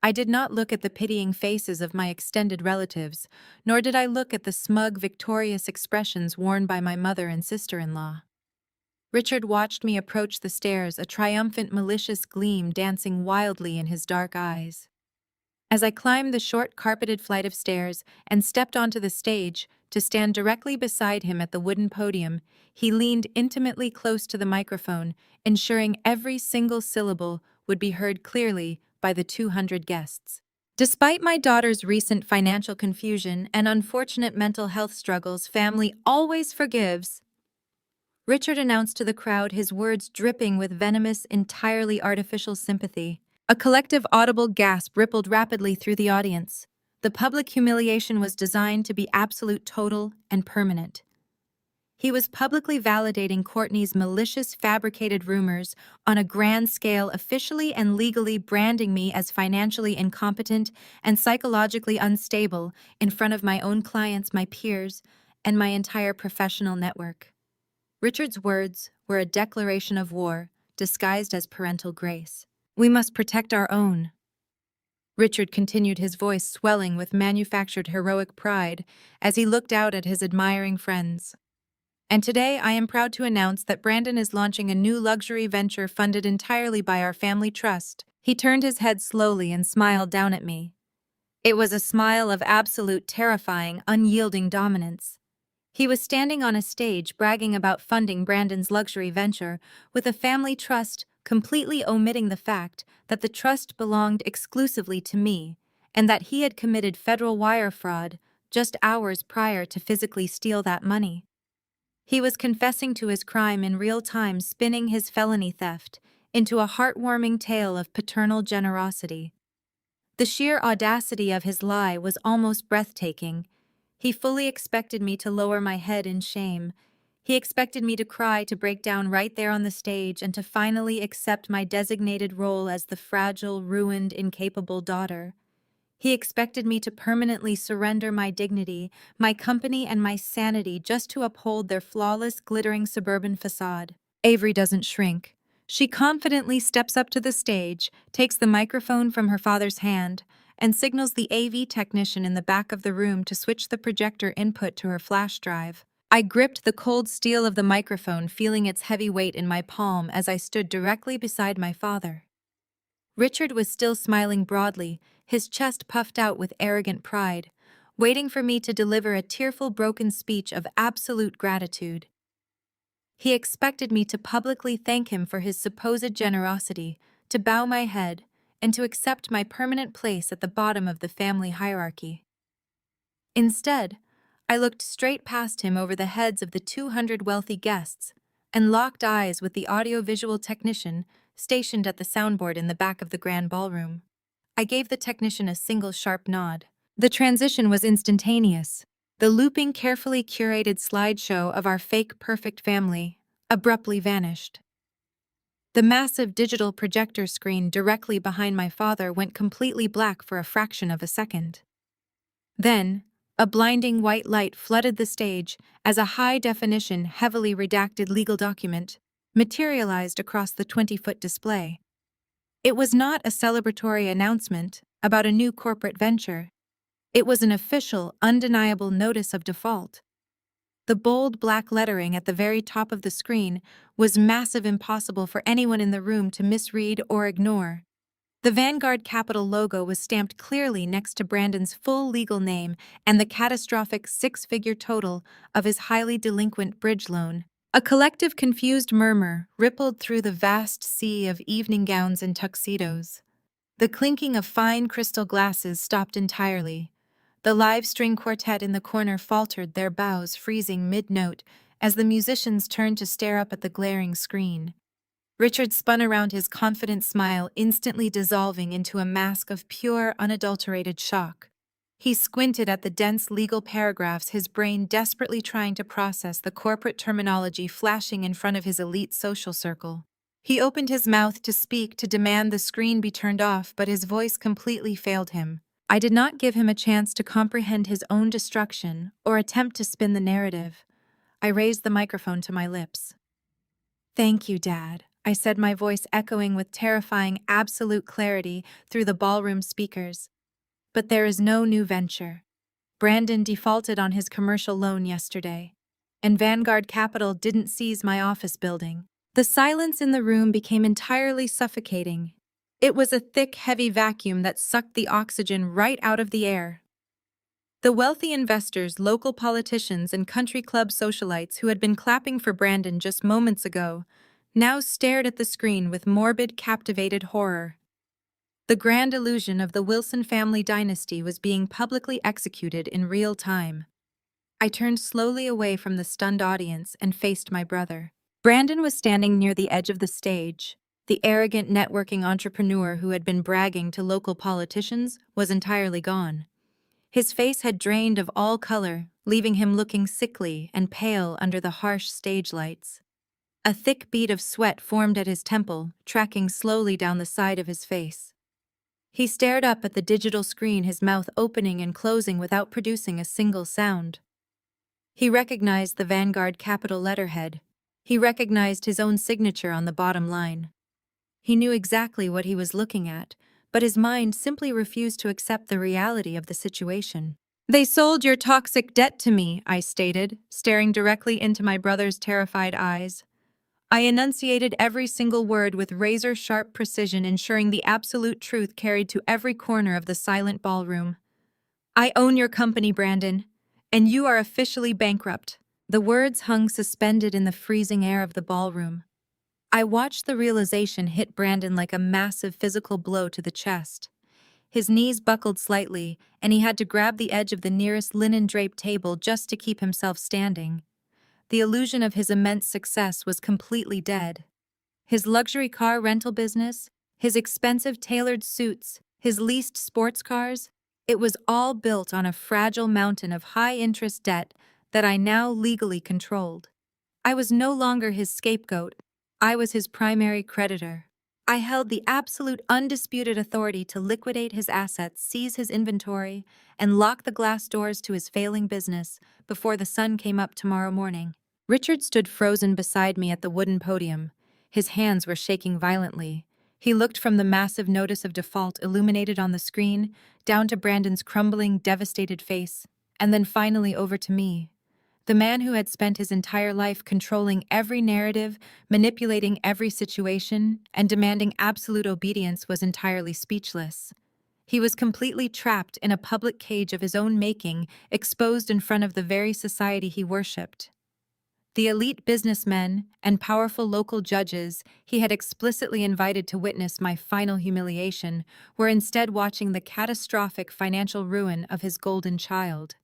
Speaker 1: I did not look at the pitying faces of my extended relatives, nor did I look at the smug, victorious expressions worn by my mother and sister-in-law. Richard watched me approach the stairs, a triumphant, malicious gleam dancing wildly in his dark eyes. As I climbed the short carpeted flight of stairs and stepped onto the stage to stand directly beside him at the wooden podium, he leaned intimately close to the microphone, ensuring every single syllable would be heard clearly by the 200 guests. Despite my daughter's recent financial confusion and unfortunate mental health struggles family always forgives, Richard announced to the crowd, his words dripping with venomous, entirely artificial sympathy. A collective audible gasp rippled rapidly through the audience. The public humiliation was designed to be absolute, total, and permanent. He was publicly validating Courtney's malicious, fabricated rumors on a grand scale, officially and legally branding me as financially incompetent and psychologically unstable in front of my own clients, my peers, and my entire professional network. Richard's words were a declaration of war, disguised as parental grace. "We must protect our own." Richard continued, his voice swelling with manufactured heroic pride as he looked out at his admiring friends. "And today I am proud to announce that Brandon is launching a new luxury venture funded entirely by our family trust." He turned his head slowly and smiled down at me. It was a smile of absolute, terrifying, unyielding dominance. He was standing on a stage bragging about funding Brandon's luxury venture with a family trust, completely omitting the fact that the trust belonged exclusively to me and that he had committed federal wire fraud just hours prior to physically steal that money. He was confessing to his crime in real time, spinning his felony theft into a heartwarming tale of paternal generosity. The sheer audacity of his lie was almost breathtaking. He fully expected me to lower my head in shame. He expected me to cry, to break down right there on the stage, and to finally accept my designated role as the fragile, ruined, incapable daughter. He expected me to permanently surrender my dignity, my company, and my sanity just to uphold their flawless, glittering suburban facade. Avery doesn't shrink. She confidently steps up to the stage, takes the microphone from her father's hand, and signals the AV technician in the back of the room to switch the projector input to her flash drive. I gripped the cold steel of the microphone, feeling its heavy weight in my palm as I stood directly beside my father. Richard was still smiling broadly, his chest puffed out with arrogant pride, waiting for me to deliver a tearful, broken speech of absolute gratitude. He expected me to publicly thank him for his supposed generosity, to bow my head, and to accept my permanent place at the bottom of the family hierarchy. Instead, I looked straight past him over the heads of the 200 wealthy guests and locked eyes with the audiovisual technician stationed at the soundboard in the back of the grand ballroom. I gave the technician a single sharp nod. The transition was instantaneous. The looping, carefully curated slideshow of our fake perfect family abruptly vanished. The massive digital projector screen directly behind my father went completely black for a fraction of a second. Then, a blinding white light flooded the stage as a high-definition, heavily redacted legal document materialized across the 20-foot display. It was not a celebratory announcement about a new corporate venture. It was an official, undeniable notice of default. The bold black lettering at the very top of the screen was massive, impossible for anyone in the room to misread or ignore. The Vanguard Capital logo was stamped clearly next to Brandon's full legal name and the catastrophic six-figure total of his highly delinquent bridge loan. A collective confused murmur rippled through the vast sea of evening gowns and tuxedos. The clinking of fine crystal glasses stopped entirely. The live string quartet in the corner faltered, their bows freezing mid-note as the musicians turned to stare up at the glaring screen. Richard spun around, his confident smile instantly dissolving into a mask of pure, unadulterated shock. He squinted at the dense legal paragraphs, his brain desperately trying to process the corporate terminology flashing in front of his elite social circle. He opened his mouth to speak, to demand the screen be turned off, but his voice completely failed him. I did not give him a chance to comprehend his own destruction or attempt to spin the narrative. I raised the microphone to my lips. "Thank you, Dad," I said, my voice echoing with terrifying, absolute clarity through the ballroom speakers. "But there is no new venture. Brandon defaulted on his commercial loan yesterday, and Vanguard Capital didn't seize my office building." The silence in the room became entirely suffocating. It was a thick, heavy vacuum that sucked the oxygen right out of the air. The wealthy investors, local politicians, and country club socialites who had been clapping for Brandon just moments ago now stared at the screen with morbid, captivated horror. The grand illusion of the Wilson family dynasty was being publicly executed in real time. I turned slowly away from the stunned audience and faced my brother. Brandon was standing near the edge of the stage. The arrogant networking entrepreneur who had been bragging to local politicians was entirely gone. His face had drained of all color, leaving him looking sickly and pale under the harsh stage lights. A thick bead of sweat formed at his temple, tracking slowly down the side of his face. He stared up at the digital screen, his mouth opening and closing without producing a single sound. He recognized the Vanguard capital letterhead. He recognized his own signature on the bottom line. He knew exactly what he was looking at, but his mind simply refused to accept the reality of the situation. "They sold your toxic debt to me," I stated, staring directly into my brother's terrified eyes. I enunciated every single word with razor-sharp precision, ensuring the absolute truth carried to every corner of the silent ballroom. "I own your company, Brandon, and you are officially bankrupt." The words hung suspended in the freezing air of the ballroom. I watched the realization hit Brandon like a massive physical blow to the chest. His knees buckled slightly, and he had to grab the edge of the nearest linen-draped table just to keep himself standing. The illusion of his immense success was completely dead. His luxury car rental business, his expensive tailored suits, his leased sports cars, it was all built on a fragile mountain of high-interest debt that I now legally controlled. I was no longer his scapegoat. I was his primary creditor. I held the absolute undisputed authority to liquidate his assets, seize his inventory, and lock the glass doors to his failing business before the sun came up tomorrow morning. Richard stood frozen beside me at the wooden podium. His hands were shaking violently. He looked from the massive notice of default illuminated on the screen, down to Brandon's crumbling, devastated face, and then finally over to me. The man who had spent his entire life controlling every narrative, manipulating every situation, and demanding absolute obedience was entirely speechless. He was completely trapped in a public cage of his own making, exposed in front of the very society he worshipped. The elite businessmen and powerful local judges he had explicitly invited to witness my final humiliation were instead watching the catastrophic financial ruin of his golden child.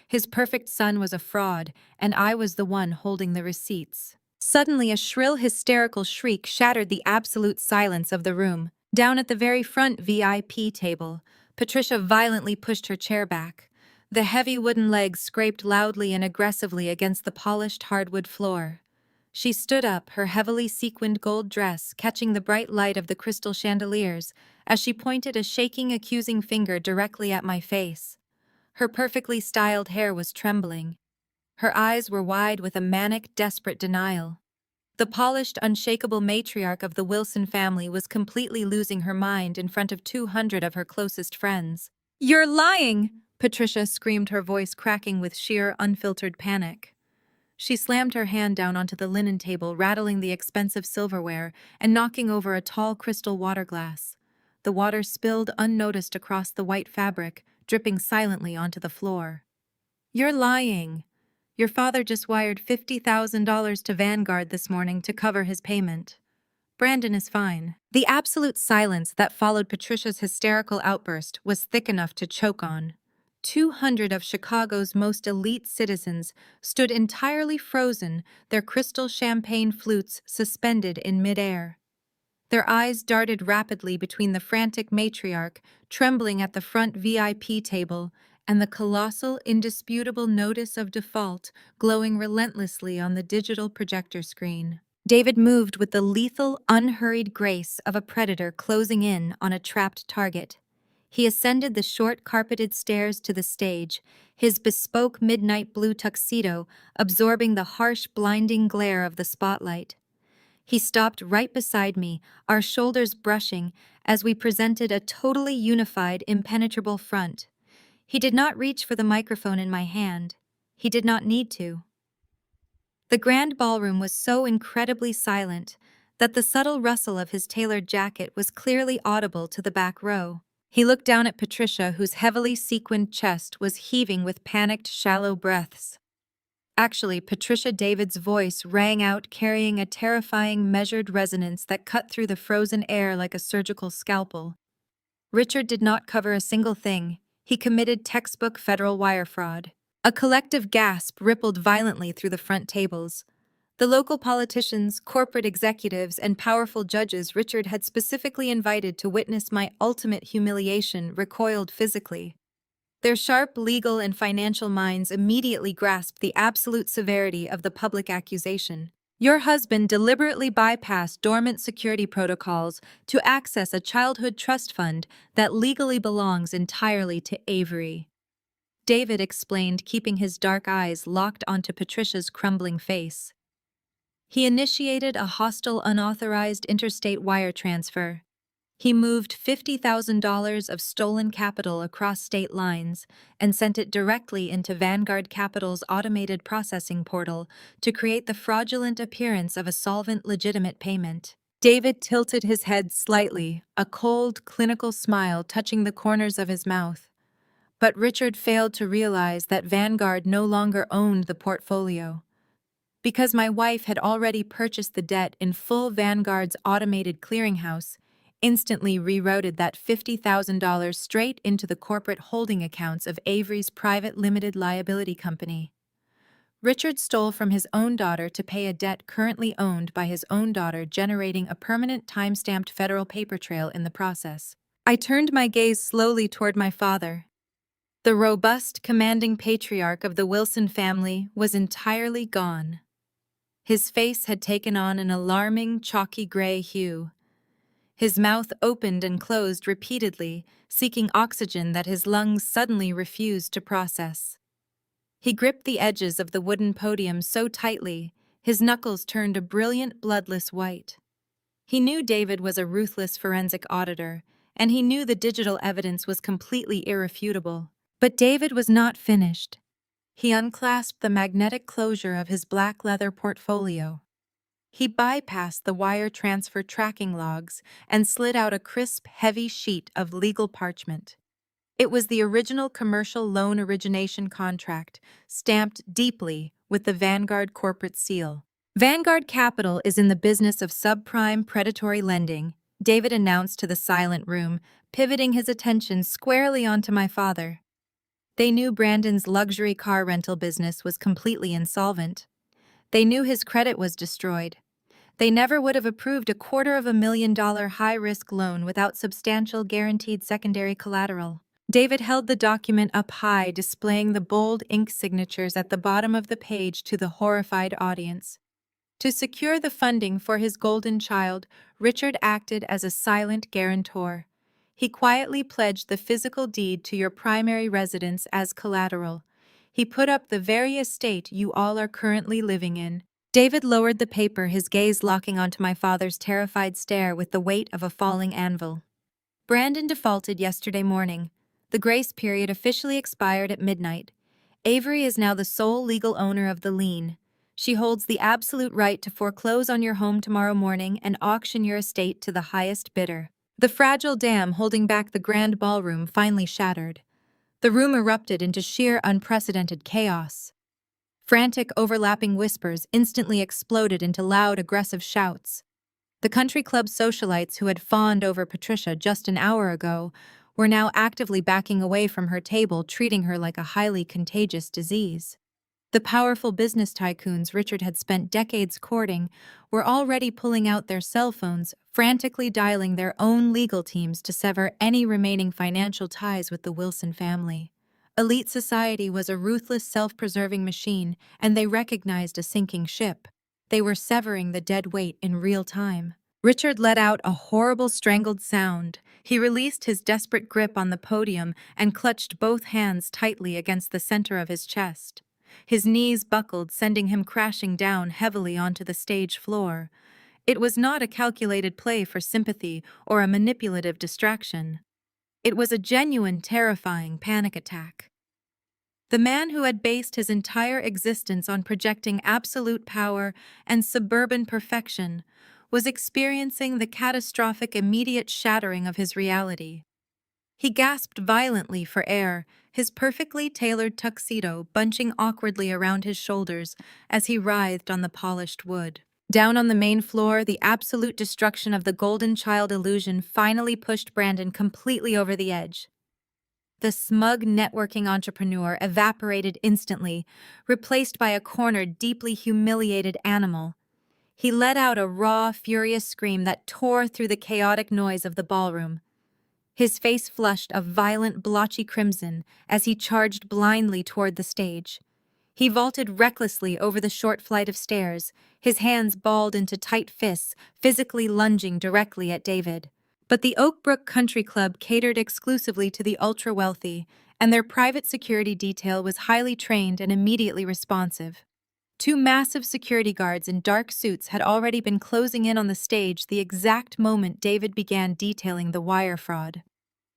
Speaker 1: His perfect son was a fraud, and I was the one holding the receipts. Suddenly, a shrill, hysterical shriek shattered the absolute silence of the room. Down at the very front VIP table, Patricia violently pushed her chair back. The heavy wooden legs scraped loudly and aggressively against the polished hardwood floor. She stood up, her heavily sequined gold dress catching the bright light of the crystal chandeliers, as she pointed a shaking, accusing finger directly at my face. Her perfectly styled hair was trembling. Her eyes were wide with a manic, desperate denial. The polished, unshakable matriarch of the Wilson family was completely losing her mind in front of 200 of her closest friends. "You're lying!" Patricia screamed, her voice cracking with sheer, unfiltered panic. She slammed her hand down onto the linen table, rattling the expensive silverware and knocking over a tall crystal water glass. The water spilled unnoticed across the white fabric, dripping silently onto the floor. "You're lying. Your father just wired $50,000 to Vanguard this morning to cover his payment. Brandon is fine." The absolute silence that followed Patricia's hysterical outburst was thick enough to choke on. 200 of Chicago's most elite citizens stood entirely frozen, their crystal champagne flutes suspended in midair. Their eyes darted rapidly between the frantic matriarch, trembling at the front VIP table, and the colossal, indisputable notice of default glowing relentlessly on the digital projector screen. David moved with the lethal, unhurried grace of a predator closing in on a trapped target. He ascended the short, carpeted stairs to the stage, his bespoke midnight blue tuxedo absorbing the harsh, blinding glare of the spotlight. He stopped right beside me, our shoulders brushing, as we presented a totally unified, impenetrable front. He did not reach for the microphone in my hand. He did not need to. The grand ballroom was so incredibly silent that the subtle rustle of his tailored jacket was clearly audible to the back row. He looked down at Patricia, whose heavily sequined chest was heaving with panicked, shallow breaths. Actually, Patricia David's voice rang out, carrying a terrifying, measured resonance that cut through the frozen air like a surgical scalpel. Richard did not cover a single thing. He committed textbook federal wire fraud. A collective gasp rippled violently through the front tables. The local politicians, corporate executives, and powerful judges Richard had specifically invited to witness my ultimate humiliation recoiled physically. Their sharp legal and financial minds immediately grasped the absolute severity of the public accusation. Your husband deliberately bypassed dormant security protocols to access a childhood trust fund that legally belongs entirely to Avery. David explained, keeping his dark eyes locked onto Patricia's crumbling face. He initiated a hostile, unauthorized interstate wire transfer. He moved $50,000 of stolen capital across state lines and sent it directly into Vanguard Capital's automated processing portal to create the fraudulent appearance of a solvent, legitimate payment. David tilted his head slightly, a cold, clinical smile touching the corners of his mouth. But Richard failed to realize that Vanguard no longer owned the portfolio. Because my wife had already purchased the debt in full, Vanguard's automated clearinghouse instantly rerouted that $50,000 straight into the corporate holding accounts of Avery's private limited liability company. Richard stole from his own daughter to pay a debt currently owned by his own daughter, generating a permanent time-stamped federal paper trail in the process. I turned my gaze slowly toward my father. The robust, commanding patriarch of the Wilson family was entirely gone. His face had taken on an alarming, chalky gray hue. His mouth opened and closed repeatedly, seeking oxygen that his lungs suddenly refused to process. He gripped the edges of the wooden podium so tightly, his knuckles turned a brilliant, bloodless white. He knew David was a ruthless forensic auditor, and he knew the digital evidence was completely irrefutable. But David was not finished. He unclasped the magnetic closure of his black leather portfolio. He bypassed the wire transfer tracking logs and slid out a crisp, heavy sheet of legal parchment. It was the original commercial loan origination contract, stamped deeply with the Vanguard corporate seal. Vanguard Capital is in the business of subprime predatory lending, David announced to the silent room, pivoting his attention squarely onto my father. They knew Brandon's luxury car rental business was completely insolvent. They knew his credit was destroyed. They never would have approved a $250,000 high-risk loan without substantial guaranteed secondary collateral. David held the document up high, displaying the bold ink signatures at the bottom of the page to the horrified audience. To secure the funding for his golden child, Richard acted as a silent guarantor. He quietly pledged the physical deed to your primary residence as collateral. He put up the very estate you all are currently living in. David lowered the paper, his gaze locking onto my father's terrified stare with the weight of a falling anvil. Brandon defaulted yesterday morning. The grace period officially expired at midnight. Avery is now the sole legal owner of the lien. She holds the absolute right to foreclose on your home tomorrow morning and auction your estate to the highest bidder. The fragile dam holding back the grand ballroom finally shattered. The room erupted into sheer, unprecedented chaos. Frantic, overlapping whispers instantly exploded into loud, aggressive shouts. The country club socialites who had fawned over Patricia just an hour ago were now actively backing away from her table, treating her like a highly contagious disease. The powerful business tycoons Richard had spent decades courting were already pulling out their cell phones, frantically dialing their own legal teams to sever any remaining financial ties with the Wilson family. Elite society was a ruthless, self-preserving machine, and they recognized a sinking ship. They were severing the dead weight in real time. Richard let out a horrible, strangled sound. He released his desperate grip on the podium and clutched both hands tightly against the center of his chest. His knees buckled, sending him crashing down heavily onto the stage floor. It was not a calculated play for sympathy or a manipulative distraction. It was a genuine, terrifying panic attack. The man who had based his entire existence on projecting absolute power and suburban perfection was experiencing the catastrophic immediate shattering of his reality. He gasped violently for air, his perfectly tailored tuxedo bunching awkwardly around his shoulders as he writhed on the polished wood. Down on the main floor, the absolute destruction of the Golden Child illusion finally pushed Brandon completely over the edge. The smug networking entrepreneur evaporated instantly, replaced by a cornered, deeply humiliated animal. He let out a raw, furious scream that tore through the chaotic noise of the ballroom. His face flushed a violent, blotchy crimson as he charged blindly toward the stage. He vaulted recklessly over the short flight of stairs, his hands balled into tight fists, physically lunging directly at David. But the Oak Brook Country Club catered exclusively to the ultra-wealthy, and their private security detail was highly trained and immediately responsive. Two massive security guards in dark suits had already been closing in on the stage the exact moment David began detailing the wire fraud.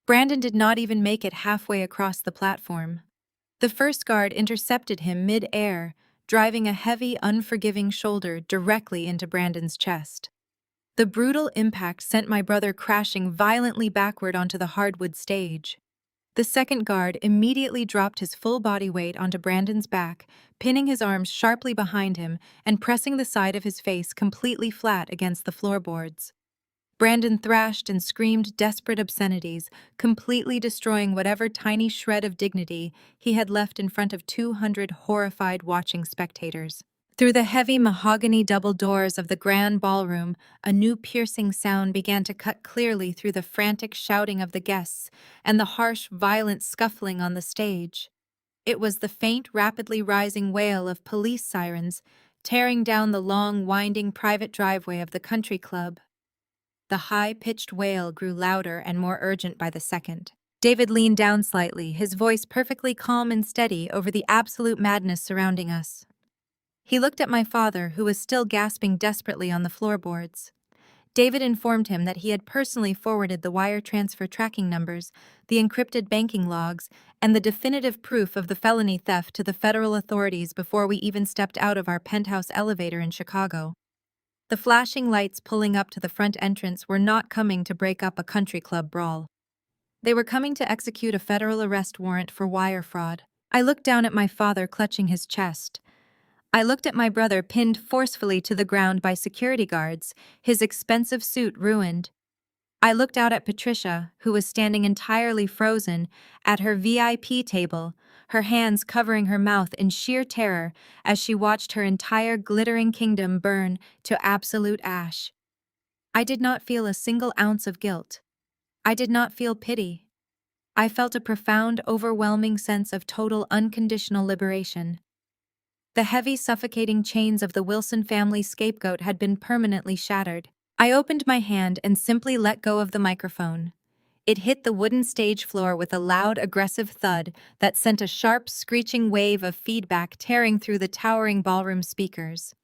Speaker 1: Brandon did not even make it halfway across the platform. The first guard intercepted him mid-air, driving a heavy, unforgiving shoulder directly into Brandon's chest. The brutal impact sent my brother crashing violently backward onto the hardwood stage. The second guard immediately dropped his full body weight onto Brandon's back, pinning his arms sharply behind him and pressing the side of his face completely flat against the floorboards. Brandon thrashed and screamed desperate obscenities, completely destroying whatever tiny shred of dignity he had left in front of 200 horrified watching spectators. Through the heavy mahogany double doors of the grand ballroom, a new piercing sound began to cut clearly through the frantic shouting of the guests and the harsh, violent scuffling on the stage. It was the faint, rapidly rising wail of police sirens tearing down the long, winding private driveway of the country club. The high-pitched wail grew louder and more urgent by the second. David leaned down slightly, his voice perfectly calm and steady over the absolute madness surrounding us. He looked at my father, who was still gasping desperately on the floorboards. David informed him that he had personally forwarded the wire transfer tracking numbers, the encrypted banking logs, and the definitive proof of the felony theft to the federal authorities before we even stepped out of our penthouse elevator in Chicago. The flashing lights pulling up to the front entrance were not coming to break up a country club brawl. They were coming to execute a federal arrest warrant for wire fraud. I looked down at my father clutching his chest. I looked at my brother pinned forcefully to the ground by security guards, his expensive suit ruined. I looked out at Patricia, who was standing entirely frozen at her VIP table, her hands covering her mouth in sheer terror as she watched her entire glittering kingdom burn to absolute ash. I did not feel a single ounce of guilt. I did not feel pity. I felt a profound, overwhelming sense of total unconditional liberation. The heavy, suffocating chains of the Wilson family scapegoat had been permanently shattered. I opened my hand and simply let go of the microphone. It hit the wooden stage floor with a loud, aggressive thud that sent a sharp, screeching wave of feedback tearing through the towering ballroom speakers.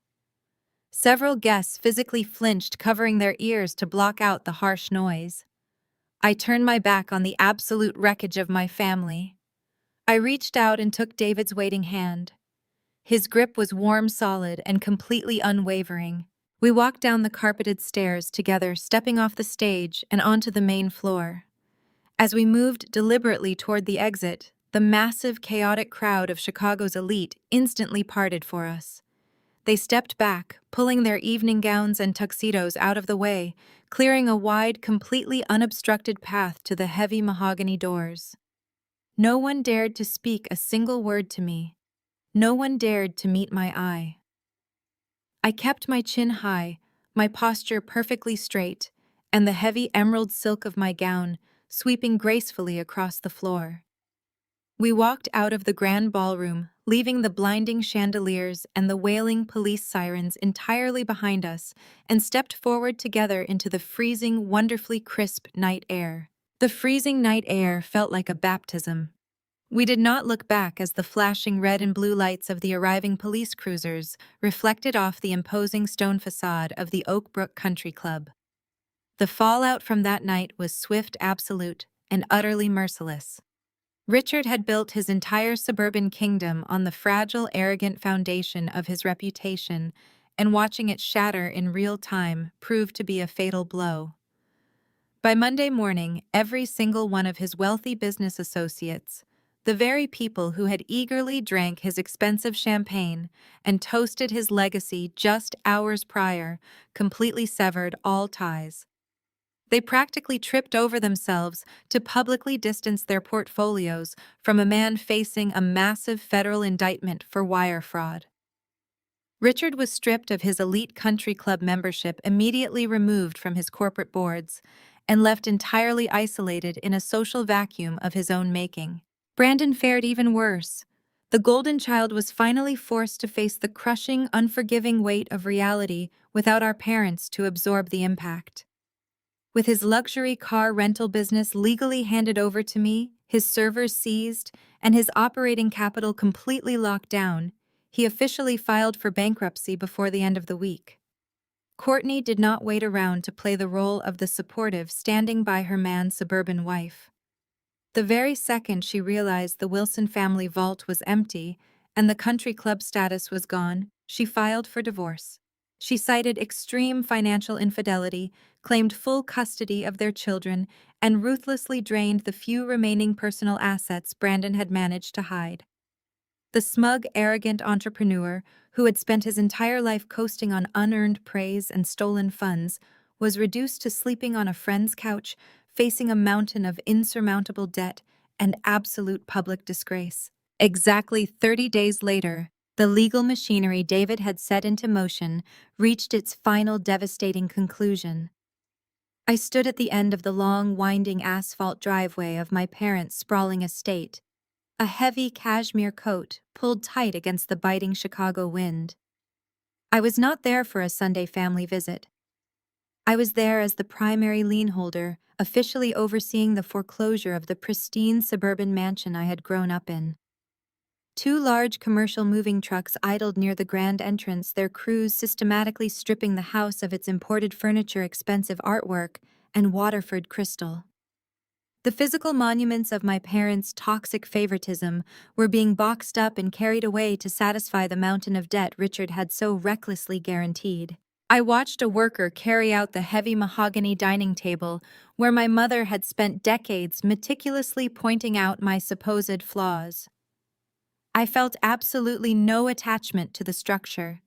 Speaker 1: Several guests physically flinched, covering their ears to block out the harsh noise. I turned my back on the absolute wreckage of my family. I reached out and took David's waiting hand. His grip was warm, solid, and completely unwavering. We walked down the carpeted stairs together, stepping off the stage and onto the main floor. As we moved deliberately toward the exit, the massive, chaotic crowd of Chicago's elite instantly parted for us. They stepped back, pulling their evening gowns and tuxedos out of the way, clearing a wide, completely unobstructed path to the heavy mahogany doors. No one dared to speak a single word to me. No one dared to meet my eye. I kept my chin high, my posture perfectly straight, and the heavy emerald silk of my gown sweeping gracefully across the floor. We walked out of the grand ballroom, leaving the blinding chandeliers and the wailing police sirens entirely behind us, and stepped forward together into the freezing, wonderfully crisp night air. The freezing night air felt like a baptism. We did not look back as the flashing red and blue lights of the arriving police cruisers reflected off the imposing stone facade of the Oak Brook Country Club. The fallout from that night was swift, absolute, and utterly merciless. Richard had built his entire suburban kingdom on the fragile, arrogant foundation of his reputation, and watching it shatter in real time proved to be a fatal blow. By Monday morning, every single one of his wealthy business associates, the very people who had eagerly drank his expensive champagne and toasted his legacy just hours prior, completely severed all ties. They practically tripped over themselves to publicly distance their portfolios from a man facing a massive federal indictment for wire fraud. Richard was stripped of his elite country club membership, immediately removed from his corporate boards, and left entirely isolated in a social vacuum of his own making. Brandon fared even worse. The golden child was finally forced to face the crushing, unforgiving weight of reality without our parents to absorb the impact. With his luxury car rental business legally handed over to me, his servers seized, and his operating capital completely locked down, he officially filed for bankruptcy before the end of the week. Courtney did not wait around to play the role of the supportive, standing by her man's suburban wife. The very second she realized the Wilson family vault was empty and the country club status was gone, she filed for divorce. She cited extreme financial infidelity, claimed full custody of their children, and ruthlessly drained the few remaining personal assets Brandon had managed to hide. The smug, arrogant entrepreneur, who had spent his entire life coasting on unearned praise and stolen funds, was reduced to sleeping on a friend's couch, facing a mountain of insurmountable debt and absolute public disgrace. Exactly 30 days later, the legal machinery David had set into motion reached its final devastating conclusion. I stood at the end of the long, winding asphalt driveway of my parents' sprawling estate, a heavy cashmere coat pulled tight against the biting Chicago wind. I was not there for a Sunday family visit. I was there as the primary lien holder, officially overseeing the foreclosure of the pristine suburban mansion I had grown up in. Two large commercial moving trucks idled near the grand entrance, their crews systematically stripping the house of its imported furniture, expensive artwork, and Waterford crystal. The physical monuments of my parents' toxic favoritism were being boxed up and carried away to satisfy the mountain of debt Richard had so recklessly guaranteed. I watched a worker carry out the heavy mahogany dining table where my mother had spent decades meticulously pointing out my supposed flaws. I felt absolutely no attachment to the structure.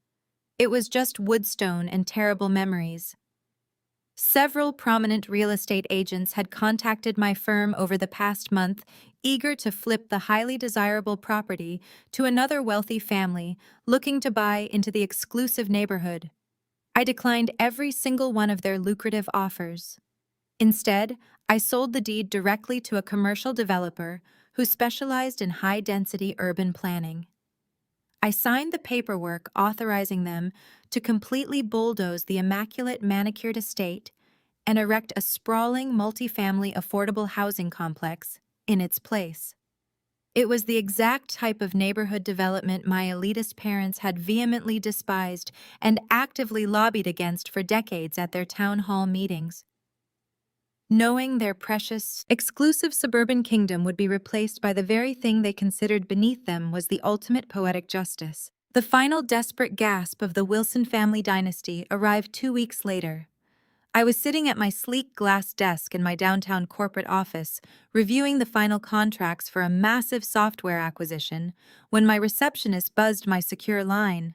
Speaker 1: It was just woodstone and terrible memories. Several prominent real estate agents had contacted my firm over the past month, eager to flip the highly desirable property to another wealthy family looking to buy into the exclusive neighborhood. I declined every single one of their lucrative offers. Instead, I sold the deed directly to a commercial developer who specialized in high-density urban planning. I signed the paperwork authorizing them to completely bulldoze the immaculate manicured estate and erect a sprawling multifamily affordable housing complex in its place. It was the exact type of neighborhood development my elitist parents had vehemently despised and actively lobbied against for decades at their town hall meetings. Knowing their precious, exclusive suburban kingdom would be replaced by the very thing they considered beneath them was the ultimate poetic justice. The final desperate gasp of the Wilson family dynasty arrived 2 weeks later. I was sitting at my sleek glass desk in my downtown corporate office, reviewing the final contracts for a massive software acquisition, when my receptionist buzzed my secure line.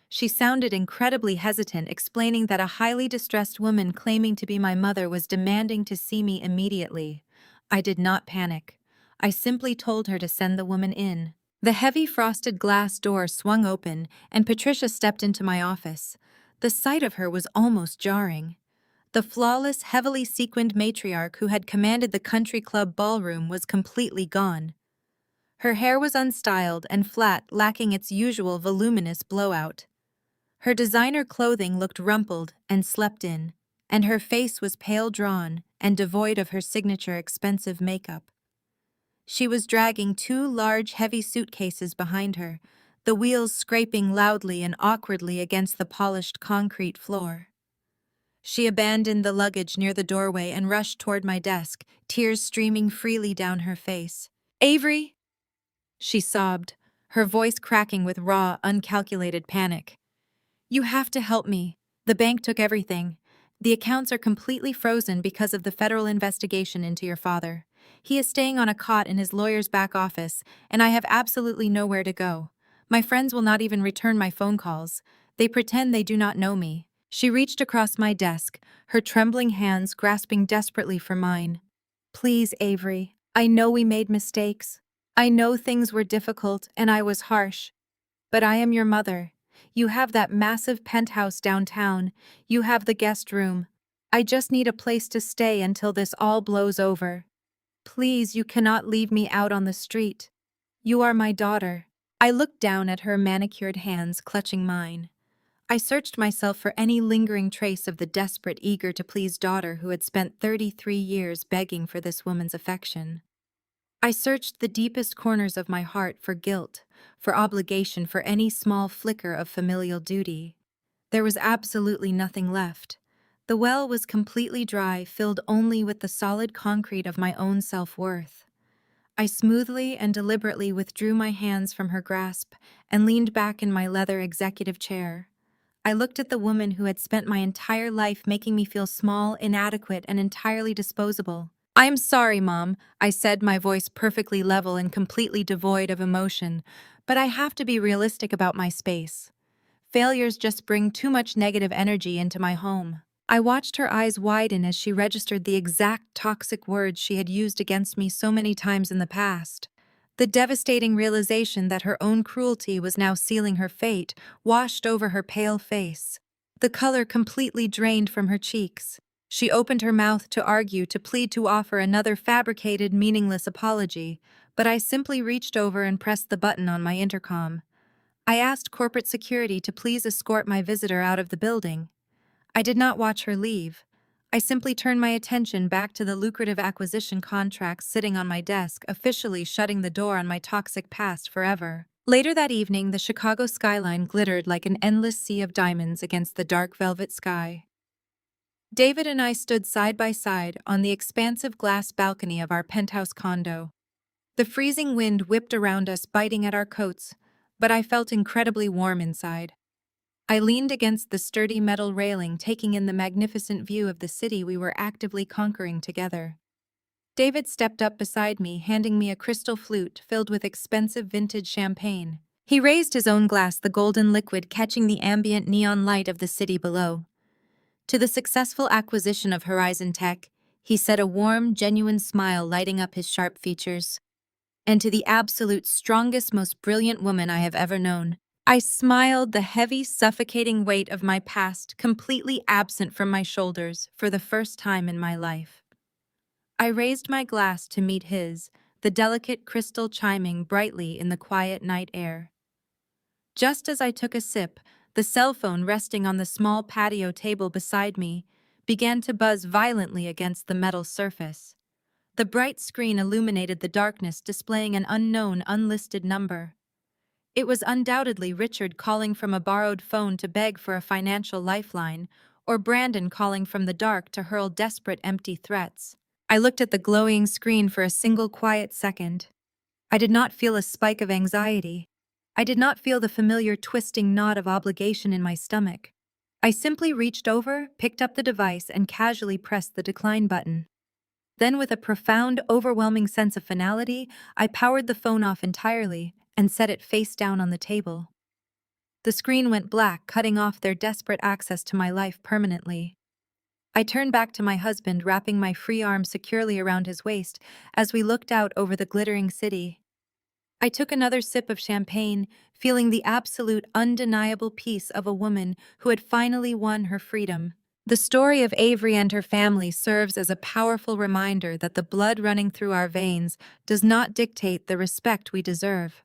Speaker 1: She sounded incredibly hesitant, explaining that a highly distressed woman claiming to be my mother was demanding to see me immediately. I did not panic. I simply told her to send the woman in. The heavy frosted glass door swung open, and Patricia stepped into my office. The sight of her was almost jarring. The flawless, heavily sequined matriarch who had commanded the country club ballroom was completely gone. Her hair was unstyled and flat, lacking its usual voluminous blowout. Her designer clothing looked rumpled and slept in, and her face was pale drawn and devoid of her signature expensive makeup. She was dragging two large, heavy suitcases behind her, the wheels scraping loudly and awkwardly against the polished concrete floor. She abandoned the luggage near the doorway and rushed toward my desk, tears streaming freely down her face. "Avery!" she sobbed, her voice cracking with raw, uncalculated panic. You have to help me. The bank took everything. The accounts are completely frozen because of the federal investigation into your father. He is staying on a cot in his lawyer's back office, and I have absolutely nowhere to go. My friends will not even return my phone calls. They pretend they do not know me. She reached across my desk, her trembling hands grasping desperately for mine. Please, Avery, I know we made mistakes. I know things were difficult and I was harsh. But I am your mother. You have that massive penthouse downtown. You have the guest room. I just need a place to stay until this all blows over. Please, you cannot leave me out on the street. You are my daughter. I looked down at her manicured hands clutching mine. I searched myself for any lingering trace of the desperate, eager-to-please daughter who had spent 33 years begging for this woman's affection. I searched the deepest corners of my heart for guilt, for obligation, for any small flicker of familial duty. There was absolutely nothing left. The well was completely dry, filled only with the solid concrete of my own self-worth. I smoothly and deliberately withdrew my hands from her grasp and leaned back in my leather executive chair. I looked at the woman who had spent my entire life making me feel small, inadequate, and entirely disposable. "I'm sorry, Mom," I said, my voice perfectly level and completely devoid of emotion, "but I have to be realistic about my space. Failures just bring too much negative energy into my home." I watched her eyes widen as she registered the exact toxic words she had used against me so many times in the past. The devastating realization that her own cruelty was now sealing her fate washed over her pale face. The color completely drained from her cheeks. She opened her mouth to argue, to plead, to offer another fabricated, meaningless apology, but I simply reached over and pressed the button on my intercom. I asked corporate security to please escort my visitor out of the building. I did not watch her leave. I simply turned my attention back to the lucrative acquisition contracts sitting on my desk, officially shutting the door on my toxic past forever. Later that evening, the Chicago skyline glittered like an endless sea of diamonds against the dark velvet sky. David and I stood side by side on the expansive glass balcony of our penthouse condo. The freezing wind whipped around us, biting at our coats, but I felt incredibly warm inside. I leaned against the sturdy metal railing, taking in the magnificent view of the city we were actively conquering together. David stepped up beside me, handing me a crystal flute filled with expensive vintage champagne. He raised his own glass, the golden liquid catching the ambient neon light of the city below. To the successful acquisition of Horizon Tech, he said, a warm, genuine smile lighting up his sharp features. And to the absolute strongest, most brilliant woman I have ever known. I smiled, the heavy, suffocating weight of my past completely absent from my shoulders for the first time in my life. I raised my glass to meet his, the delicate crystal chiming brightly in the quiet night air. Just as I took a sip, the cell phone resting on the small patio table beside me began to buzz violently against the metal surface. The bright screen illuminated the darkness, displaying an unknown, unlisted number. It was undoubtedly Richard calling from a borrowed phone to beg for a financial lifeline, or Brandon calling from the dark to hurl desperate, empty threats. I looked at the glowing screen for a single quiet second. I did not feel a spike of anxiety. I did not feel the familiar twisting knot of obligation in my stomach. I simply reached over, picked up the device, and casually pressed the decline button. Then, with a profound, overwhelming sense of finality, I powered the phone off entirely and set it face down on the table. The screen went black, cutting off their desperate access to my life permanently. I turned back to my husband, wrapping my free arm securely around his waist as we looked out over the glittering city. I took another sip of champagne, feeling the absolute, undeniable peace of a woman who had finally won her freedom. The story of Avery and her family serves as a powerful reminder that the blood running through our veins does not dictate the respect we deserve.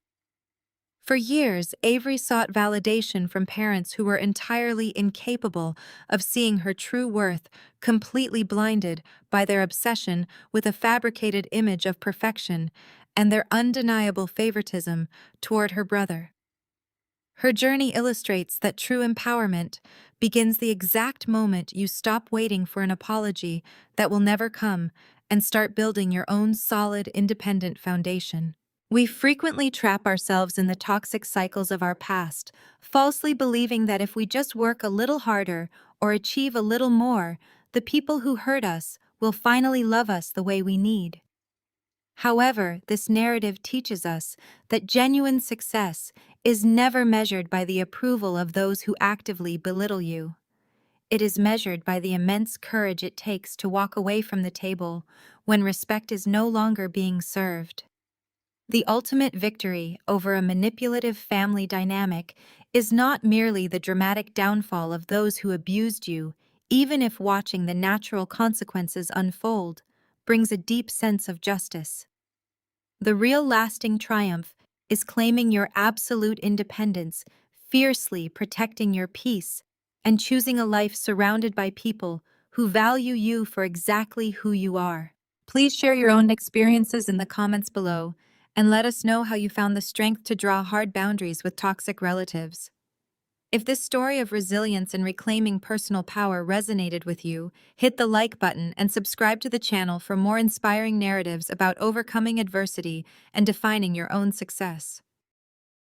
Speaker 1: For years, Avery sought validation from parents who were entirely incapable of seeing her true worth, completely blinded by their obsession with a fabricated image of perfection and their undeniable favoritism toward her brother. Her journey illustrates that true empowerment begins the exact moment you stop waiting for an apology that will never come and start building your own solid, independent foundation. We frequently trap ourselves in the toxic cycles of our past, falsely believing that if we just work a little harder or achieve a little more, the people who hurt us will finally love us the way we need. However, this narrative teaches us that genuine success is never measured by the approval of those who actively belittle you. It is measured by the immense courage it takes to walk away from the table when respect is no longer being served. The ultimate victory over a manipulative family dynamic is not merely the dramatic downfall of those who abused you, even if watching the natural consequences unfold brings a deep sense of justice. The real lasting triumph is claiming your absolute independence, fiercely protecting your peace, and choosing a life surrounded by people who value you for exactly who you are. Please share your own experiences in the comments below and let us know how you found the strength to draw hard boundaries with toxic relatives. If this story of resilience and reclaiming personal power resonated with you, hit the like button and subscribe to the channel for more inspiring narratives about overcoming adversity and defining your own success.